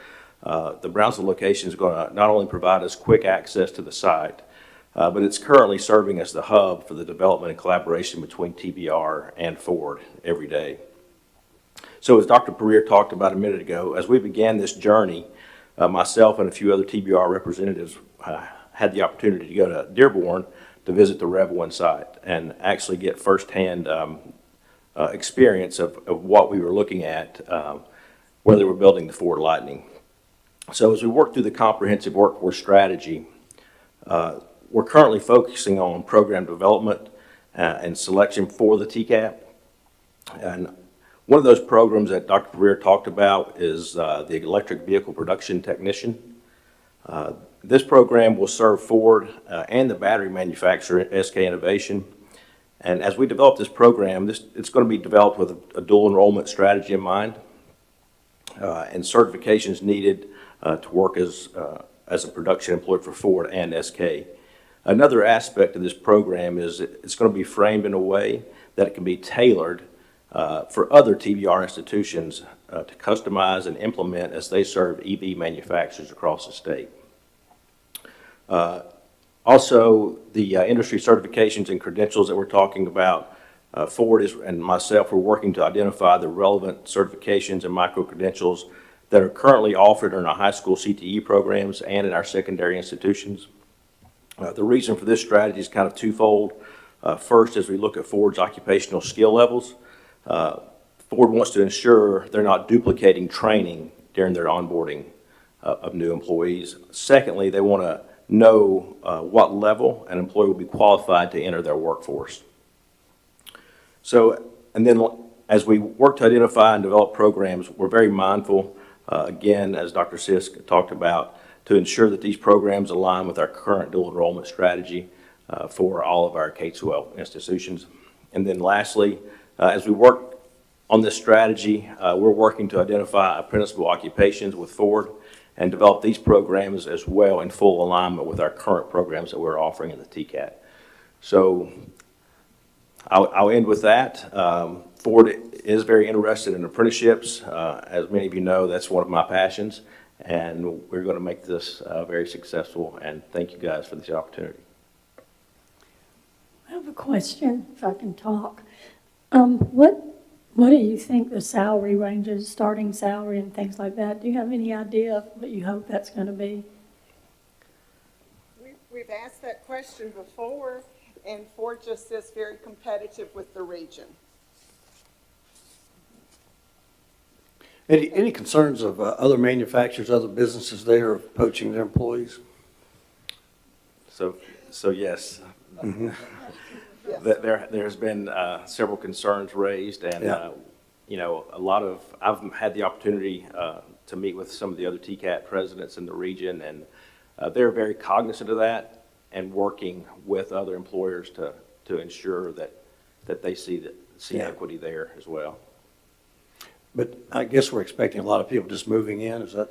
the Brownsville location is going to not only provide us quick access to the site, but it's currently serving as the hub for the development and collaboration between TBR and Ford every day. So as Dr. Pereira talked about a minute ago, as we began this journey, myself and a few other TBR representatives had the opportunity to go to Dearborn to visit the Rev 1 site and actually get firsthand experience of what we were looking at where they were building the Ford Lightning. So as we work through the comprehensive workforce strategy, we're currently focusing on program development and selection for the TCAT. And one of those programs that Dr. Pereira talked about is the Electric Vehicle Production Technician. This program will serve Ford and the battery manufacturer, SK Innovation. And as we develop this program, it's going to be developed with a dual enrollment strategy in mind and certifications needed to work as a production employee for Ford and SK. Another aspect of this program is it's going to be framed in a way that it can be tailored for other TBR institutions to customize and implement as they serve EV manufacturers across the state. Also, the industry certifications and credentials that we're talking about, Ford and myself are working to identify the relevant certifications and micro-credentials that are currently offered in our high school CTE programs and in our secondary institutions. The reason for this strategy is kind of twofold. First, as we look at Ford's occupational skill levels, Ford wants to ensure they're not duplicating training during their onboarding of new employees. Secondly, they want to know what level an employee will be qualified to enter their workforce. So, and then as we work to identify and develop programs, we're very mindful, again, as Dr. Sisk talked about, to ensure that these programs align with our current dual enrollment strategy for all of our K-12 institutions. And then lastly, as we work on this strategy, we're working to identify apprenticeable occupations with Ford and develop these programs as well in full alignment with our current programs that we're offering in the TCAT. So I'll end with that. Ford is very interested in apprenticeships. As many of you know, that's one of my passions, and we're going to make this very successful, and thank you guys for this opportunity. I have a question, if I can talk. What do you think the salary ranges, starting salary and things like that? Do you have any idea of what you hope that's going to be? We've asked that question before, and Ford just says very competitive with the region. Any concerns of other manufacturers, other businesses there of poaching their employees? So yes. Mm-hmm. There's been several concerns raised, and Yeah. You know, I've had the opportunity to meet with some of the other TCAT presidents in the region, and they're very cognizant of that and working with other employers to ensure that they see Yeah. equity there as well. But I guess we're expecting a lot of people just moving in, is that?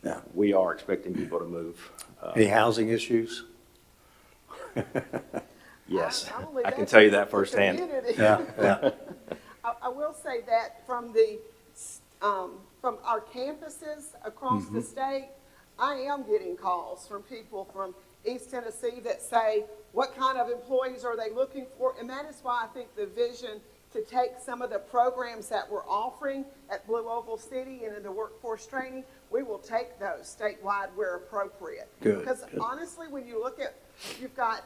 Yeah. We are expecting people to move. Any housing issues? Yes, Not only I can that, tell you but that the firsthand. community. Yeah. I will say that from our campuses across the state, I am getting calls from people from East Tennessee that say, what kind of employees are they looking for? And that is why I think the vision to take some of the programs that we're offering at Blue Oval City and in the workforce training, we will take those statewide where appropriate. Good, Because good. honestly, when you look at, you've got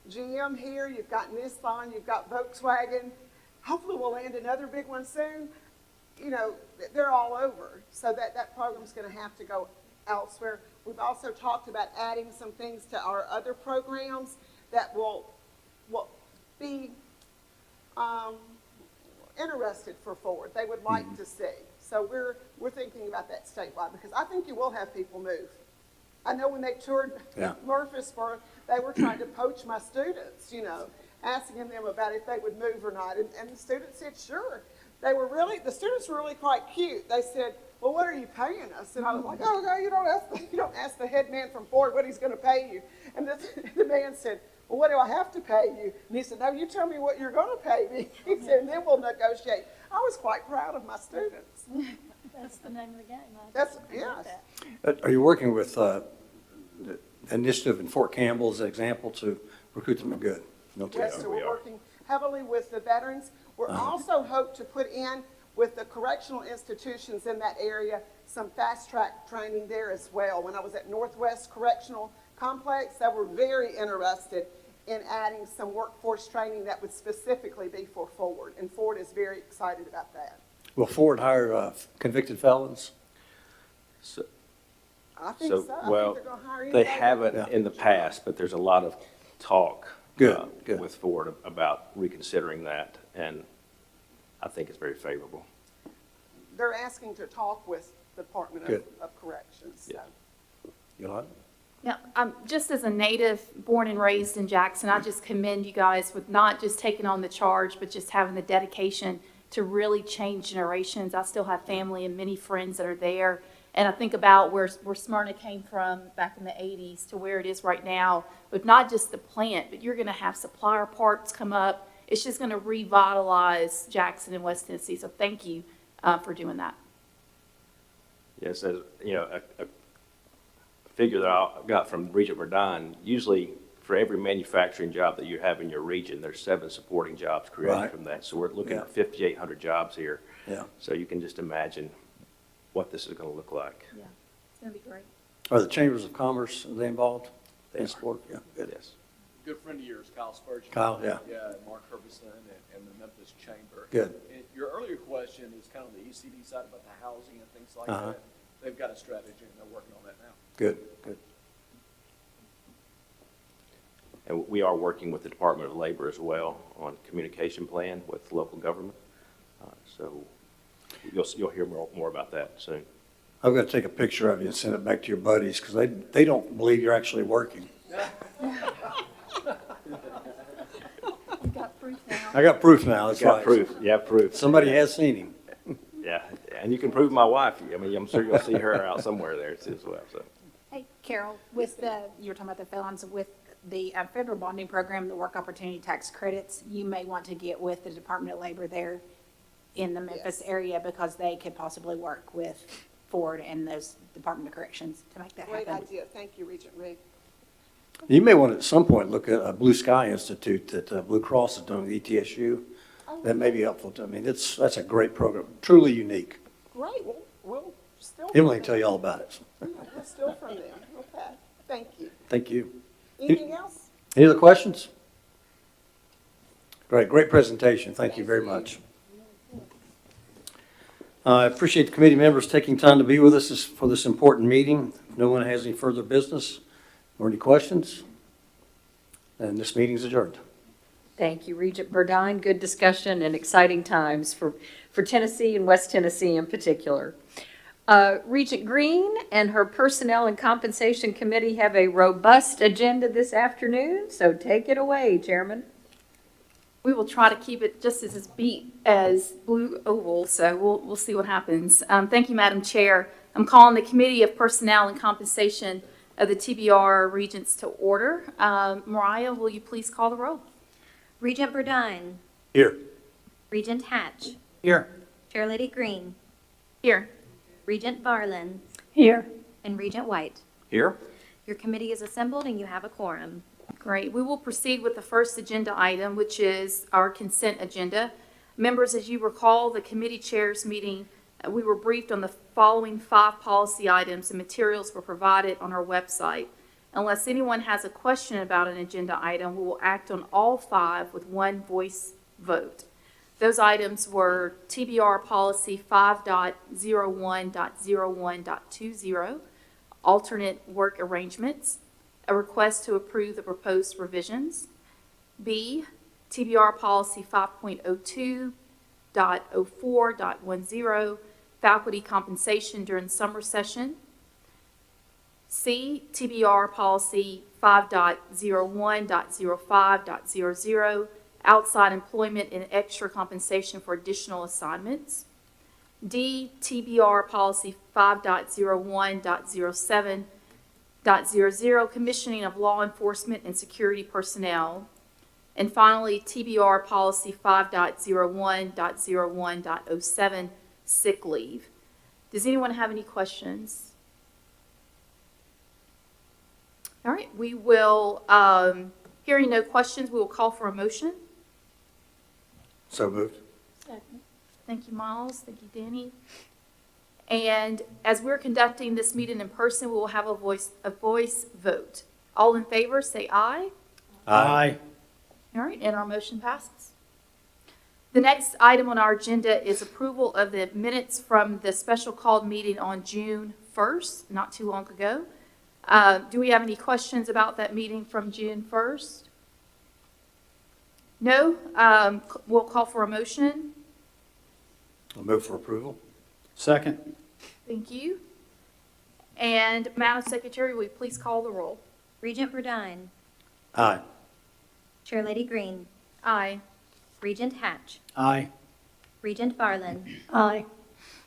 GM here, you've got Nissan, you've got Volkswagen. Hopefully we'll land another big one soon. You know, they're all over. So that program's going to have to go elsewhere. We've also talked about adding some things to our other programs that will be interested for Ford. They would like to see. So we're thinking about that statewide because I think you will have people move. I know when they toured Murfreesboro, they were trying to poach my students, you know, asking them about if they would move or not. And the students said, sure. The students were really quite cute. They said, well, what are you paying us? And I was like, oh, no, you don't ask the head man from Ford what he's going to pay you. And the man said, well, what do I have to pay you? And he said, no, you tell me what you're going to pay me. He said, and then we'll negotiate. I was quite proud of my students. That's the name of the game. Yes. Are you working with the initiative in Fort Campbell as an example to recruit them? Good. Okay. Yes, so we're working heavily with the veterans. We're also hope to put in with the correctional institutions in that area some fast-track training there as well. When I was at Northwest Correctional Complex, they were very interested in adding some workforce training that would specifically be for Ford, and Ford is very excited about that. Will Ford hire convicted felons? I think so. Well, I think they're gonna hire they anybody. haven't in the past, but there's a lot of talk Good. with Ford about reconsidering that, and I think it's very favorable. They're asking to talk with the Department Good. of Corrections. So. Yolanda? Yeah, just as a native born and raised in Jackson, I just commend you guys with not just taking on the charge, but just having the dedication to really change generations. I still have family and many friends that are there. And I think about where Smyrna came from back in the 80s to where it is right now, with not just the plant, but you're going to have supplier parks come up. It's just going to revitalize Jackson and West Tennessee. So thank you for doing that. Yes, as you know, a figure that I got from Regent Verdine, usually for every manufacturing job that you have in your region, there's 7 supporting jobs created from that. So we're looking at 5,800 jobs here. Yeah. So you can just imagine what this is going to look like. Yeah, it's going to be great. Are the chambers of commerce, are they involved in sport? Yeah, good. Yes. Good friend of yours, Kyle Spurgeon. Kyle, yeah. Yeah, and Mark Herbeson and the Memphis Chamber. Good. And your earlier question is kind of the ECD side about the housing and things like Uh-huh. that. They've got a strategy and they're working on that now. Good, good. And we are working with the Department of Labor as well on communication plan with local government. So you'll hear more about that soon. I'm going to take a picture of you and send it back to your buddies because they don't believe you're actually working. You got proof now. I got proof now, that's You got right. proof. You have proof. Somebody has seen him. Yeah, and you can prove my wife. I mean, I'm sure you'll see her out somewhere there too as well. So. Hey, Carol, with you were talking about the felons, with the federal bonding program, the work opportunity tax credits, you may want to get with the Department of Labor there in the Memphis area because they could possibly work with Ford and those Department of Corrections to make that Great happen. idea. Thank you, Regent Rigg. You may want to at some point look at a Blue Sky Institute that Blue Cross is doing at ETSU. That may be helpful to me. That's a great program, truly unique. Great. We'll still. Emily can tell you all about it. We'll steal from them. Okay. Thank you. Thank you. Anything else? Any other questions? Great presentation. Thank you very much. I appreciate the committee members taking time to be with us for this important meeting. If no one has any further business or any questions, then this meeting is adjourned. Thank you, Regent Burdine. Good discussion and exciting times for Tennessee and West Tennessee in particular. Regent Green and her Personnel and Compensation Committee have a robust agenda this afternoon, so take it away, Chairman. We will try to keep it just as beat as Blue Oval, so we'll see what happens. Thank you, Madam Chair. I'm calling the Committee of Personnel and Compensation of the TBR Regents to order. Mariah, will you please call the roll? Regent Burdine. Here. Regent Hatch. Here. Chair Lady Green. Here. Regent Varlin. Here. and Regent White. Here. Your committee is assembled and you have a quorum. Great. We will proceed with the first agenda item, which is our consent agenda. Members, as you recall, the committee chairs meeting, we were briefed on the following 5 policy items, and materials were provided on our website. Unless anyone has a question about an agenda item, we will act on all 5 with one voice vote. Those items were TBR policy 5.01.01.20, alternate work arrangements, a request to approve the proposed revisions. B, TBR policy 5.02.04.10, faculty compensation during summer session. C, TBR policy 5.01.05.00, outside employment and extra compensation for additional assignments. D, TBR policy 5.01.07.00, commissioning of law enforcement and security personnel. And finally, TBR policy 5.01.01.07, sick leave. Does anyone have any questions? All right, we will, hearing no questions, we will call for a motion. So moved. Thank you, Miles. Thank you, Danny. And as we're conducting this meeting in person, we will have a voice vote. All in favor, say aye. Aye. All right, and our motion passes. The next item on our agenda is approval of the minutes from the special called meeting on June 1st, not too long ago. Do we have any questions about that meeting from June 1st? No? We'll call for a motion. I'll move for approval. Second. Thank you. And Madam Secretary, will you please call the roll? Regent Burdine. Aye. Chair Lady Green. Aye. Regent Hatch. Aye. Regent Varlin. Aye.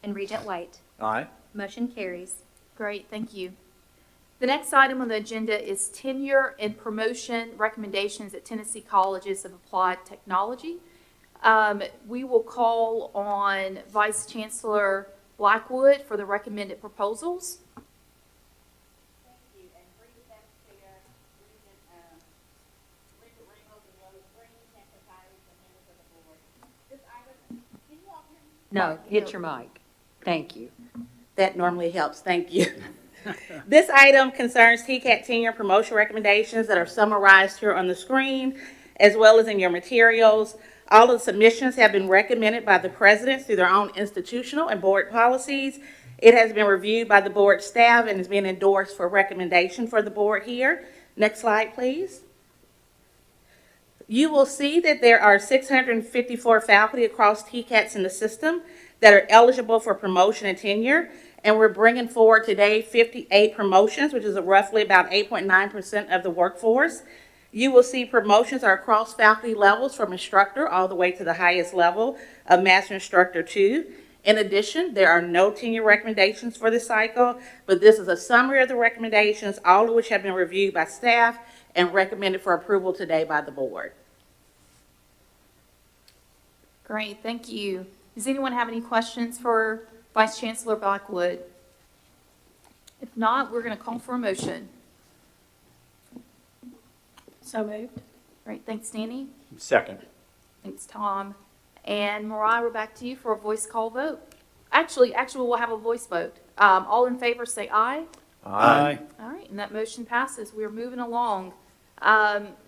And Regent White. Aye. Motion carries. Great, thank you. The next item on the agenda is tenure and promotion recommendations at Tennessee Colleges of Applied Technology. We will call on Vice Chancellor Blackwood for the recommended proposals. Thank you, and Regent Chair, Regent Reynolds and Rose Green, Chancellor Tyree, and members of the board. This item, can you all hear me? No, hit your mic. Thank you. That normally helps, thank you. This item concerns TCAT tenure promotion recommendations that are summarized here on the screen, as well as in your materials. All of the submissions have been recommended by the presidents through their own institutional and board policies. It has been reviewed by the board staff and has been endorsed for recommendation for the board here. Next slide, please. You will see that there are 654 faculty across TCATs in the system that are eligible for promotion and tenure. And we're bringing forward today 58 promotions, which is roughly about 8.9% of the workforce. You will see promotions are across faculty levels from instructor all the way to the highest level of Master Instructor 2. In addition, there are no tenure recommendations for this cycle, but this is a summary of the recommendations, all of which have been reviewed by staff and recommended for approval today by the board. Great, thank you. Does anyone have any questions for Vice Chancellor Blackwood? If not, we're going to call for a motion. So moved. Great, thanks, Danny. Second. Thanks, Tom. And Mariah, we're back to you for a voice call vote. Actually, we'll have a voice vote. All in favor, say aye. Aye. All right, and that motion passes. We're moving along.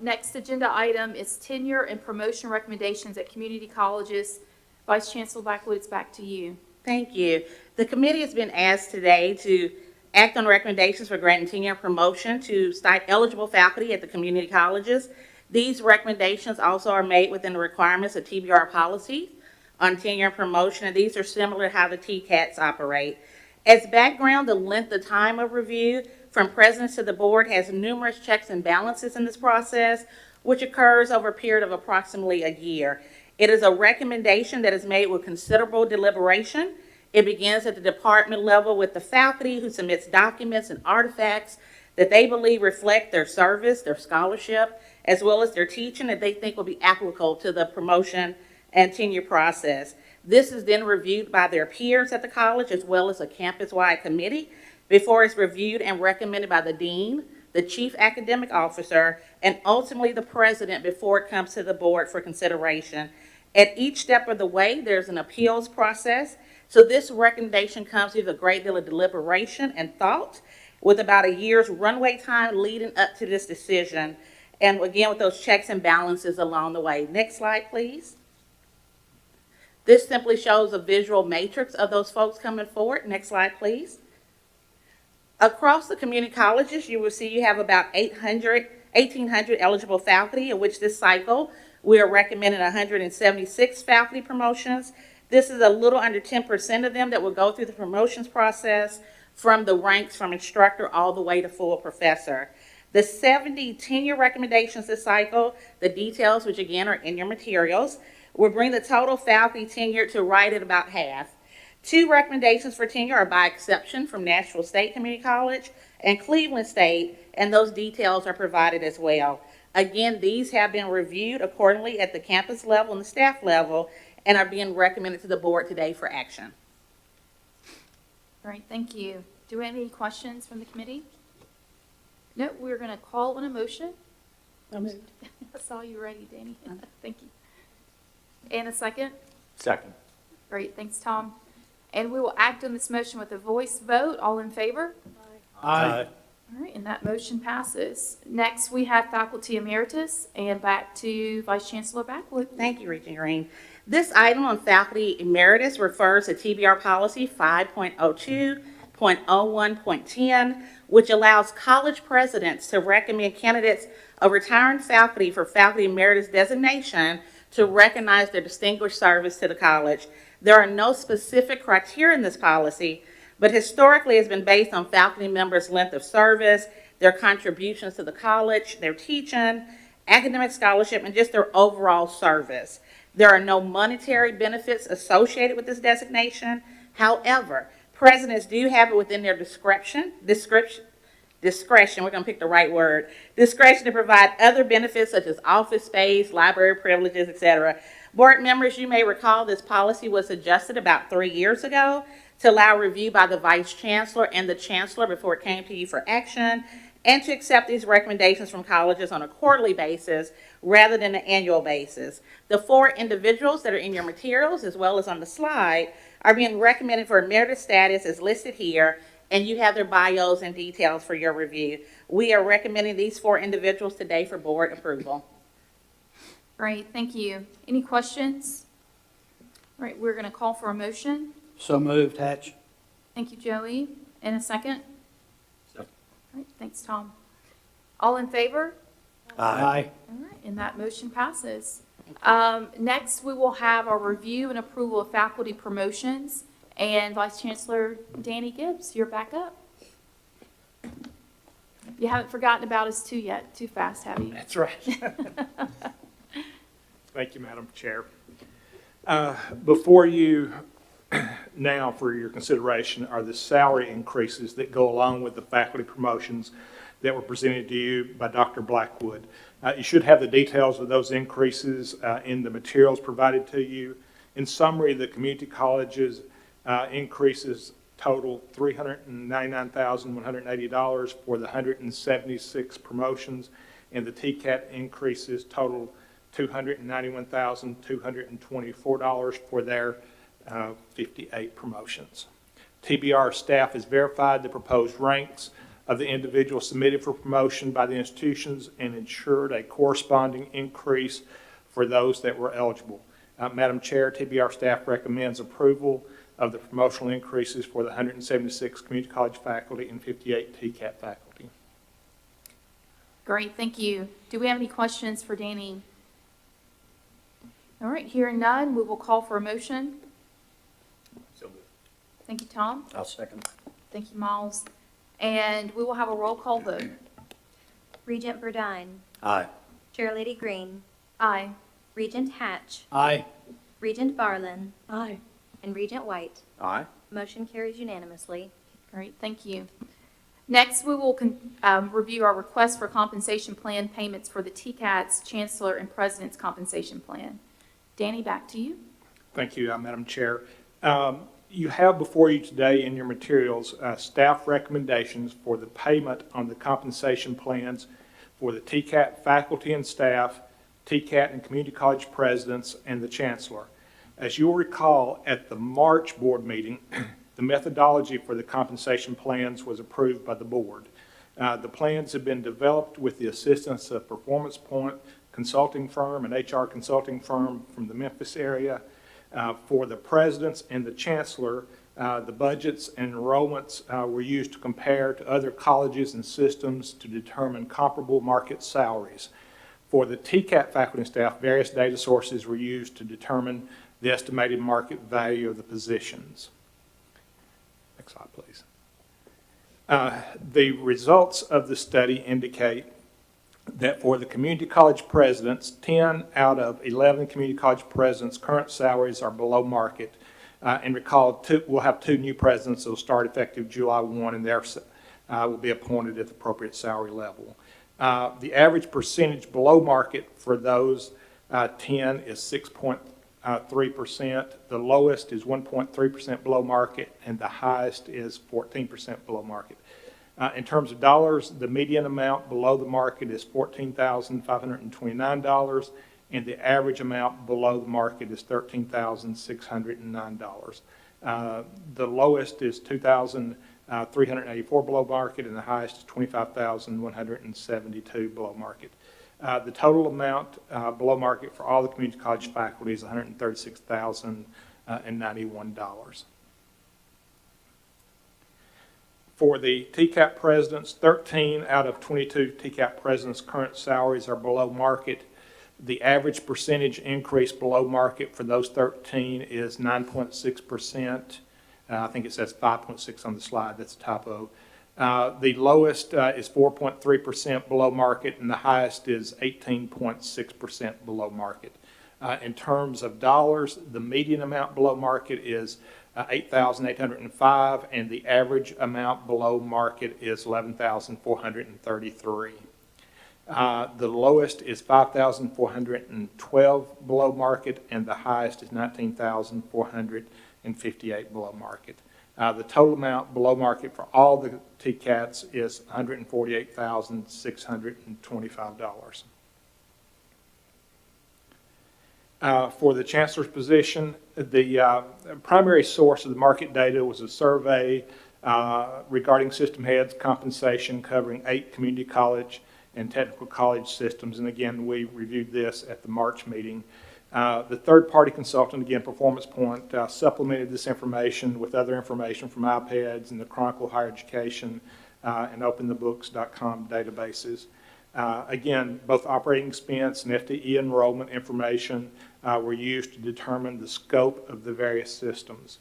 Next agenda item is tenure and promotion recommendations at community colleges. Vice Chancellor Blackwood, it's back to you. Thank you. The committee has been asked today to act on recommendations for granting tenure and promotion to eligible faculty at the community colleges. These recommendations also are made within the requirements of TBR policy on tenure and promotion, and these are similar to how the TCATs operate. As background, the length of time of review from presidents to the board has numerous checks and balances in this process, which occurs over a period of approximately a year. It is a recommendation that is made with considerable deliberation. It begins at the department level with the faculty who submits documents and artifacts that they believe reflect their service, their scholarship, as well as their teaching that they think will be applicable to the promotion and tenure process. This is then reviewed by their peers at the college as well as a campus-wide committee before it's reviewed and recommended by the dean, the chief academic officer, and ultimately the president before it comes to the board for consideration. At each step of the way, there's an appeals process. So this recommendation comes with a great deal of deliberation and thought, with about a year's runway time leading up to this decision. And again, with those checks and balances along the way. Next slide, please. This simply shows a visual matrix of those folks coming forward. Next slide, please. Across the community colleges, you will see you have about 1,800 eligible faculty, in which this cycle we are recommending 176 faculty promotions. This is a little under 10% of them that will go through the promotions process from the ranks from instructor all the way to full professor. The 70 tenure recommendations this cycle, the details, which again are in your materials, will bring the total faculty tenure to right at about half. 2 recommendations for tenure are by exception from Nashville State Community College and Cleveland State, and those details are provided as well. Again, these have been reviewed accordingly at the campus level and the staff level and are being recommended to the board today for action. All right, thank you. Do we have any questions from the committee? No, we're going to call on a motion. I moved. I saw you ready, Danny. Thank you. And a second? Second. Great, thanks, Tom. And we will act on this motion with a voice vote. All in favor? Aye. All right, and that motion passes. Next, we have Faculty Emeritus, and back to Vice Chancellor Backwood. Thank you, Regent Green. This item on Faculty Emeritus refers to TBR Policy 5.02.01.10, which allows college presidents to recommend candidates of retiring faculty for Faculty Emeritus designation to recognize their distinguished service to the college. There are no specific criteria in this policy, but historically has been based on faculty members' length of service, their contributions to the college, their teaching, academic scholarship, and just their overall service. There are no monetary benefits associated with this designation. However, presidents do have it within their discretion, we're going to pick the right word, discretion to provide other benefits such as office space, library privileges, etc. Board members, you may recall this policy was adjusted about 3 years ago to allow review by the Vice Chancellor and the Chancellor before it came to you for action, and to accept these recommendations from colleges on a quarterly basis rather than an annual basis. The 4 individuals that are in your materials, as well as on the slide, are being recommended for emeritus status as listed here, and you have their bios and details for your review. We are recommending these 4 individuals today for board approval. Great, thank you. Any questions? All right, we're going to call for a motion. So moved, Hatch. Thank you, Joey. And a second? Second. All right, thanks, Tom. All in favor? Aye. All right, and that motion passes. Next, we will have our review and approval of faculty promotions. And Vice Chancellor Danny Gibbs, you're back up. You haven't forgotten about us too fast, have you? That's right. Thank you, Madam Chair. Before you now for your consideration are the salary increases that go along with the faculty promotions that were presented to you by Dr. Blackwood. You should have the details of those increases in the materials provided to you. In summary, the community colleges increases total $399,180 for the 176 promotions, and the TCAT increases total $291,224 for their 58 promotions. TBR staff has verified the proposed ranks of the individuals submitted for promotion by the institutions and ensured a corresponding increase for those that were eligible. Madam Chair, TBR staff recommends approval of the promotional increases for the 176 community college faculty and 58 TCAT faculty. Great, thank you. Do we have any questions for Danny? All right, hearing none, we will call for a motion. So moved. Thank you, Tom. I'll second. Thank you, Miles. And we will have a roll call vote. Regent Burdine. Aye. Chair Lady Green. Aye. Regent Hatch. Aye. Regent Barlin. Aye. And Regent White. Aye. Motion carries unanimously. Great, thank you. Next, we will review our request for compensation plan payments for the TCAT's Chancellor and President's compensation plan. Danny, back to you. Thank you, Madam Chair. You have before you today in your materials staff recommendations for the payment on the compensation plans for the TCAT faculty and staff, TCAT and community college presidents, and the chancellor. As you'll recall, at the March board meeting, the methodology for the compensation plans was approved by the board. The plans have been developed with the assistance of Performance Point consulting firm, an HR consulting firm from the Memphis area. For the presidents and the chancellor, the budgets and enrollments were used to compare to other colleges and systems to determine comparable market salaries. For the TCAT faculty and staff, various data sources were used to determine the estimated market value of the positions. Next slide, please. The results of the study indicate that for the community college presidents, 10 out of 11 community college presidents' current salaries are below market. And recall, we'll have 2 new presidents that will start effective July 1, and they will be appointed at the appropriate salary level. The average percentage below market for those 10 is 6.3%. The lowest is 1.3% below market, and the highest is 14% below market. In terms of dollars, the median amount below the market is $14,529, and the average amount below the market is $13,609. The lowest is $2,384 below market, and the highest is $25,172 below market. The total amount below market for all the community college faculty is $136,091. For the TCAP presidents, 13 out of 22 TCAP presidents' current salaries are below market. The average percentage increase below market for those 13 is 9.6%. I think it says 5.6 on the slide. That's a typo. The lowest is 4.3% below market, and the highest is 18.6% below market. In terms of dollars, the median amount below market is $8,805, and the average amount below market is $11,433. The lowest is $5,412 below market, and the highest is $19,458 below market. The total amount below market for all the TCATs is $148,625. For the chancellor's position, the primary source of the market data was a survey regarding system heads compensation covering 8 community college and technical college systems. And again, we reviewed this at the March meeting. The third-party consultant, again, Performance Point, supplemented this information with other information from iPads and the Chronicle Higher Education and OpenTheBooks.com databases. Again, both operating expense and FTE enrollment information were used to determine the scope of the various systems.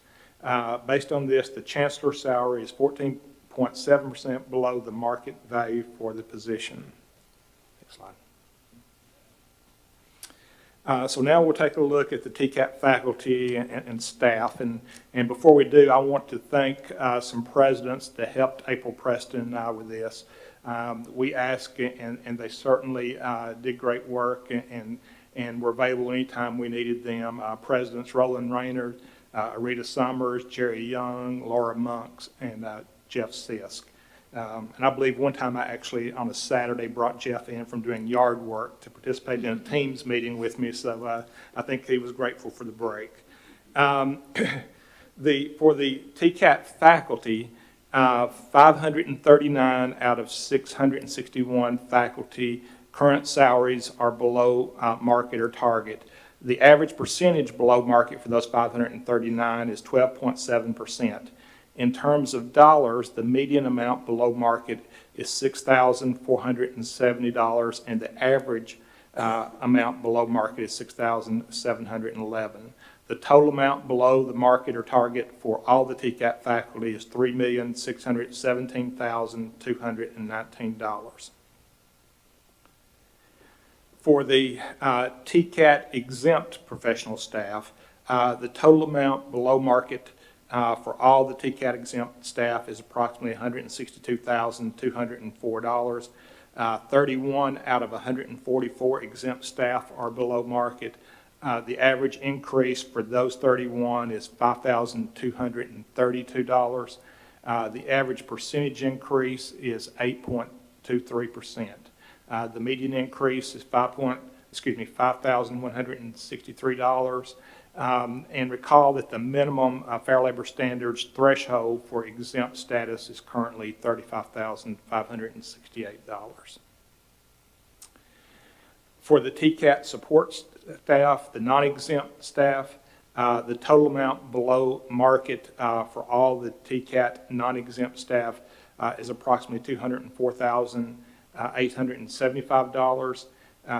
Based on this, the chancellor's salary is 14.7% below the market value for the position. Next slide. So now we'll take a look at the TCAP faculty and staff. And before we do, I want to thank some presidents that helped April Preston with this. We asked, and they certainly did great work and were available anytime we needed them. Presidents Roland Rayner, Rita Summers, Jerry Young, Laura Monks, and Jeff Sisk. And I believe one time I actually, on a Saturday, brought Jeff in from doing yard work to participate in a Teams meeting with me, so I think he was grateful for the break. For the TCAT faculty, 539 out of 661 faculty current salaries are below market or target. The average percentage below market for those 539 is 12.7%. In terms of dollars, the median amount below market is $6,470, and the average amount below market is $6,711. The total amount below the market or target for all the TCAT faculty is $3,617,219. For the TCAT exempt professional staff, the total amount below market for all the TCAT exempt staff is approximately $162,204. 31 out of 144 exempt staff are below market. The average increase for those 31 is $5,232. The average percentage increase is 8.23%. The median increase is $5,163. And recall that the minimum Fair Labor Standards threshold for exempt status is currently $35,568. For the TCAT support staff, the non-exempt staff, the total amount below market for all the TCAT non-exempt staff is approximately $204,875.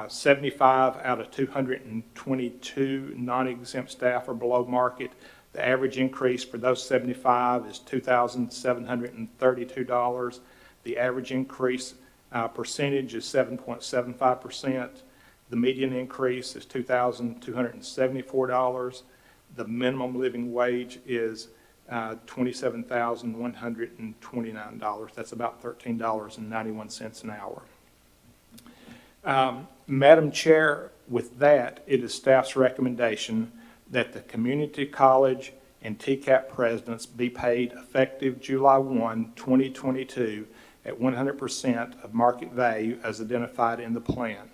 75 out of 222 non-exempt staff are below market. The average increase for those 75 is $2,732. The average increase percentage is 7.75%. The median increase is $2,274. The minimum living wage is $27,129. That's about $13.91 an hour. Madam Chair, with that, it is staff's recommendation that the community college and TCAP presidents be paid effective July 1, 2022 at 100% of market value as identified in the plan.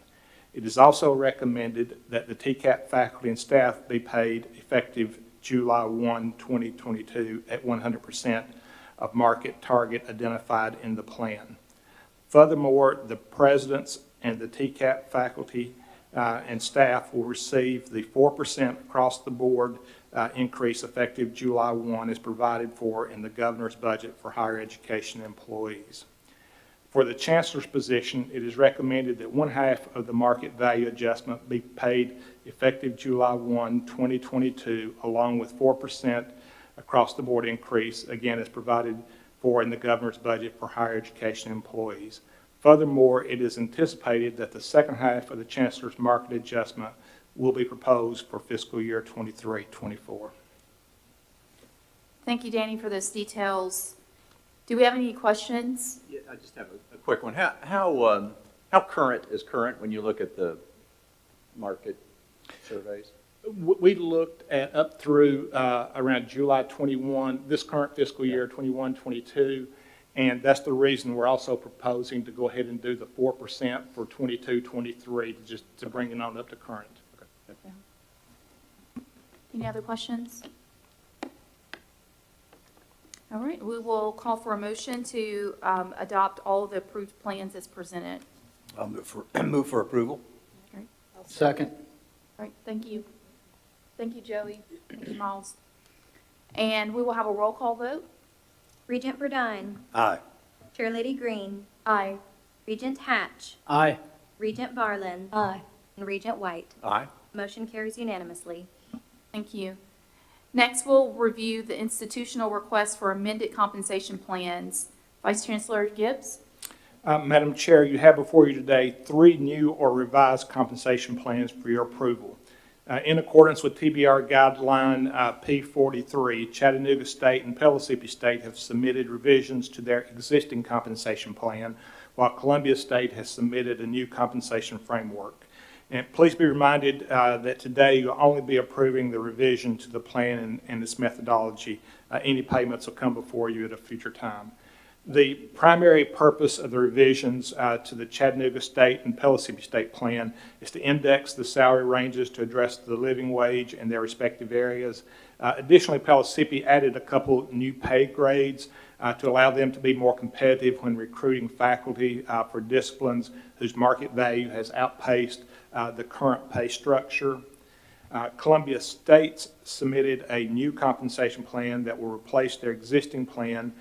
It is also recommended that the TCAP faculty and staff be paid effective July 1, 2022 at 100% of market target identified in the plan. Furthermore, the presidents and the TCAP faculty and staff will receive the 4% across the board increase effective July 1 as provided for in the governor's budget for higher education employees. For the chancellor's position, it is recommended that 1/2 of the market value adjustment be paid effective July 1, 2022, along with 4% across the board increase, again, as provided for in the governor's budget for higher education employees. Furthermore, it is anticipated that the second half of the chancellor's market adjustment will be proposed for fiscal year 23-24. Thank you, Danny, for those details. Do we have any questions? Yeah, I just have a quick one. How current is current when you look at the market surveys? We looked at up through around July 21, this current fiscal year, 21-22, and that's the reason we're also proposing to go ahead and do the 4% for 22-23, just to bring it on up to current. Okay. Any other questions? All right, we will call for a motion to adopt all of the approved plans as presented. I'll move for approval. All right. Second. All right, thank you. Thank you, Joey. Thank you, Miles. And we will have a roll call vote. Regent Burdine. Aye. Chairlady Green. Aye. Regent Hatch. Aye. Regent Barlin. Aye. And Regent White. Aye. Motion carries unanimously. Thank you. Next, we'll review the institutional request for amended compensation plans. Vice Chancellor Gibbs. Madam Chair, you have before you today 3 new or revised compensation plans for your approval. In accordance with TBR Guideline P43, Chattanooga State and Pellissippi State have submitted revisions to their existing compensation plan, while Columbia State has submitted a new compensation framework. And please be reminded that today you'll only be approving the revision to the plan and its methodology. Any payments will come before you at a future time. The primary purpose of the revisions to the Chattanooga State and Pellissippi State plan is to index the salary ranges to address the living wage in their respective areas. Additionally, Pellissippi added a couple new pay grades to allow them to be more competitive when recruiting faculty for disciplines whose market value has outpaced the current pay structure. Columbia State submitted a new compensation plan that will replace their existing plan,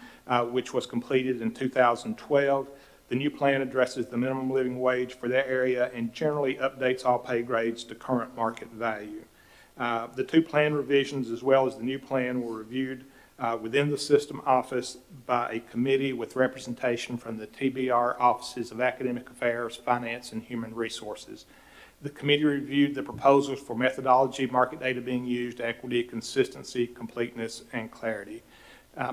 which was completed in 2012. The new plan addresses the minimum living wage for their area and generally updates all pay grades to current market value. The 2 plan revisions, as well as the new plan, were reviewed within the system office by a committee with representation from the TBR offices of Academic Affairs, Finance, and Human Resources. The committee reviewed the proposals for methodology, market data being used, equity, consistency, completeness, and clarity.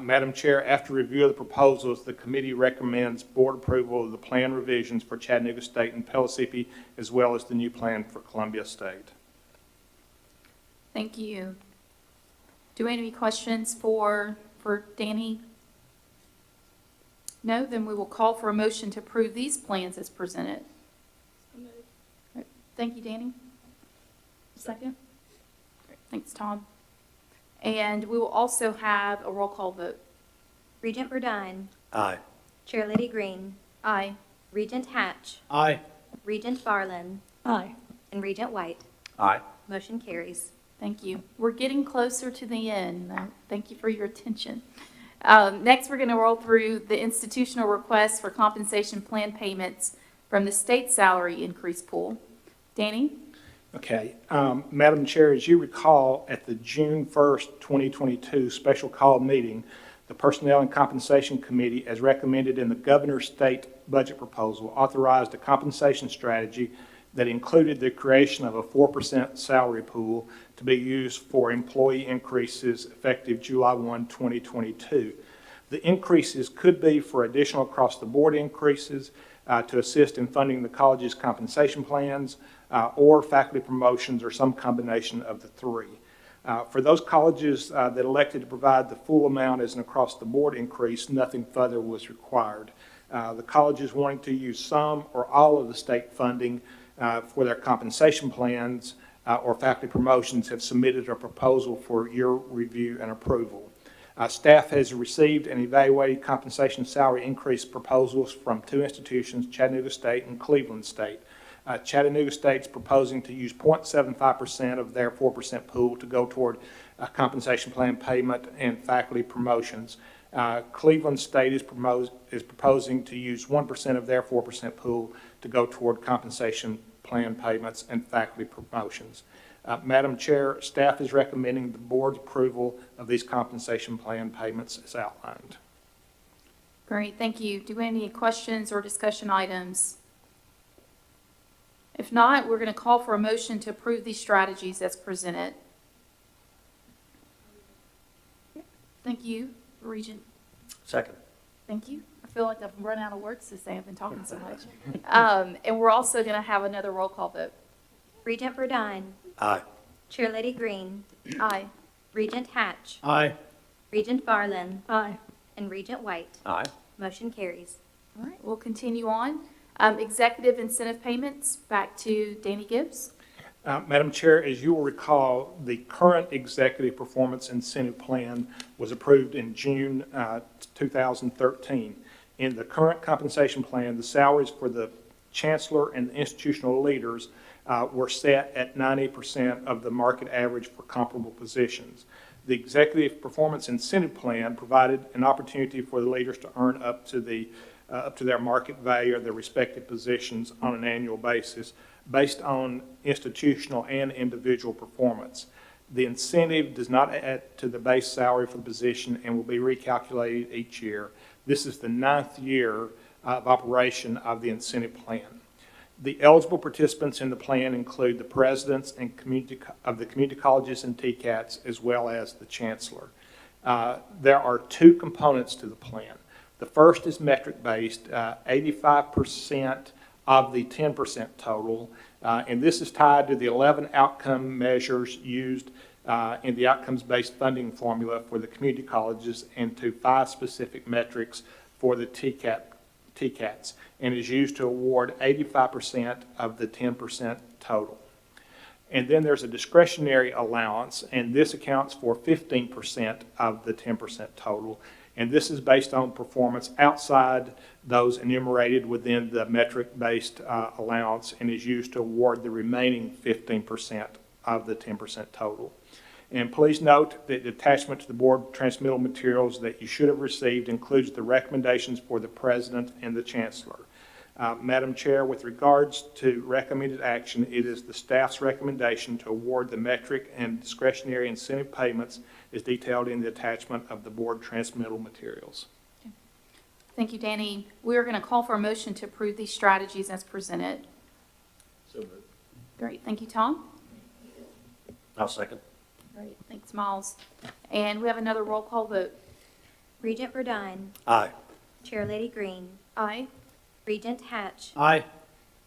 Madam Chair, after review of the proposals, the committee recommends board approval of the plan revisions for Chattanooga State and Pellissippi, as well as the new plan for Columbia State. Thank you. Do we have any questions for Danny? No, then we will call for a motion to approve these plans as presented. All right, thank you, Danny. Second? Great, thanks, Tom. And we will also have a roll call vote. Regent Burdine. Aye. Chairlady Green. Aye. Regent Hatch. Aye. Regent Farland. Aye. And Regent White. Aye. Motion carries. Thank you. We're getting closer to the end. Thank you for your attention. Next, we're going to roll through the institutional requests for compensation plan payments from the state salary increase pool. Danny? Okay. Madam Chair, as you recall, at the June 1st, 2022 special call meeting, the Personnel and Compensation Committee, as recommended in the governor's state budget proposal, authorized a compensation strategy that included the creation of a 4% salary pool to be used for employee increases effective July 1, 2022. The increases could be for additional across-the-board increases to assist in funding the college's compensation plans or faculty promotions or some combination of the three. For those colleges that elected to provide the full amount as an across-the-board increase, nothing further was required. The colleges wanting to use some or all of the state funding for their compensation plans or faculty promotions have submitted a proposal for your review and approval. Staff has received and evaluated compensation salary increase proposals from two institutions, Chattanooga State and Cleveland State. Chattanooga State's proposing to use 0.75% of their 4% pool to go toward compensation plan payment and faculty promotions. Cleveland State is proposing to use 1% of their 4% pool to go toward compensation plan payments and faculty promotions. Madam Chair, staff is recommending the board's approval of these compensation plan payments as outlined. Great, thank you. Do we have any questions or discussion items? If not, we're going to call for a motion to approve these strategies as presented. Thank you, Regent. Second. Thank you. I feel like I've run out of words to say. I've been talking so much. And we're also going to have another roll call vote. Regent Burdine. Aye. Chairlady Green. Aye. Regent Hatch. Aye. Regent Farland. Aye. And Regent White. Aye. Motion carries. All right, we'll continue on. Executive incentive payments, back to Danny Gibbs. Madam Chair, as you will recall, the current executive performance incentive plan was approved in June 2013. In the current compensation plan, the salaries for the chancellor and the institutional leaders were set at 90% of the market average for comparable positions. The executive performance incentive plan provided an opportunity for the leaders to earn up to their market value of their respective positions on an annual basis based on institutional and individual performance. The incentive does not add to the base salary for the position and will be recalculated each year. This is the 9th year of operation of the incentive plan. The eligible participants in the plan include the presidents and of the community colleges and TCATs, as well as the chancellor. There are two components to the plan. The first is metric-based, 85% of the 10% total, and this is tied to the 11 outcome measures used in the outcomes-based funding formula for the community colleges and to 5 specific metrics for the TCATs, and is used to award 85% of the 10% total. And then there's a discretionary allowance, and this accounts for 15% of the 10% total. And this is based on performance outside those enumerated within the metric-based allowance and is used to award the remaining 15% of the 10% total. And please note that the attachment to the board transmittal materials that you should have received includes the recommendations for the president and the chancellor. Madam Chair, with regards to recommended action, it is the staff's recommendation to award the metric and discretionary incentive payments as detailed in the attachment of the board transmittal materials. Okay. Thank you, Danny. We are going to call for a motion to approve these strategies as presented. So moved. Great, thank you, Tom. I'll second. Great, thanks, Miles. And we have another roll call vote. Regent Burdine. Aye. Chairlady Green. Aye. Regent Hatch. Aye.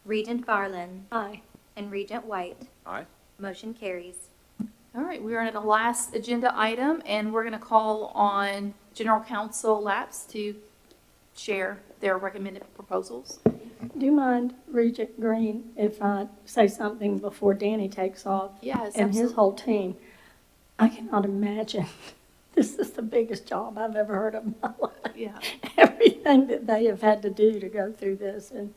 Regent Farland. Aye. And Regent White. Aye. Motion carries. All right, we are at the last agenda item, and we're going to call on General Counsel Lapps to share their recommended proposals. Do you mind, Regent Green, if I say something before Danny takes off? Yes, And his absolutely. whole team. I cannot imagine. This is the biggest job I've ever heard of in my life. Yeah. Everything that they have had to do to go through this. And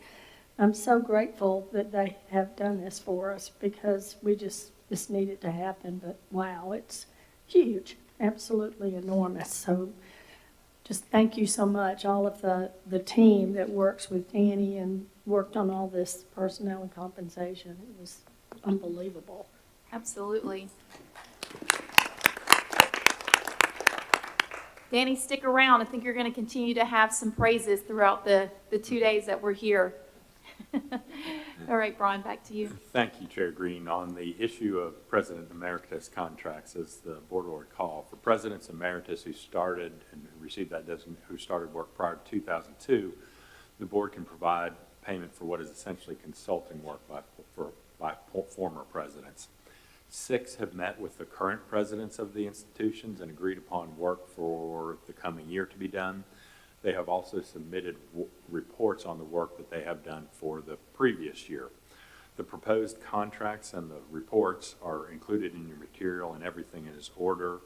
I'm so grateful that they have done this for us because this needed to happen. But wow, it's huge, absolutely enormous. So just thank you so much, all of the team that works with Danny and worked on all this personnel and compensation. It was unbelievable. Absolutely. Danny, stick around. I think you're going to continue to have some praises throughout the 2 days that we're here. All right, Brian, back to you. Thank you, Chair Green. On the issue of President Emeritus contracts, as the board will recall, for Presidents Emeritus who started and received that designation, who started work prior to 2002, the board can provide payment for what is essentially consulting work by former presidents. 6 have met with the current presidents of the institutions and agreed upon work for the coming year to be done. They have also submitted reports on the work that they have done for the previous year. The proposed contracts and the reports are included in your material, and everything is order.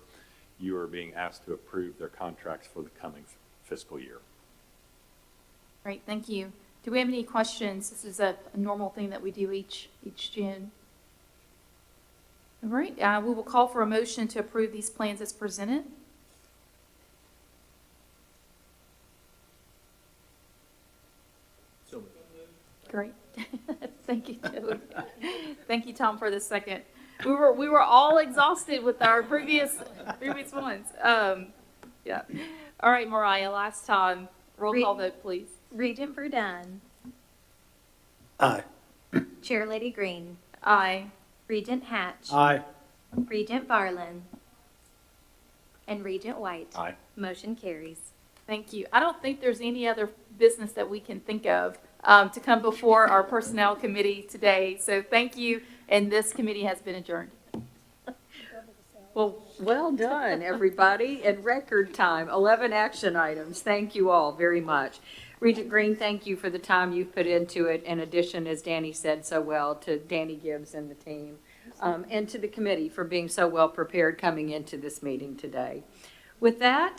You are being asked to approve their contracts for the coming fiscal year. Great, thank you. Do we have any questions? This is a normal thing that we do each June. All right, we will call for a motion to approve these plans as presented. Great. Thank you, Joe. Thank you, Tom, for the second. We were all exhausted with our previous ones. Yeah. All right, Mariah, last time. Roll call vote, please. Regent Verdun. Aye. Chair Lady Green. Aye. Regent Hatch. Aye. Regent Barlin. And Regent White. Aye. Motion carries. Thank you. I don't think there's any other business that we can think of to come before our Personnel Committee today. So thank you, and this committee has been adjourned. Well done, everybody, in record time, 11 action items. Thank you all very much. Regent Green, thank you for the time you've put into it, in addition, as Danny said so well, to Danny Gibbs and the team, and to the committee for being so well prepared coming into this meeting today. With that,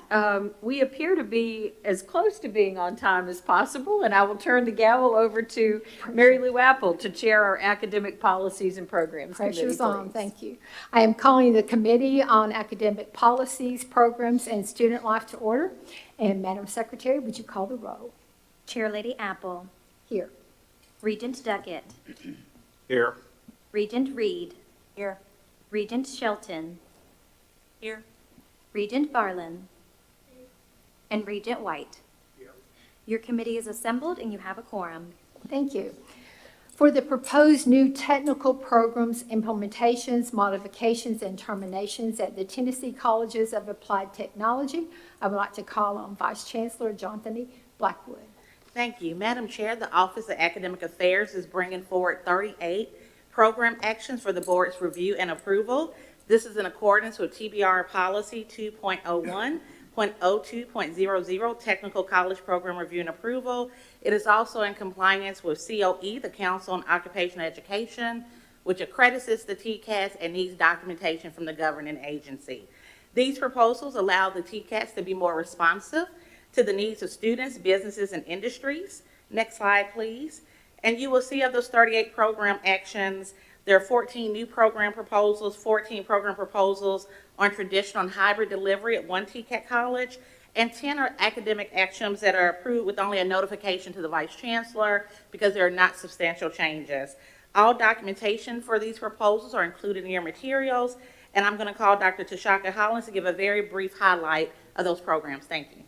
we appear to be as close to being on time as possible, and I will turn the gavel over to Mary Lou Apple to chair our Academic Policies and Programs Committee, Pressure's on, please. thank you. I am calling the Committee on Academic Policies, Programs, and Student Life to order. And Madam Secretary, would you call the roll? Chair Lady Apple. Here. Regent Duckett. Here. Regent Reed. Here. Regent Shelton. Here. Regent Barlin. And Regent White. Your committee is assembled and you have a quorum. Thank you. For the proposed new technical programs, implementations, modifications, and terminations at the Tennessee Colleges of Applied Technology, I would like to call on Vice Chancellor Jonathan Blackwood. Thank you. Madam Chair, the Office of Academic Affairs is bringing forward 38 program actions for the board's review and approval. This is in accordance with TBR Policy 2.01.02.00, Technical College Program Review and Approval. It is also in compliance with COE, the Council on Occupational Education, which accredits the TCAS and needs documentation from the governing agency. These proposals allow the TCAS to be more responsive to the needs of students, businesses, and industries. Next slide, please. And you will see of those 38 program actions, there are 14 new program proposals, 14 program proposals on traditional and hybrid delivery at one TCAT college, and 10 are academic actions that are approved with only a notification to the Vice Chancellor because there are not substantial changes. All documentation for these proposals are included in your materials, and I'm going to call Dr. Tashaka Hollins to give a very brief highlight of those programs. Thank you.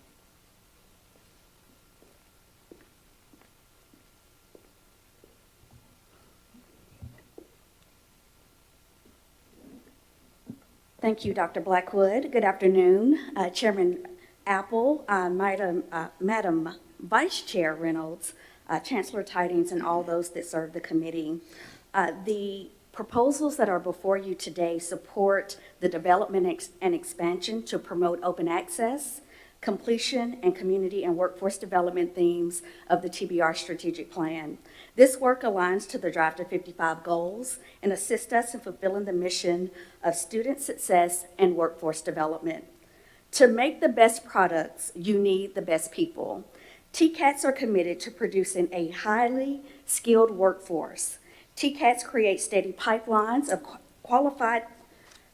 Thank you, Dr. Blackwood. Good afternoon, Chairman Apple, Madam Vice Chair Reynolds, Chancellor Tidings, and all those that serve the committee. The Proposals that are before you today support the development and expansion to promote open access, completion, and community and workforce development themes of the TBR strategic plan. This work aligns to the Drive to 55 goals and assists us in fulfilling the mission of student success and workforce development. To make the best products, you need the best people. TCATs are committed to producing a highly skilled workforce. TCATs create steady pipelines of qualified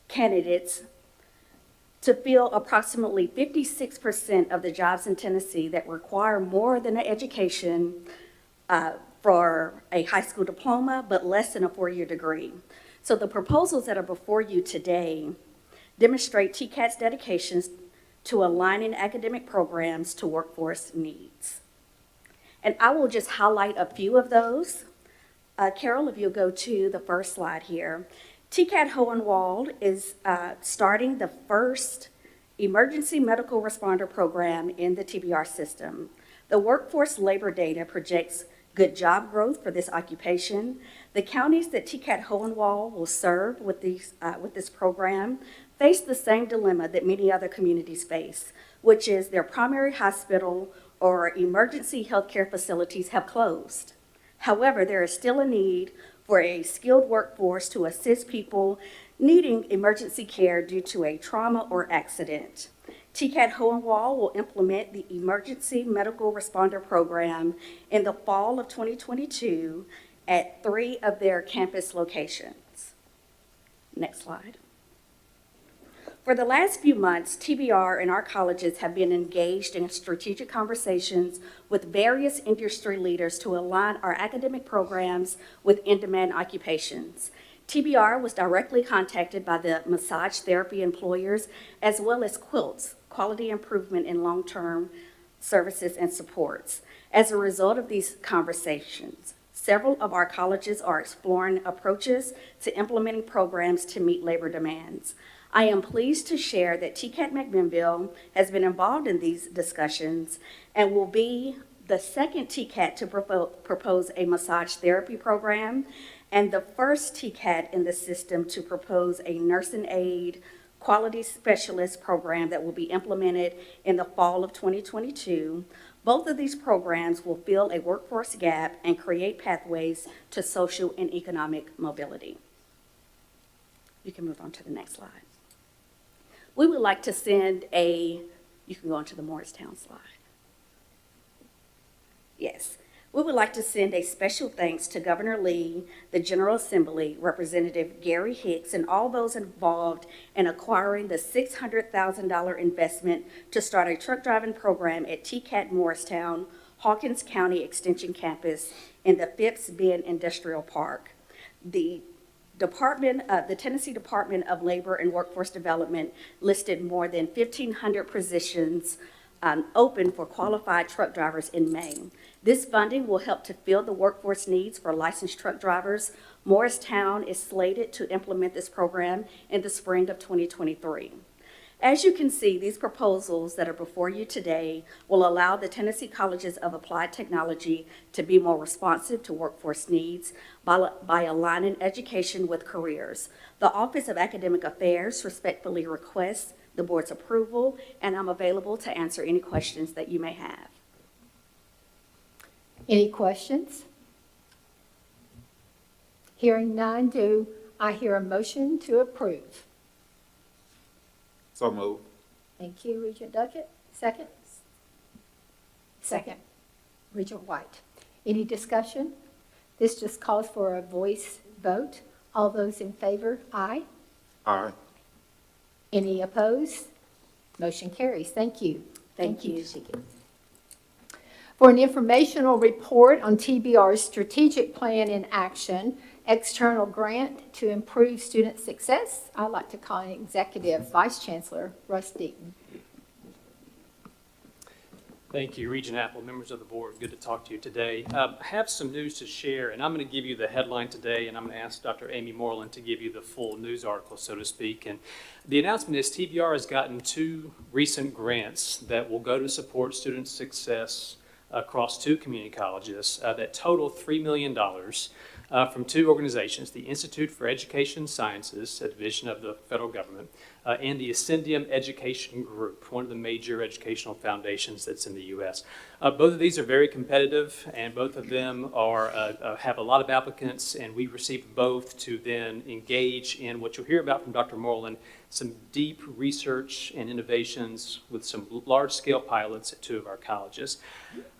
candidates to fill approximately 56% of the jobs in Tennessee that require more than an education for a high school diploma, but less than a 4-year degree. So the proposals that are before you today demonstrate TCAT's dedications to aligning academic programs to workforce needs. And I will just highlight a few of those. Carol, if you'll go to the first slide here. TCAT Hohenwald is starting the first emergency medical responder program in the TBR system. The workforce labor data projects good job growth for this occupation. The counties that TCAT Hohenwald will serve with this program face the same dilemma that many other communities face, which is their primary hospital or emergency healthcare facilities have closed. However, there is still a need for a skilled workforce to assist people needing emergency care due to a trauma or accident. TCAT Hohenwald will implement the Emergency Medical Responder Program in the fall of 2022 at 3 of their campus locations. Next slide. For the last few months, TBR and our colleges have been engaged in strategic conversations with various industry leaders to align our academic programs with in-demand occupations. TBR was directly contacted by the massage therapy employers as well as quilts, quality improvement in long-term services and supports. As a result of these conversations, several of our colleges are exploring approaches to implementing programs to meet labor demands. I am pleased to share that TCAT McMinnville has been involved in these discussions and will be the second TCAT to propose a massage therapy program and the first TCAT in the system to propose a nursing aid quality specialist program that will be implemented in the fall of 2022. Both of these programs will fill a workforce gap and create pathways to social and economic mobility. You can move on to the next slide. We would like to send you can go on to the Morristown slide. Yes. We would like to send a special thanks to Governor Lee, the General Assembly, Representative Gary Hicks, and all those involved in acquiring the $600,000 investment to start a truck driving program at TCAT Morristown, Hawkins County Extension Campus in the Phipps Bend Industrial Park. The Tennessee Department of Labor and Workforce Development listed more than 1,500 positions open for qualified truck drivers in May. This funding will help to fill the workforce needs for licensed truck drivers. Morristown is slated to implement this program in the spring of 2023. As you can see, these proposals that are before you today will allow the Tennessee Colleges of Applied Technology to be more responsive to workforce needs by aligning education with careers. The Office of Academic Affairs respectfully requests the board's approval, and I'm available to answer any questions that you may have. Any questions? Hearing none, do I hear a motion to approve? So moved. Thank you, Regent Duckett. Second? Second. Regent White. Any discussion? This just calls for a voice vote. All those in favor, aye. Aye. Any opposed? Motion carries. Thank you. Thank you. For an informational report on TBR's strategic plan in action, external grant to improve student success, I'd like to call on Executive Vice Chancellor Russ Deaton. Thank you, Regent Apple, members of the board. Good to talk to you today. I have some news to share, and I'm going to give you the headline today, and I'm going to ask Dr. Amy Moreland to give you the full news article, so to speak. And the announcement is TBR has gotten 2 recent grants that will go to support student success across 2 community colleges that total $3 million from 2 organizations, the Institute for Education Sciences, a division of the federal government, and the Ascendium Education Group, one of the major educational foundations that's in the U.S. Both of these are very competitive, and both of them have a lot of applicants, and we received both to then engage in what you'll hear about from Dr. Moreland, some deep research and innovations with some large-scale pilots at 2 of our colleges.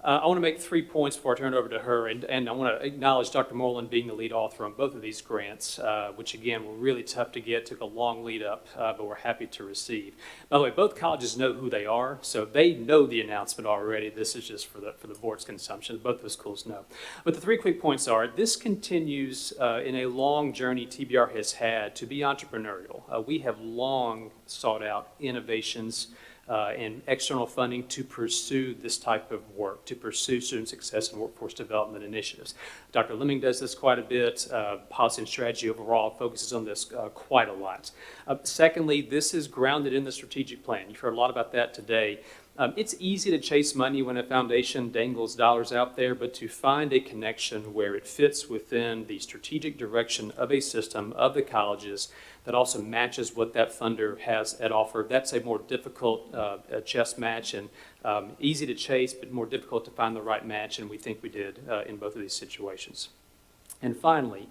I want to make 3 points before I turn it over to her, and I want to acknowledge Dr. Moreland being the lead author on both of these grants, which again were really tough to get, took a long lead up, but we're happy to receive. By the way, both colleges know who they are, so they know the announcement already. This is just for the board's consumption. Both those schools know. But the 3 quick points are, this continues in a long journey TBR has had to be entrepreneurial. We have long sought out innovations and external funding to pursue this type of work, to pursue student success and workforce development initiatives. Dr. Lemming does this quite a bit. Policy and strategy overall focuses on this quite a lot. Secondly, this is grounded in the strategic plan. You've heard a lot about that today. It's easy to chase money when a foundation dangles dollars out there, but to find a connection where it fits within the strategic direction of a system, of the colleges, that also matches what that funder has at offer, that's a more difficult chess match, and easy to chase, but more difficult to find the right match, and we think we did in both of these situations. And finally,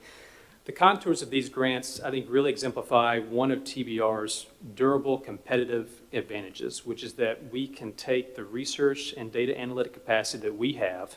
the contours of these grants, I think, really exemplify one of TBR's durable competitive advantages, which is that we can take the research and data analytic capacity that we have,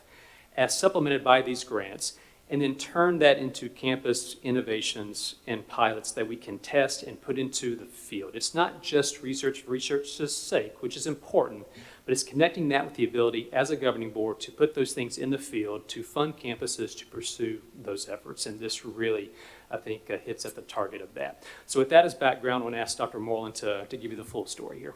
as supplemented by these grants, and then turn that into campus innovations and pilots that we can test and put into the field. It's not just research for research's sake, which is important, but it's connecting that with the ability as a governing board to put those things in the field, to fund campuses to pursue those efforts. And this really, I think, hits at the target of that. So with that as background, I want to ask Dr. Moreland to give you the full story here.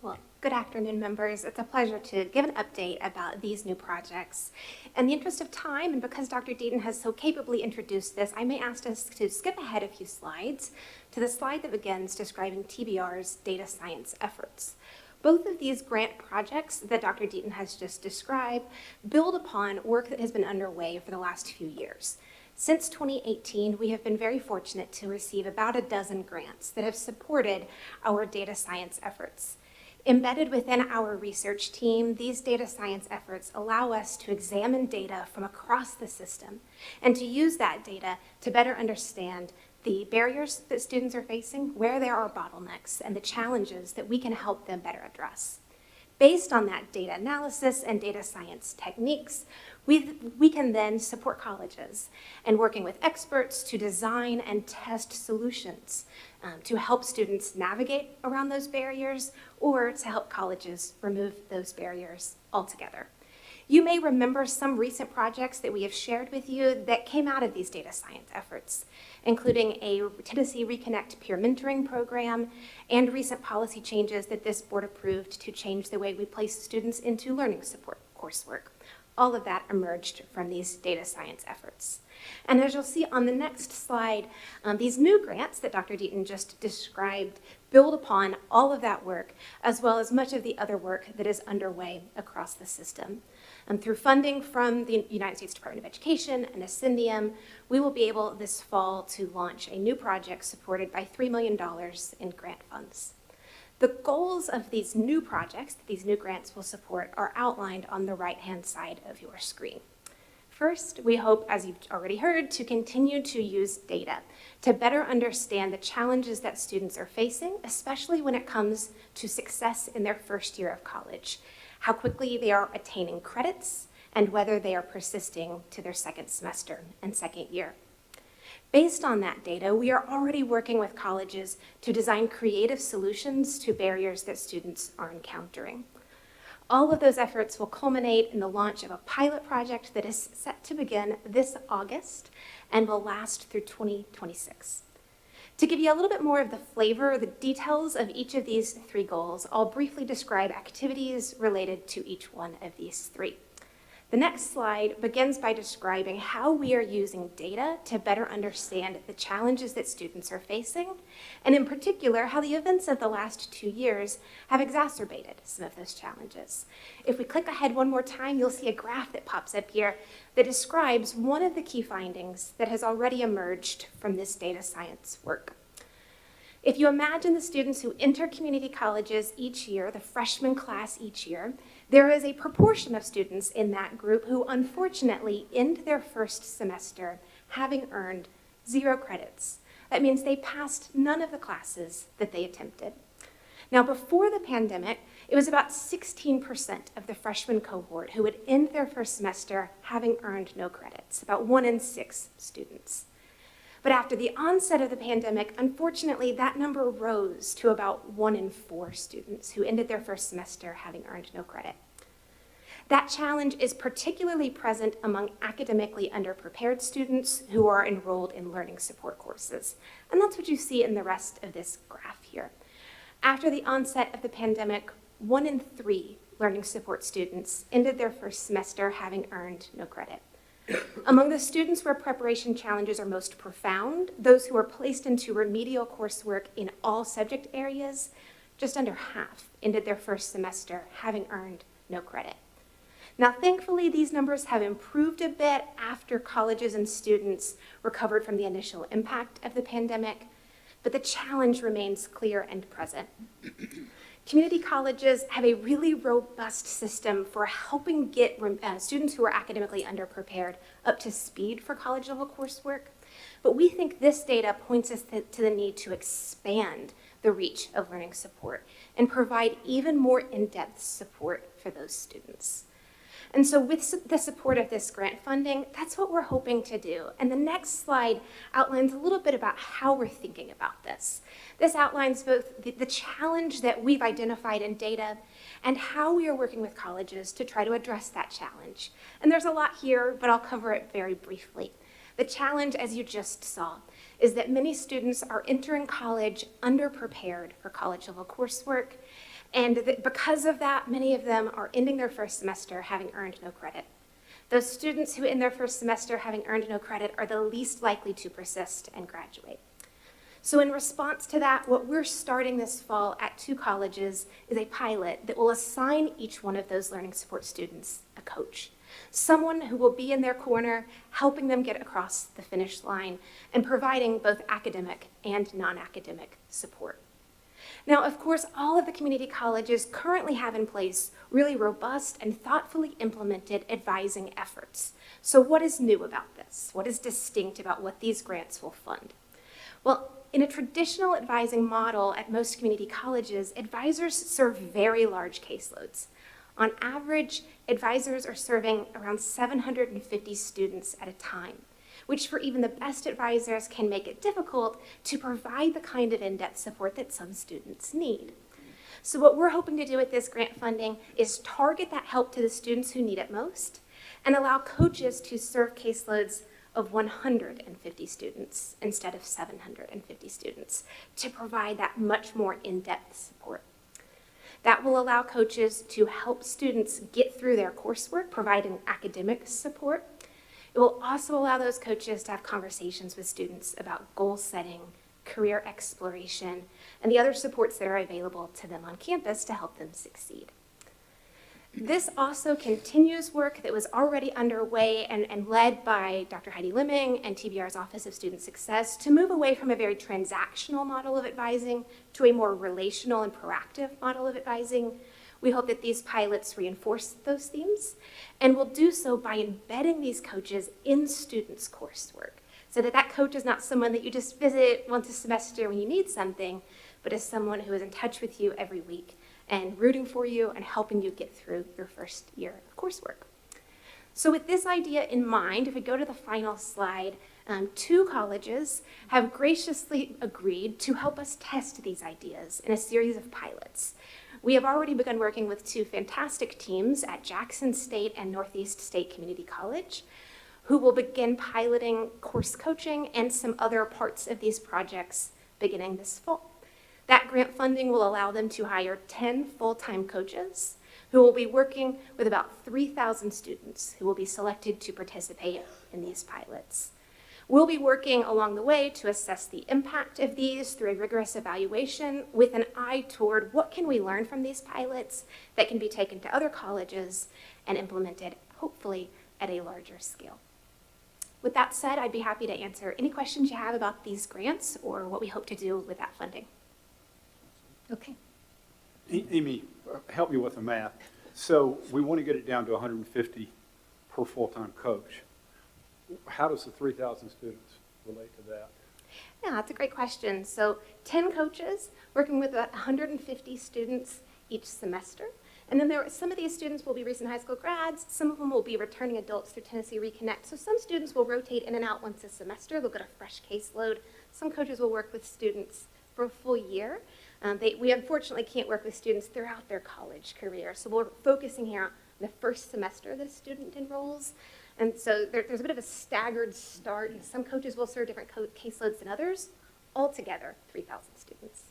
Well, good afternoon, members. It's a pleasure to give an update about these new projects. In the interest of time, and because Dr. Deaton has so capably introduced this, I may ask us to skip ahead a few slides to the slide that begins describing TBR's data science efforts. Both of these grant projects that Dr. Deaton has just described build upon work that has been underway for the last few years. Since 2018, we have been very fortunate to receive about a dozen grants that have supported our data science efforts. Embedded within our research team, these data science efforts allow us to examine data from across the system and to use that data to better understand the barriers that students are facing, where there are bottlenecks, and the challenges that we can help them better address. Based on that data analysis and data science techniques, we can then support colleges in working with experts to design and test solutions to help students navigate around those barriers or to help colleges remove those barriers altogether. You may remember some recent projects that we have shared with you that came out of these data science efforts, including a Tennessee Reconnect peer mentoring program and recent policy changes that this board approved to change the way we place students into learning support coursework. All of that emerged from these data science efforts. And as you'll see on the next slide, these new grants that Dr. Deaton just described build upon all of that work, as well as much of the other work that is underway across the system. Through funding from the United States Department of Education and Ascendium, we will be able this fall to launch a new project supported by $3 million in grant funds. The goals of these new projects that these new grants will support are outlined on the right-hand side of your screen. First, we hope, as you've already heard, to continue to use data to better understand the challenges that students are facing, especially when it comes to success in their first year of college, how quickly they are attaining credits, and whether they are persisting to their second semester and second year. Based on that data, we are already working with colleges to design creative solutions to barriers that students are encountering. All of those efforts will culminate in the launch of a pilot project that is set to begin this August and will last through 2026. To give you a little bit more of the flavor, the details of each of these 3 goals, I'll briefly describe activities related to each one of these 3. The next slide begins by describing how we are using data to better understand the challenges that students are facing, and in particular, how the events of the last 2 years have exacerbated some of those challenges. If we click ahead one more time, you'll see a graph that pops up here that describes one of the key findings that has already emerged from this data science work. If you imagine the students who enter community colleges each year, the freshman class each year, there is a proportion of students in that group who unfortunately end their first semester having earned 0 credits. That means they passed none of the classes that they attempted. Now, before the pandemic, it was about 16% of the freshman cohort who would end their first semester having earned no credits, about 1 in 6 students. But after the onset of the pandemic, unfortunately, that number rose to about 1 in 4 students who ended their first semester having earned no credit. That challenge is particularly present among academically underprepared students who are enrolled in learning support courses. And that's what you see in the rest of this graph here. After the onset of the pandemic, 1 in 3 learning support students ended their first semester having earned no credit. Among the students where preparation challenges are most profound, those who are placed into remedial coursework in all subject areas, just under half ended their first semester having earned no credit. Now, thankfully, these numbers have improved a bit after colleges and students recovered from the initial impact of the pandemic, but the challenge remains clear and present. Community colleges have a really robust system for helping get students who are academically underprepared up to speed for college-level coursework, but we think this data points us to the need to expand the reach of learning support and provide even more in-depth support for those students. And so with the support of this grant funding, that's what we're hoping to do. And the next slide outlines a little bit about how we're thinking about this. This outlines both the challenge that we've identified in data and how we are working with colleges to try to address that challenge. And there's a lot here, but I'll cover it very briefly. The challenge, as you just saw, is that many students are entering college underprepared for college-level coursework. And because of that, many of them are ending their first semester having earned no credit. Those students who end their first semester having earned no credit are the least likely to persist and graduate. So in response to that, what we're starting this fall at 2 colleges is a pilot that will assign each one of those learning support students a coach, someone who will be in their corner, helping them get across the finish line and providing both academic and non-academic support. Now, of course, all of the community colleges currently have in place really robust and thoughtfully implemented advising efforts. So what is new about this? What is distinct about what these grants will fund? Well, in a traditional advising model at most community colleges, advisors serve very large caseloads. On average, advisors are serving around 750 students at a time, which for even the best advisors can make it difficult to provide the kind of in-depth support that some students need. So what we're hoping to do with this grant funding is target that help to the students who need it most and allow coaches to serve caseloads of 150 students instead of 750 students to provide that much more in-depth support. That will allow coaches to help students get through their coursework, providing academic support. It will also allow those coaches to have conversations with students about goal setting, career exploration, and the other supports that are available to them on campus to help them succeed. This also continues work that was already underway and led by Dr. Heidi Lemming and TBR's Office of Student Success to move away from a very transactional model of advising to a more relational and proactive model of advising. We hope that these pilots reinforce those themes, and will do so by embedding these coaches in students' coursework, so that that coach is not someone that you just visit once a semester when you need something, but is someone who is in touch with you every week and rooting for you and helping you get through your first year of coursework. So with this idea in mind, if we go to the final slide, 2 colleges have graciously agreed to help us test these ideas in a series of pilots. We have already begun working with 2 fantastic teams at Jackson State and Northeast State Community College, who will begin piloting course coaching and some other parts of these projects beginning this fall. That grant funding will allow them to hire 10 full-time coaches who will be working with about 3,000 students who will be selected to participate in these pilots. We'll be working along the way to assess the impact of these through a rigorous evaluation with an eye toward what can we learn from these pilots that can be taken to other colleges and implemented, hopefully, at a larger scale. With that said, I'd be happy to answer any questions you have about these grants or what we hope to do with that funding. Okay. Amy, help me with the math. So we want to get it down to 150 per full-time coach. How does the 3,000 students relate to that? Yeah, that's a great question. So 10 coaches working with about 150 students each semester. And then some of these students will be recent high school grads. Some of them will be returning adults through Tennessee Reconnect. So some students will rotate in and out once a semester. They'll get a fresh caseload. Some coaches will work with students for a full year. We unfortunately can't work with students throughout their college career. So we're focusing here on the first semester that a student enrolls. And so there's a bit of a staggered start. And some coaches will serve different caseloads than others. Altogether, 3,000 students.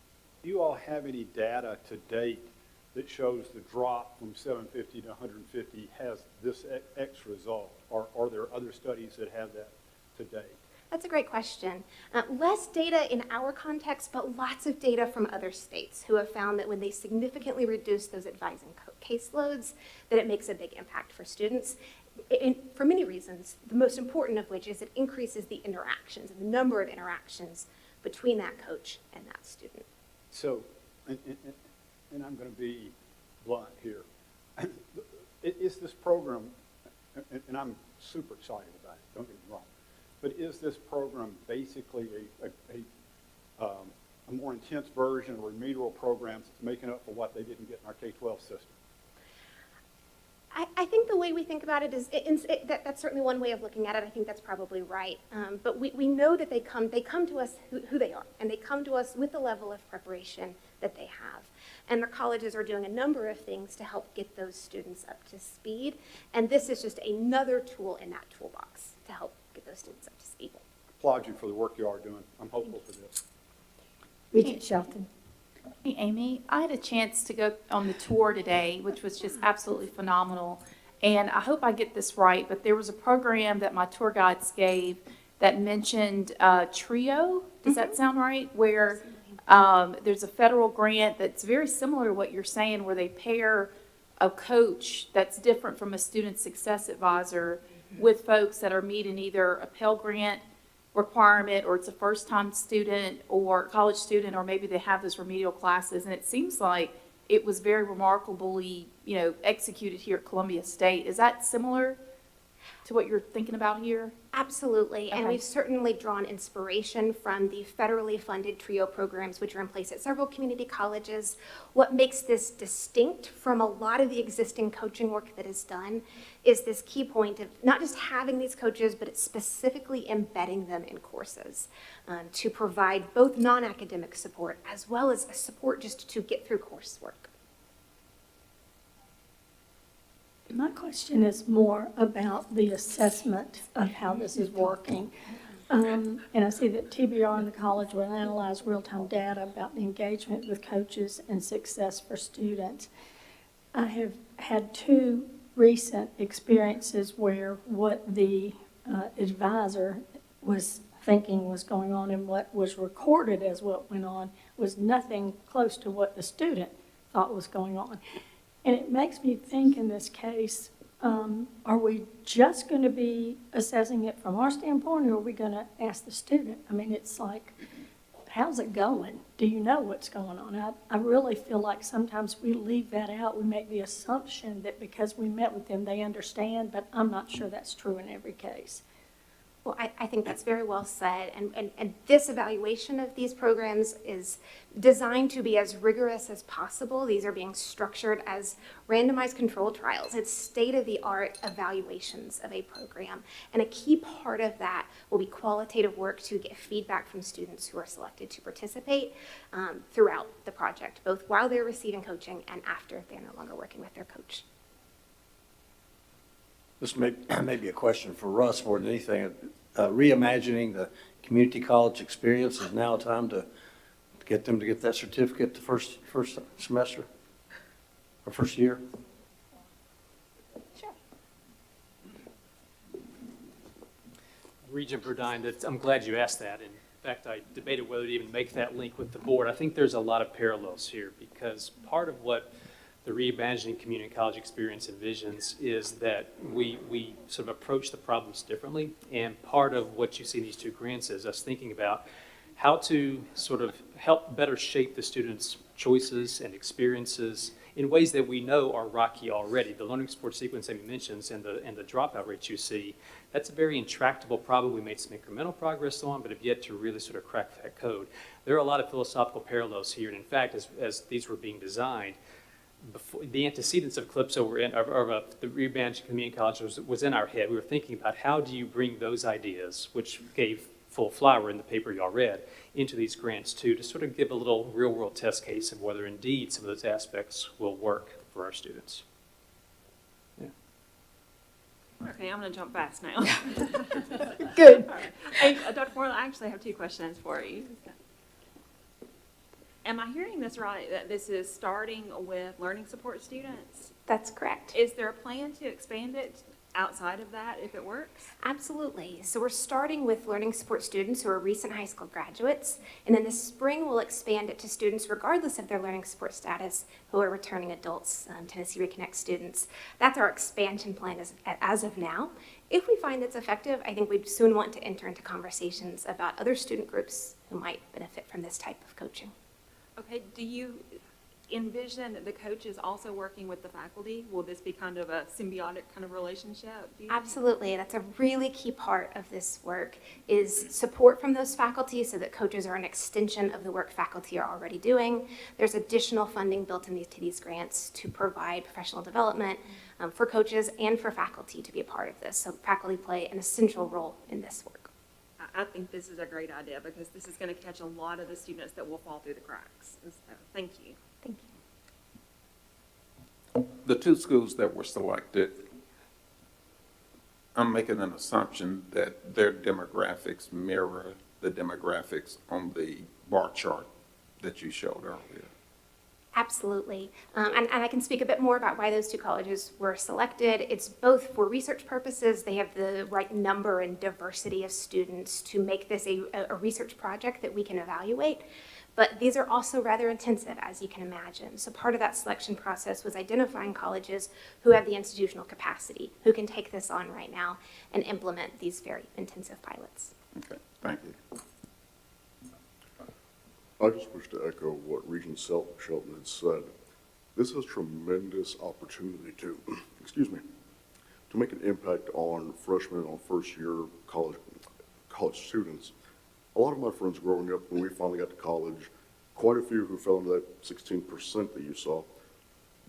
Do you all have any data to date that shows the drop from 750 to 150 has this X result? Or are there other studies that have that to date? That's a great question. Less data in our context, but lots of data from other states who have found that when they significantly reduce those advising caseloads, that it makes a big impact for students. For many reasons, the most important of which is it increases the interactions and the number of interactions between that coach and that student. So, and I'm going to be blunt here, is this program, and I'm super excited about it, don't get me wrong, but is this program basically a more intense version of remedial programs that's making up for what they didn't get in our K-12 system? I think the way we think about it is, that's certainly one way of looking at it. I think that's probably right. But we know that they come to us who they are, and they come to us with the level of preparation that they have. And the colleges are doing a number of things to help get those students up to speed. And this is just another tool in that toolbox to help get those students up to speed. Applaud you for the work you are doing. I'm hopeful for this. Regent Shelton. Hey, Amy, I had a chance to go on the tour today, which was just absolutely phenomenal. And I hope I get this right, but there was a program that my tour guides gave that mentioned TRIO. Does that sound right? Where there's a federal grant that's very similar to what you're saying, where they pair a coach that's different from a student success advisor with folks that are meeting either a Pell Grant requirement, or it's a first-time student or college student, or maybe they have those remedial classes. And it seems like it was very remarkably, executed here at Columbia State. Is that similar to what you're thinking about here? Absolutely, and Okay. we've certainly drawn inspiration from the federally funded TRIO programs, which are in place at several community colleges. What makes this distinct from a lot of the existing coaching work that is done is this key point of not just having these coaches, but it's specifically embedding them in courses to provide both non-academic support as well as support just to get through coursework. My question is more about the assessment of how this is working. And I see that TBR and the college will analyze real-time data about the engagement with coaches and success for students. I have had two recent experiences where what the advisor was thinking was going on and what was recorded as what went on was nothing close to what the student thought was going on. And it makes me think in this case, are we just going to be assessing it from our standpoint, or are we going to ask the student? I mean, it's like, how's it going? Do you know what's going on? I really feel like sometimes we leave that out. We make the assumption that because we met with them, they understand, but I'm not sure that's true in every case. Well, I think that's very well said. And this evaluation of these programs is designed to be as rigorous as possible. These are being structured as randomized controlled trials. It's state-of-the-art evaluations of a program. And a key part of that will be qualitative work to get feedback from students who are selected to participate throughout the project, both while they're receiving coaching and after they're no longer working with their coach. This may be a question for Russ more than anything. Reimagining the community college experience is now time to get them to get that certificate the first semester or first year. Regent Burdine, I'm glad you asked that. In fact, I debated whether to even make that link with the board. I think there's a lot of parallels here because part of what the Reimagining Community College Experience envisions is that we sort of approach the problems differently. And part of what you see in these two grants is us thinking about how to sort of help better shape the students' choices and experiences in ways that we know are rocky already. The learning support sequence that he mentions and the dropout rates you see, that's a very intractable problem. We made some incremental progress on, but have yet to really sort of crack that code. There are a lot of philosophical parallels here, and in fact, as these were being designed, before, the antecedents of Calypso were in, the Reimagining Community College was in our head. We were thinking about how do you bring those ideas, which gave full flower in the paper y'all read, into these grants too, to sort of give a little real-world test case of whether indeed some of those aspects will work for our students. Yeah. Okay, I'm going to jump fast now. Good. All right. Hey, Dr. Moore, I actually have two questions for you. Am I hearing this right, that this is starting with learning support students? That's correct. Is there a plan to expand it outside of that if it works? Absolutely. So we're starting with learning support students who are recent high school graduates, and then this spring we'll expand it to students regardless of their learning support status who are returning adults, Tennessee Reconnect students. That's our expansion plan as of now. If we find it's effective, I think we'd soon want to enter into conversations about other student groups who might benefit from this type of coaching. Okay, do you envision the coaches also working with the faculty? Will this be kind of a symbiotic kind of relationship? Do you think? Absolutely. That's a really key part of this work is support from those faculty so that coaches are an extension of the work faculty are already doing. There's additional funding built into these grants to provide professional development for coaches and for faculty to be a part of this. So faculty play an essential role in this work. I think this is a great idea because this is going to catch a lot of the students that will fall through the cracks. So, thank you. Thank you. The two schools that were selected, I'm making an assumption that their demographics mirror the demographics on the bar chart that you showed earlier. Absolutely. And I can speak a bit more about why those two colleges were selected. It's both for research purposes. They have the right number and diversity of students to make this a research project that we can evaluate. But these are also rather intensive, as you can imagine. So part of that selection process was identifying colleges who have the institutional capacity, who can take this on right now and implement these very intensive pilots. Okay, thank you. I just wish to echo what Regent Shelton had said. This has tremendous opportunity to, to make an impact on freshmen, on first-year college students. A lot of my friends growing up, when we finally got to college, quite a few who fell into that 16% that you saw,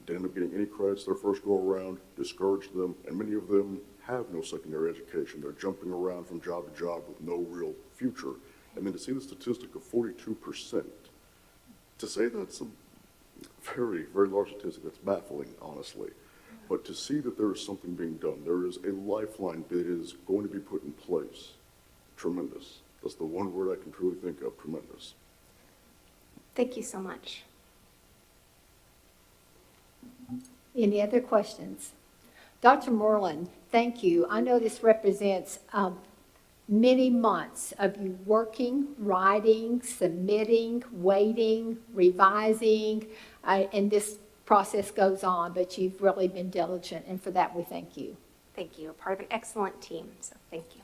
didn't end up getting any credits their first go-around, discouraged them, and many of them have no secondary education. They're jumping around from job to job with no real future. And then to see the statistic of 42%, to say that's a very, very large statistic, that's baffling, honestly. But to see that there is something being done, there is a lifeline that is going to be put in place, tremendous. That's the one word I can truly think of, tremendous. Thank you so much. Any other questions? Dr. Moreland, thank you. I know this represents many months of you working, writing, submitting, waiting, revising, and this process goes on, but you've really been diligent, and for that we thank you. Thank you. Part of an excellent team, so thank you.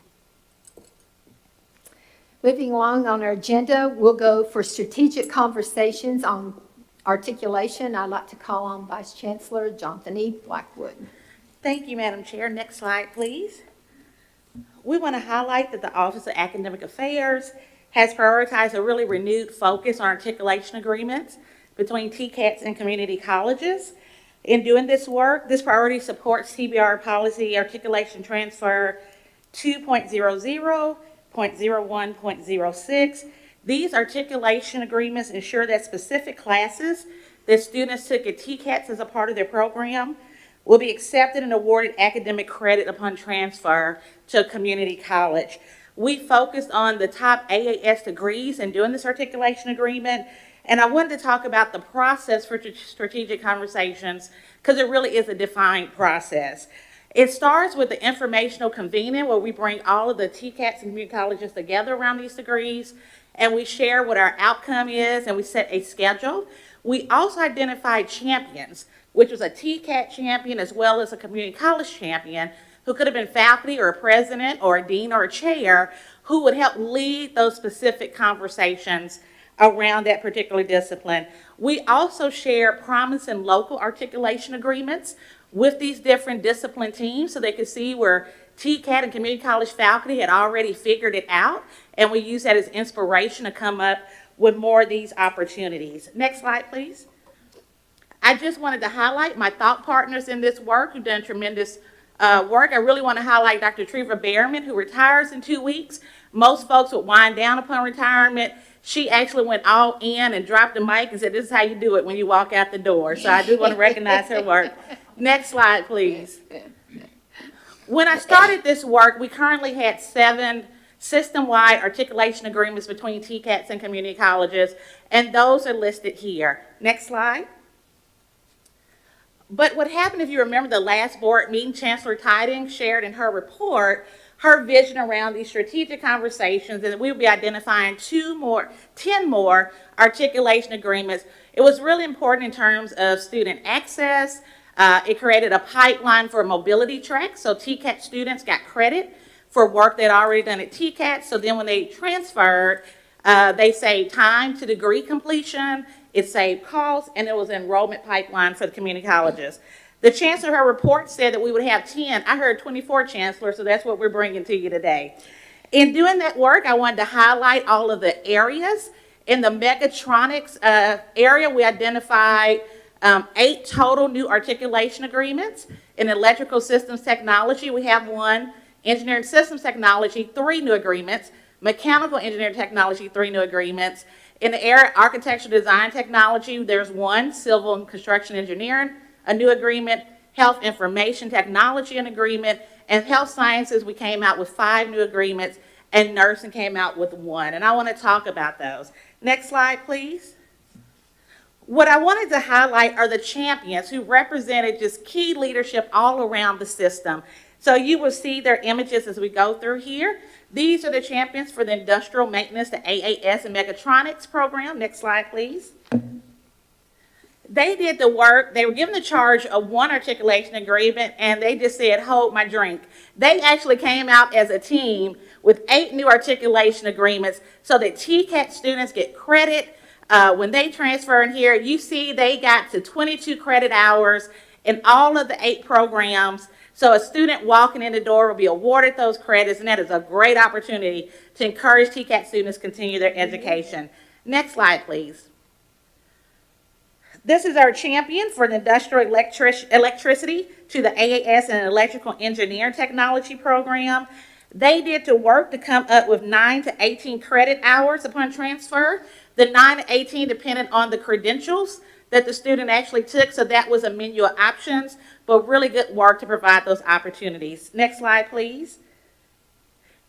Moving along on our agenda, we'll go for strategic conversations on articulation. I'd like to call on Vice Chancellor Jonathan E. Blackwood. Thank you, Madam Chair. Next slide, please. We want to highlight that the Office of Academic Affairs has prioritized a really renewed focus on articulation agreements between TCATs and community colleges. In doing this work, this priority supports TBR policy articulation transfer 2.00, 0.01, 0.06. These articulation agreements ensure that specific classes that students took at TCATs as a part of their program will be accepted and awarded academic credit upon transfer to a community college. We focused on the top AAS degrees in doing this articulation agreement, and I wanted to talk about the process for strategic conversations because it really is a defined process. It starts with the informational convening where we bring all of the TCATs and community colleges together around these degrees, and we share what our outcome is, and we set a schedule. We also identified champions, which was a TCAT champion as well as a community college champion, who could have been faculty or a president or a dean or a chair, who would help lead those specific conversations around that particular discipline. We also share promising local articulation agreements with these different discipline teams so they could see where TCAT and community college faculty had already figured it out, and we use that as inspiration to come up with more of these opportunities. Next slide, please. I just wanted to highlight my thought partners in this work who've done tremendous work. I really want to highlight Dr. Treva Behrman, who retires in 2 weeks. Most folks would wind down upon retirement. She actually went all in and dropped the mic and said, "This is how you do it when you walk out the door." So I do want to recognize her work. Next slide, please. When I started this work, we currently had 7 system-wide articulation agreements between TCATs and community colleges, and those are listed here. Next slide. But what happened, if you remember the last board meeting, Chancellor Tidings shared in her report her vision around these strategic conversations, and we will be identifying 10 more articulation agreements. It was really important in terms of student access. It created a pipeline for a mobility track, so TCAT students got credit for work they'd already done at TCAT. So then when they transferred, they saved time to degree completion, it saved costs, and it was an enrollment pipeline for the community colleges. The chancellor, her report said that we would have 10. I heard 24, Chancellor, so that's what we're bringing to you today. In doing that work, I wanted to highlight all of the areas. In the mechatronics area, we identified 8 total new articulation agreements. In electrical systems technology, we have 1. Engineering systems technology, 3 new agreements. Mechanical engineering technology, 3 new agreements. In the area of architectural design technology, there's 1. Civil and construction engineering, a new agreement. Health information technology, an agreement. And health sciences, we came out with 5 new agreements, and nursing came out with 1. And I want to talk about those. Next slide, please. What I wanted to highlight are the champions who represented just key leadership all around the system. So you will see their images as we go through here. These are the champions for the industrial maintenance, the AAS and mechatronics program. Next slide, please. They did the work. They were given the charge of 1 articulation agreement, and they just said, "Hold my drink." They actually came out as a team with 8 new articulation agreements so that TCAT students get credit when they transfer in here. You see they got to 22 credit hours in all of the 8 programs. So a student walking in the door will be awarded those credits, and that is a great opportunity to encourage TCAT students to continue their education. Next slide, please. This is our champion for the industrial electricity to the AAS and electrical engineering technology program. They did the work to come up with 9 to 18 credit hours upon transfer. The 9 to 18 depended on the credentials that the student actually took, so that was a menu of options, but really good work to provide those opportunities. Next slide, please.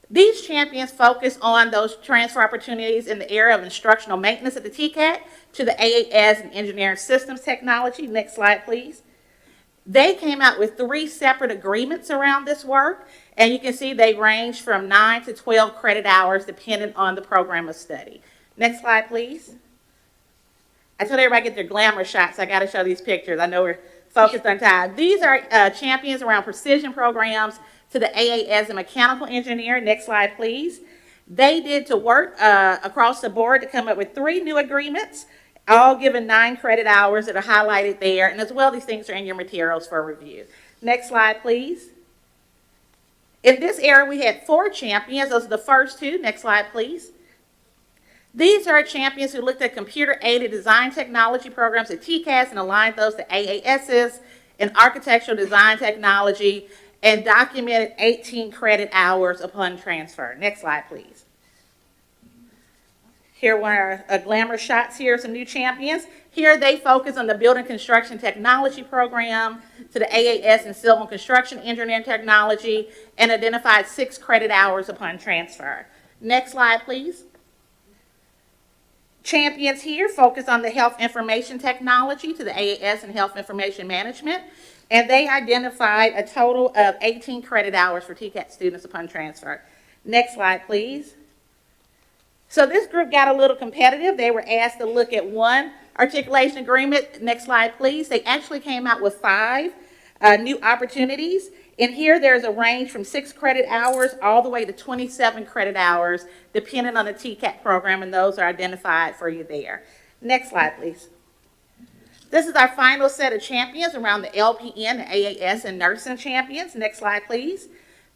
These champions focus on those transfer opportunities in the area of instructional maintenance at the TCAT to the AAS and engineering systems technology. Next slide, please. They came out with 3 separate agreements around this work, and you can see they range from 9 to 12 credit hours depending on the program of study. Next slide, please. I told everybody to get their glamour shots. I got to show these pictures. I know we're focused on time. These are champions around precision programs to the AAS and mechanical engineering. Next slide, please. They did to work across the board to come up with 3 new agreements, all given 9 credit hours that are highlighted there. And as well, these things are in your materials for review. Next slide, please. In this area, we had 4 champions. Those are the first 2. Next slide, please. These are champions who looked at computer-aided design technology programs at TCAS and aligned those to AASs in architectural design technology and documented 18 credit hours upon transfer. Next slide, please. Here are our glamour shots here, some new champions. Here they focus on the building construction technology program to the AAS and civil construction engineering technology and identified 6 credit hours upon transfer. Next slide, please. Champions here focus on the health information technology to the AAS and health information management And they identified a total of 18 credit hours for TCAT students upon transfer. Next slide, please. So this group got a little competitive. They were asked to look at one articulation agreement. Next slide, please. They actually came out with 5 new opportunities. And here there's a range from 6 credit hours all the way to 27 credit hours, depending on the TCAT program, and those are identified for you there. Next slide, please. This is our final set of champions around the LPN, the AAS, and nursing champions. Next slide, please.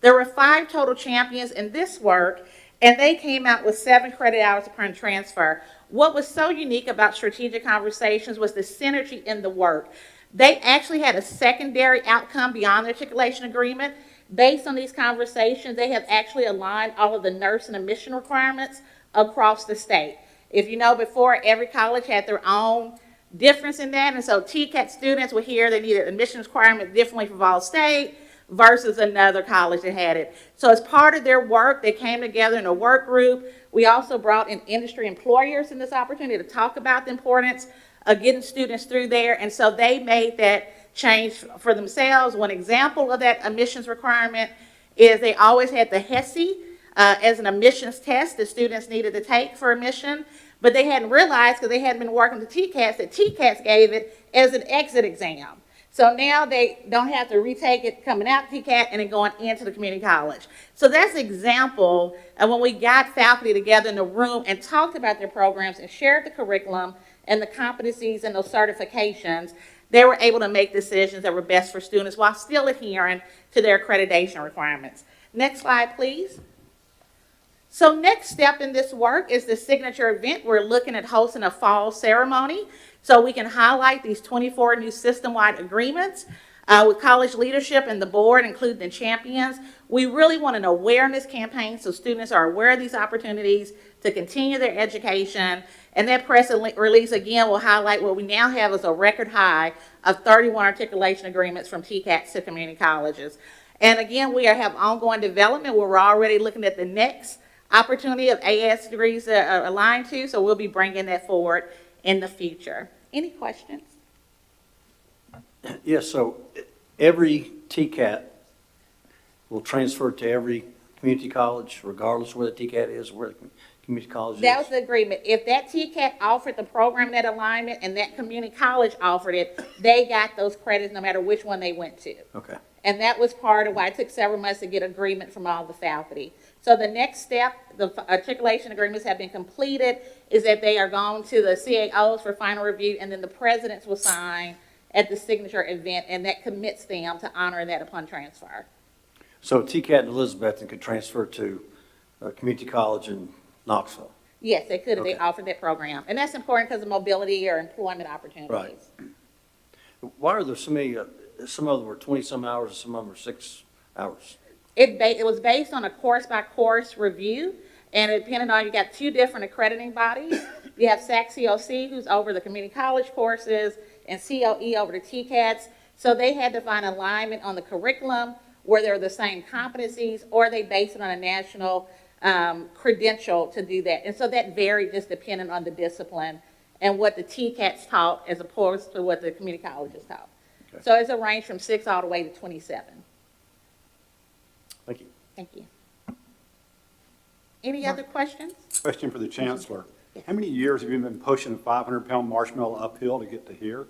There were 5 total champions in this work, and they came out with 7 credit hours upon transfer. What was so unique about Strategic Conversations was the synergy in the work. They actually had a secondary outcome beyond the articulation agreement. Based on these conversations, they have actually aligned all of the nurse and admission requirements across the state. If you know, before, every college had their own difference in that, and so TCAT students were here, they needed admissions requirement differently for Vol State versus another college that had it. So as part of their work, they came together in a work group. We also brought in industry employers in this opportunity to talk about the importance of getting students through there, and so they made that change for themselves. One example of that admissions requirement is they always had the HESI as an admissions test that students needed to take for admission. But they hadn't realized, because they hadn't been working with TCAS, that TCAS gave it as an exit exam. So now they don't have to retake it coming out TCAT and then going into the community college. So that's an example of when we got faculty together in the room and talked about their programs and shared the curriculum and the competencies and those certifications, they were able to make decisions that were best for students while still adhering to their accreditation requirements. Next slide, please. So next step in this work is the signature event. We're looking at hosting a fall ceremony so we can highlight these 24 new system-wide agreements with college leadership and the board, including the champions. We really want an awareness campaign so students are aware of these opportunities to continue their education. And that press release, again, will highlight what we now have as a record high of 31 articulation agreements from TCATs to community colleges. And again, we have ongoing development where we're already looking at the next opportunity of AS degrees aligned to, so we'll be bringing that forward in the future. Any questions? Yes, so every TCAT will transfer to every community college, regardless of where the TCAT is, where the community college is? That was the agreement. If that TCAT offered the program, that alignment, and that community college offered it, they got those credits no matter which one they went to. Okay. And that was part of why it took several months to get agreement from all the faculty. So the next step, the articulation agreements have been completed, is that they are going to the CAOs for final review, and then the presidents will sign at the signature event, and that commits them to honoring that upon transfer. So TCAT in Elizabethton could transfer to a community college in Knoxville? Yes, they could if they Okay. offered that program. And that's important because of mobility or employment opportunities. Right. Why are there so many, some of them were 20-some hours and some of them are 6 hours? It was based on a course-by-course review, and it depended on, you got 2 different accrediting bodies. You have SAC-COC, who's over the community college courses, and COE over the TCATs. So they had to find alignment on the curriculum, where they're the same competencies, or they based it on a national credential to do that. And so that varied just depending on the discipline and what the TCATs taught as opposed to what the community colleges taught. Okay. So it's a range from 6 all the way to 27. Thank you. Thank you. Any other questions? Question for the Chancellor. How many years have you been pushing a 500-pound marshmallow uphill to get to here?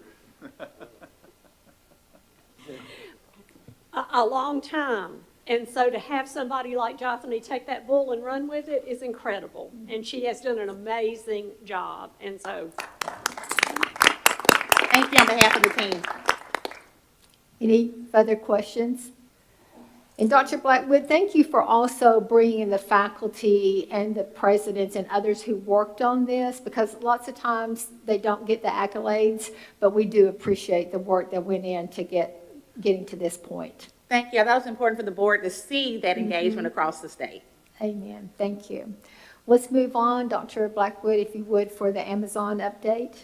A long time. And so to have somebody like Jothany take that bull and run with it is incredible. And she has done an amazing job. And so. Thank you on behalf of the team. Any further questions? And Dr. Blackwood, thank you for also bringing the faculty and the presidents and others who worked on this, because lots of times they don't get the accolades, but we do appreciate the work that went in to getting to this point. Thank you. That was important for the board to see that engagement across the state. Amen. Thank you. Let's move on. Dr. Blackwood, if you would, for the Amazon update.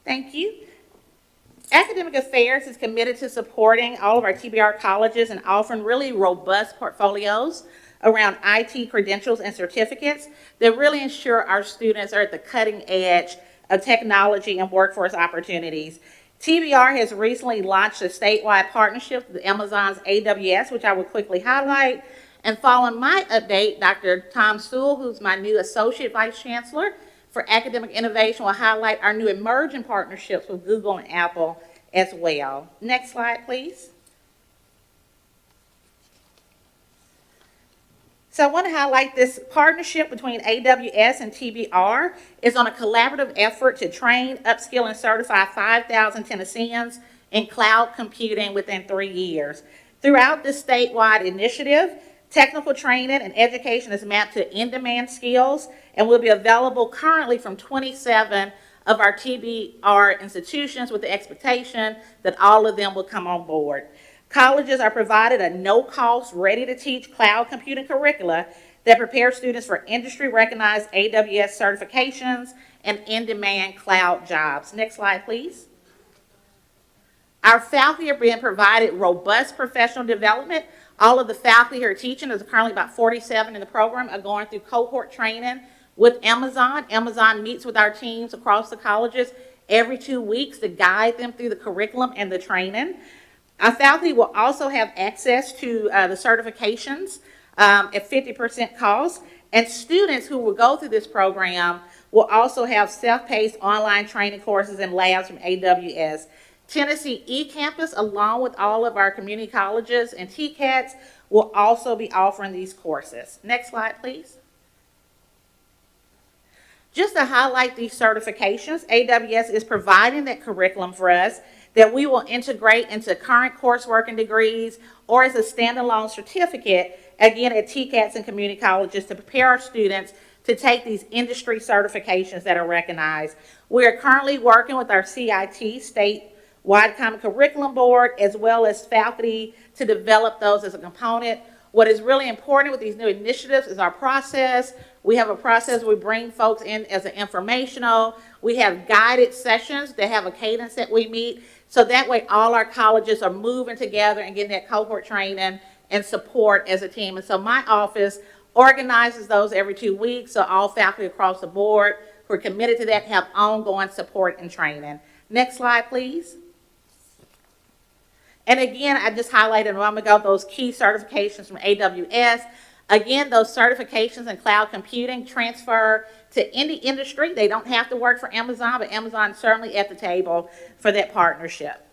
Thank you. Academic Affairs is committed to supporting all of our TBR colleges and offering really robust portfolios around IT credentials and certificates that really ensure our students are at the cutting edge of technology and workforce opportunities. TBR has recently launched a statewide partnership with Amazon's AWS, which I will quickly highlight. And following my update, Dr. Tom Sewell, who's my new Associate Vice Chancellor for Academic Innovation, will highlight our new emerging partnerships with Google and Apple as well. Next slide, please. So I want to highlight this partnership between AWS and TBR is on a collaborative effort to train, upskill, and certify 5,000 Tennesseans in cloud computing within 3 years. Throughout this statewide initiative, technical training and education is mapped to in-demand skills and will be available currently from 27 of our TBR institutions, with the expectation that all of them will come on board. Colleges are provided a no-cost, ready-to-teach cloud computing curricula that prepare students for industry-recognized AWS certifications and in-demand cloud jobs. Next slide, please. Our faculty are being provided robust professional development. All of the faculty who are teaching, there's currently about 47 in the program, are going through cohort training with Amazon. Amazon meets with our teams across the colleges every 2 weeks to guide them through the curriculum and the training. Our faculty will also have access to the certifications at 50% cost, and students who will go through this program will also have self-paced online training courses and labs from AWS. Tennessee eCampus, along with all of our community colleges and TCATs, will also be offering these courses. Next slide, please. Just to highlight these certifications, AWS is providing that curriculum for us that we will integrate into current coursework and degrees or as a standalone certificate, again, at TCATs and community colleges to prepare our students to take these industry certifications that are recognized. We are currently working with our CIT, Statewide Common Curriculum Board, as well as faculty to develop those as a component. What is really important with these new initiatives is our process. We have a process where we bring folks in as an informational. We have guided sessions that have a cadence that we meet. So that way all our colleges are moving together and getting that cohort training and support as a team. And so my office organizes those every 2 weeks. So all faculty across the board who are committed to that have ongoing support and training. Next slide, please. And again, I just highlighted a moment ago those key certifications from AWS. Again, those certifications in cloud computing transfer to any industry. They don't have to work for Amazon, but Amazon is certainly at the table for that partnership.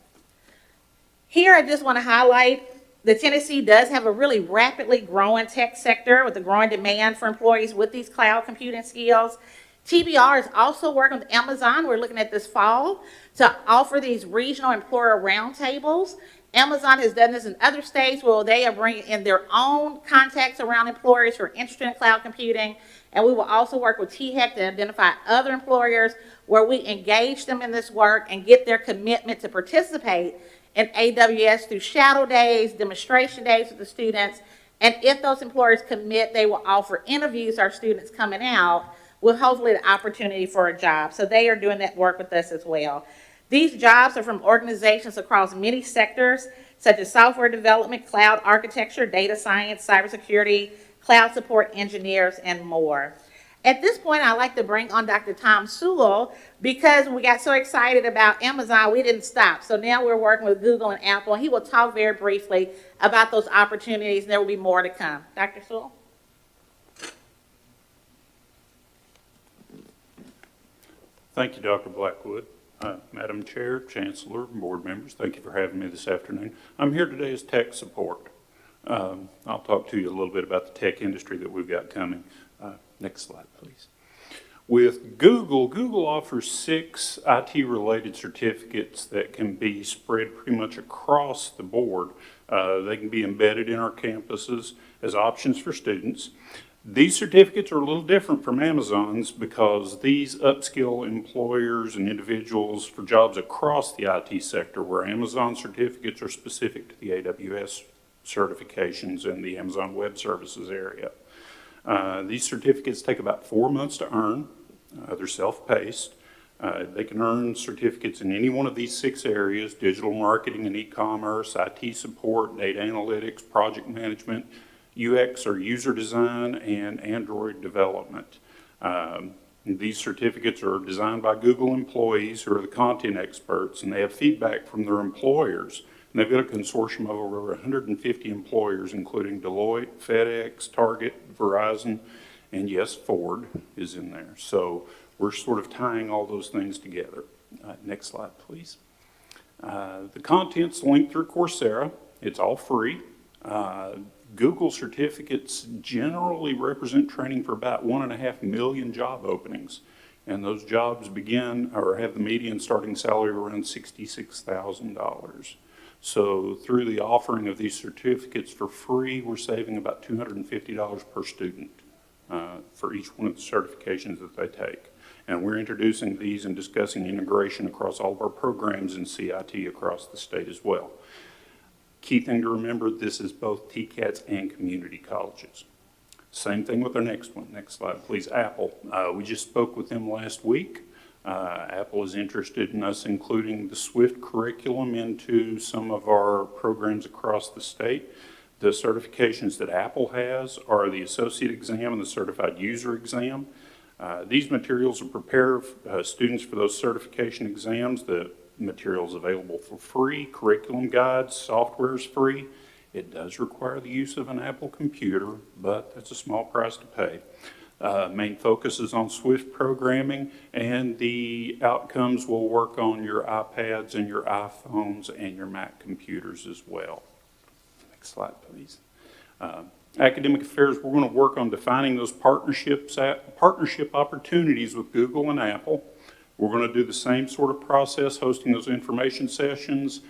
Here, I just want to highlight that Tennessee does have a really rapidly growing tech sector with a growing demand for employees with these cloud computing skills. TBR is also working with Amazon. We're looking at this fall to offer these regional employer roundtables. Amazon has done this in other states where they are bringing in their own contacts around employers who are interested in cloud computing. And we will also work with THEC to identify other employers where we engage them in this work and get their commitment to participate in AWS through shadow days, demonstration days with the students. And if those employers commit, they will offer interviews to our students coming out with hopefully the opportunity for a job. So they are doing that work with us as well. These jobs are from organizations across many sectors, such as software development, cloud architecture, data science, cybersecurity, cloud support engineers, and more. At this point, I'd like to bring on Dr. Tom Sewell, because when we got so excited about Amazon, we didn't stop. So now we're working with Google and Apple, and he will talk very briefly about those opportunities, and there will be more to come. Dr. Sewell? Thank you, Dr. Blackwood. Madam Chair, Chancellor, and board members, thank you for having me this afternoon. I'm here today as tech support. I'll talk to you a little bit about the tech industry that we've got coming. Next slide, please. With Google offers 6 IT-related certificates that can be spread pretty much across the board. They can be embedded in our campuses as options for students. These certificates are a little different from Amazon's because these upskill employers and individuals for jobs across the IT sector, where Amazon certificates are specific to the AWS certifications in the Amazon Web Services area. These certificates take about 4 months to earn. They're self-paced. They can earn certificates in any one of these 6 areas: digital marketing and e-commerce, IT support, data analytics, project management, UX or user design, and Android development. These certificates are designed by Google employees who are the content experts, and they have feedback from their employers. And they've got a consortium of over 150 employers, including Deloitte, FedEx, Target, Verizon, and yes, Ford is in there. So we're sort of tying all those things together. Next slide, please. The content's linked through Coursera. It's all free. Google certificates generally represent training for about 1.5 million job openings. And those jobs begin or have the median starting salary around $66,000. So through the offering of these certificates for free, we're saving about $250 per student for each one of the certifications that they take. And we're introducing these and discussing integration across all of our programs in CIT across the state as well. Key thing to remember, this is both TCATs and community colleges. Same thing with our next one. Next slide, please. Apple. We just spoke with them last week. Apple is interested in us including the SWIFT curriculum into some of our programs across the state. The certifications that Apple has are the associate exam and the certified user exam. These materials will prepare students for those certification exams. The materials available for free, curriculum guides, software is free. It does require the use of an Apple computer, but that's a small price to pay. Main focus is on SWIFT programming, and the outcomes will work on your iPads and your iPhones and your Mac computers as well. Next slide, please. Academic affairs, we're going to work on defining those partnership opportunities with Google and Apple. We're going to do the same sort of process, hosting those information sessions,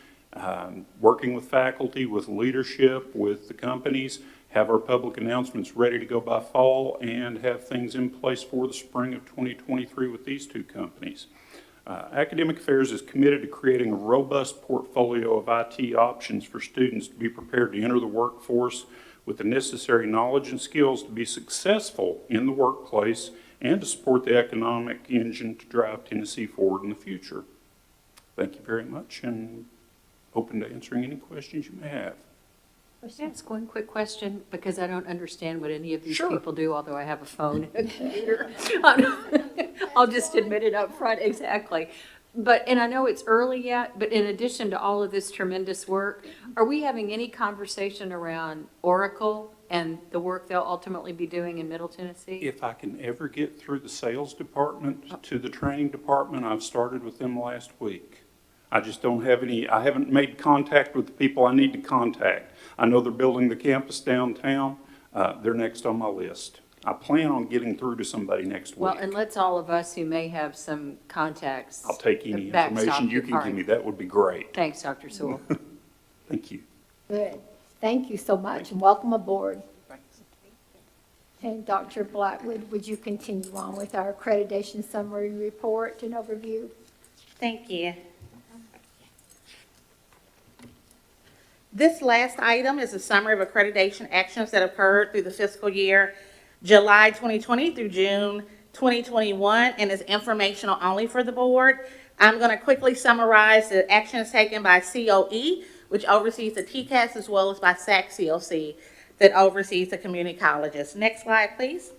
working with faculty, with leadership, with the companies, have our public announcements ready to go by fall, and have things in place for the spring of 2023 with these two companies. Academic Affairs is committed to creating a robust portfolio of IT options for students to be prepared to enter the workforce with the necessary knowledge and skills to be successful in the workplace and to support the economic engine to drive Tennessee forward in the future. Thank you very much, and open to answering any questions you may have. Can I ask one quick question? Because I don't understand what any of these people do, although I have a phone and a computer. I'll just admit it up front, exactly. And I know it's early yet, but in addition to all of this tremendous work, are we having any conversation around Oracle and the work they'll ultimately be doing in Middle Tennessee? If I can ever get through the sales department to the training department, I've started with them last week. I just don't have I haven't made contact with the people I need to contact. I know they're building the campus downtown. They're next on my list. I plan on getting through to somebody next week. Well, and let's all of us who may have some contacts. I'll take any information you can give me. That would be great. Thanks, Dr. Sewell. Thank you. Good. Thank you so much, and welcome aboard. And Dr. Blackwood, would you continue on with our accreditation summary report and overview? Thank you. This last item is a summary of accreditation actions that occurred through the fiscal year July 2020 through June 2021, and is informational only for the board. I'm going to quickly summarize the actions taken by COE, which oversees the TCAS, as well as by SAC-COC, that oversees the community colleges. Next slide, please.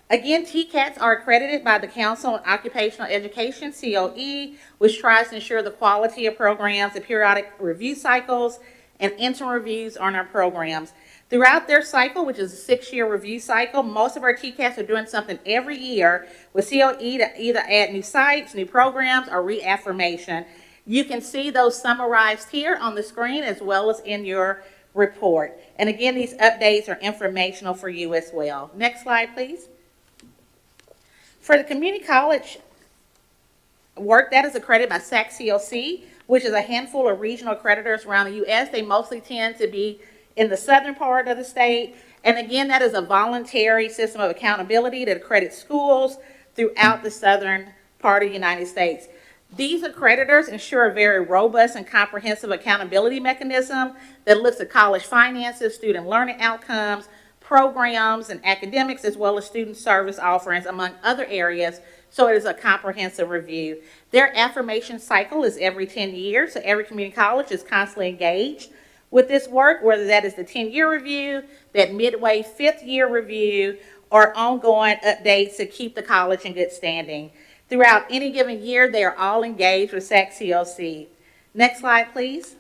Again, TCATs are accredited by the Council on Occupational Education, COE, which tries to ensure the quality of programs, the periodic review cycles, and interim reviews on our programs. Throughout their cycle, which is a 6-year review cycle, most of our TCATs are doing something every year with COE to either add new sites, new programs, or reaffirmation. You can see those summarized here on the screen as well as in your report. And again, these updates are informational for you as well. Next slide, please. For the community college work, that is accredited by SAC-COC, which is a handful of regional accreditors around the U.S. They mostly tend to be in the southern part of the state. And again, that is a voluntary system of accountability that accredits schools throughout the southern part of the United States. These accreditors ensure a very robust and comprehensive accountability mechanism that looks at college finances, student learning outcomes, programs and academics, as well as student service offerings, among other areas. So it is a comprehensive review. Their affirmation cycle is every 10 years, so every community college is constantly engaged with this work, whether that is the 10-year review, that midway 5th year review, or ongoing updates to keep the college in good standing. Throughout any given year, they are all engaged with SAC-COC. Next slide, please.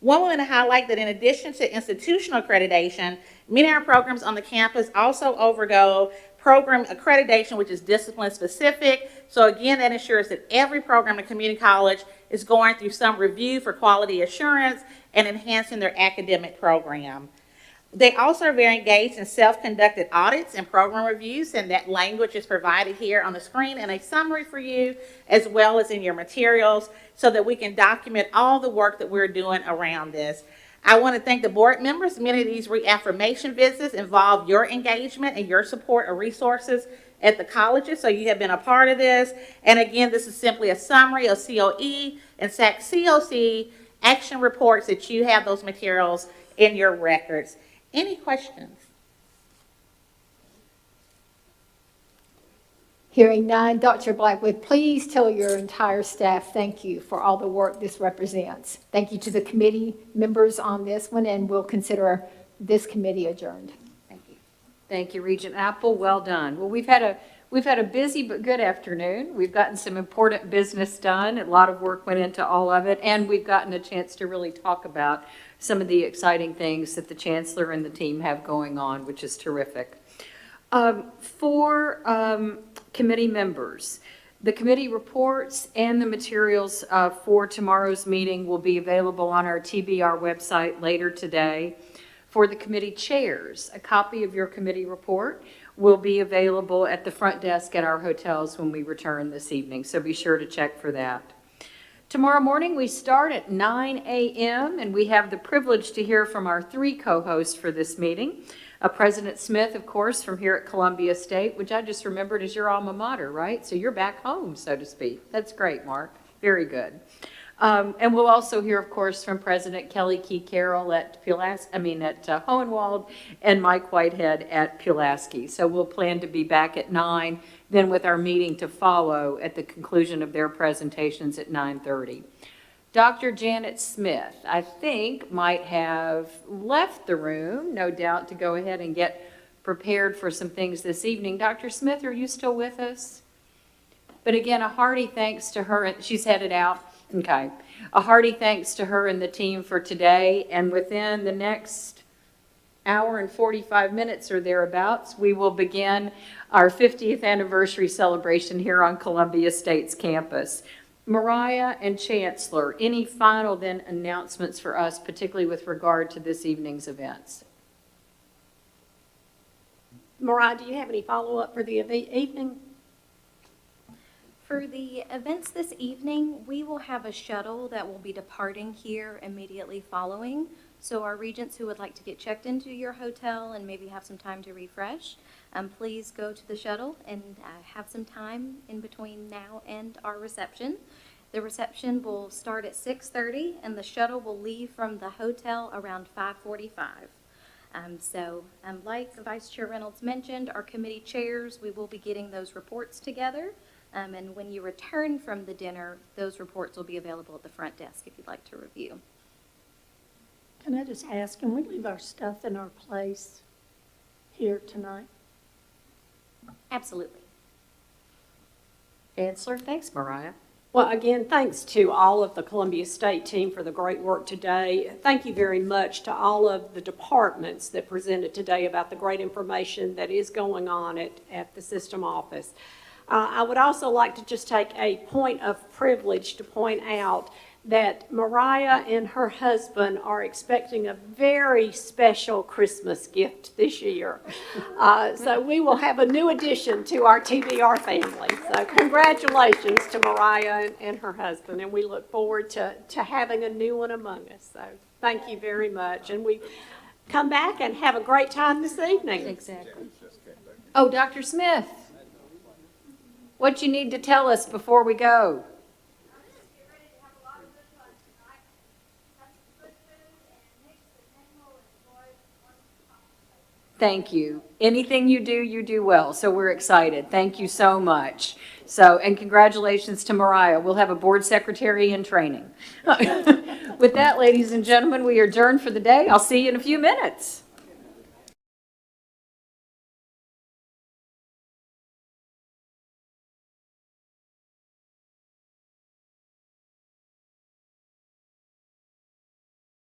One want to highlight that in addition to institutional accreditation, many of our programs on the campus also undergo program accreditation, which is discipline specific. So again, that ensures that every program at community college is going through some review for quality assurance and enhancing their academic program. They also are very engaged in self-conducted audits and program reviews, and that language is provided here on the screen in a summary for you, as well as in your materials, so that we can document all the work that we're doing around this. I want to thank the board members. Many of these reaffirmation visits involve your engagement and your support of resources at the colleges, so you have been a part of this. And again, this is simply a summary of COE and SAC-COC action reports that you have those materials in your records. Any questions? Hearing none, Dr. Blackwood, please tell your entire staff thank you for all the work this represents. Thank you to the committee members on this one, and we'll consider this committee adjourned. Thank you. Thank you, Regent Apple. Well done. Well, we've had a busy but good afternoon. We've gotten some important business done. A lot of work went into all of it, and we've gotten a chance to really talk about some of the exciting things that the Chancellor and the team have going on, which is terrific. For committee members, the committee reports and the materials for tomorrow's meeting will be available on our TBR website later today. For the committee chairs, a copy of your committee report will be available at the front desk at our hotels when we return this evening, so be sure to check for that. Tomorrow morning, we start at 9 a.m., and we have the privilege to hear from our three co-hosts for this meeting. President Smith, of course, from here at Columbia State, which I just remembered is your alma mater, right? So you're back home, so to speak. That's great, Mark. Very good. And we'll also hear, of course, from President Kelly Key Carroll at Hohenwald and Mike Whitehead at Pulaski. So we'll plan to be back at 9, then with our meeting to follow at the conclusion of their presentations at 9:30. Dr. Janet Smith, I think, might have left the room, no doubt, to go ahead and get prepared for some things this evening. Dr. Smith, are you still with us? But again, a hearty thanks to her. She's headed out. Okay. A hearty thanks to her and the team for today. And within the next hour and 45 minutes or thereabouts, we will begin our 50th anniversary celebration here on Columbia State's campus. Mariah and Chancellor, any final then announcements for us, particularly with regard to this evening's events? Mariah, do you have any follow-up for the evening? For the events this evening, we will have a shuttle that will be departing here immediately following. So our regents who would like to get checked into your hotel and maybe have some time to refresh, please go to the shuttle and have some time in between now and our reception. The reception will start at 6:30 and the shuttle will leave from the hotel around 5:45. Like Vice Chair Reynolds mentioned, our committee chairs, we will be getting those reports together. And when you return from the dinner, those reports will be available at the front desk if you'd like to review. Can I just ask, can we leave our stuff in our place here tonight? Absolutely. Chancellor, thanks, Mariah. Well, again, thanks to all of the Columbia State team for the great work today. Thank you very much to all of the departments that presented today about the great information that is going on at the system office. I would also like to just take a point of privilege to point out that Mariah and her husband are expecting a very special Christmas gift this year. So we will have a new addition to our TBR family. So congratulations to Mariah and her husband, and we look forward to having a new one among us. So thank you very much. And we come back and have a great time this evening. Exactly. Oh, Dr. Smith, what you need to tell us before we go? Thank you. Anything you do well. So we're excited. Thank you so much. And congratulations to Mariah. We'll have a board secretary in training. With that, ladies and gentlemen, we adjourn for the day. I'll see you in a few minutes.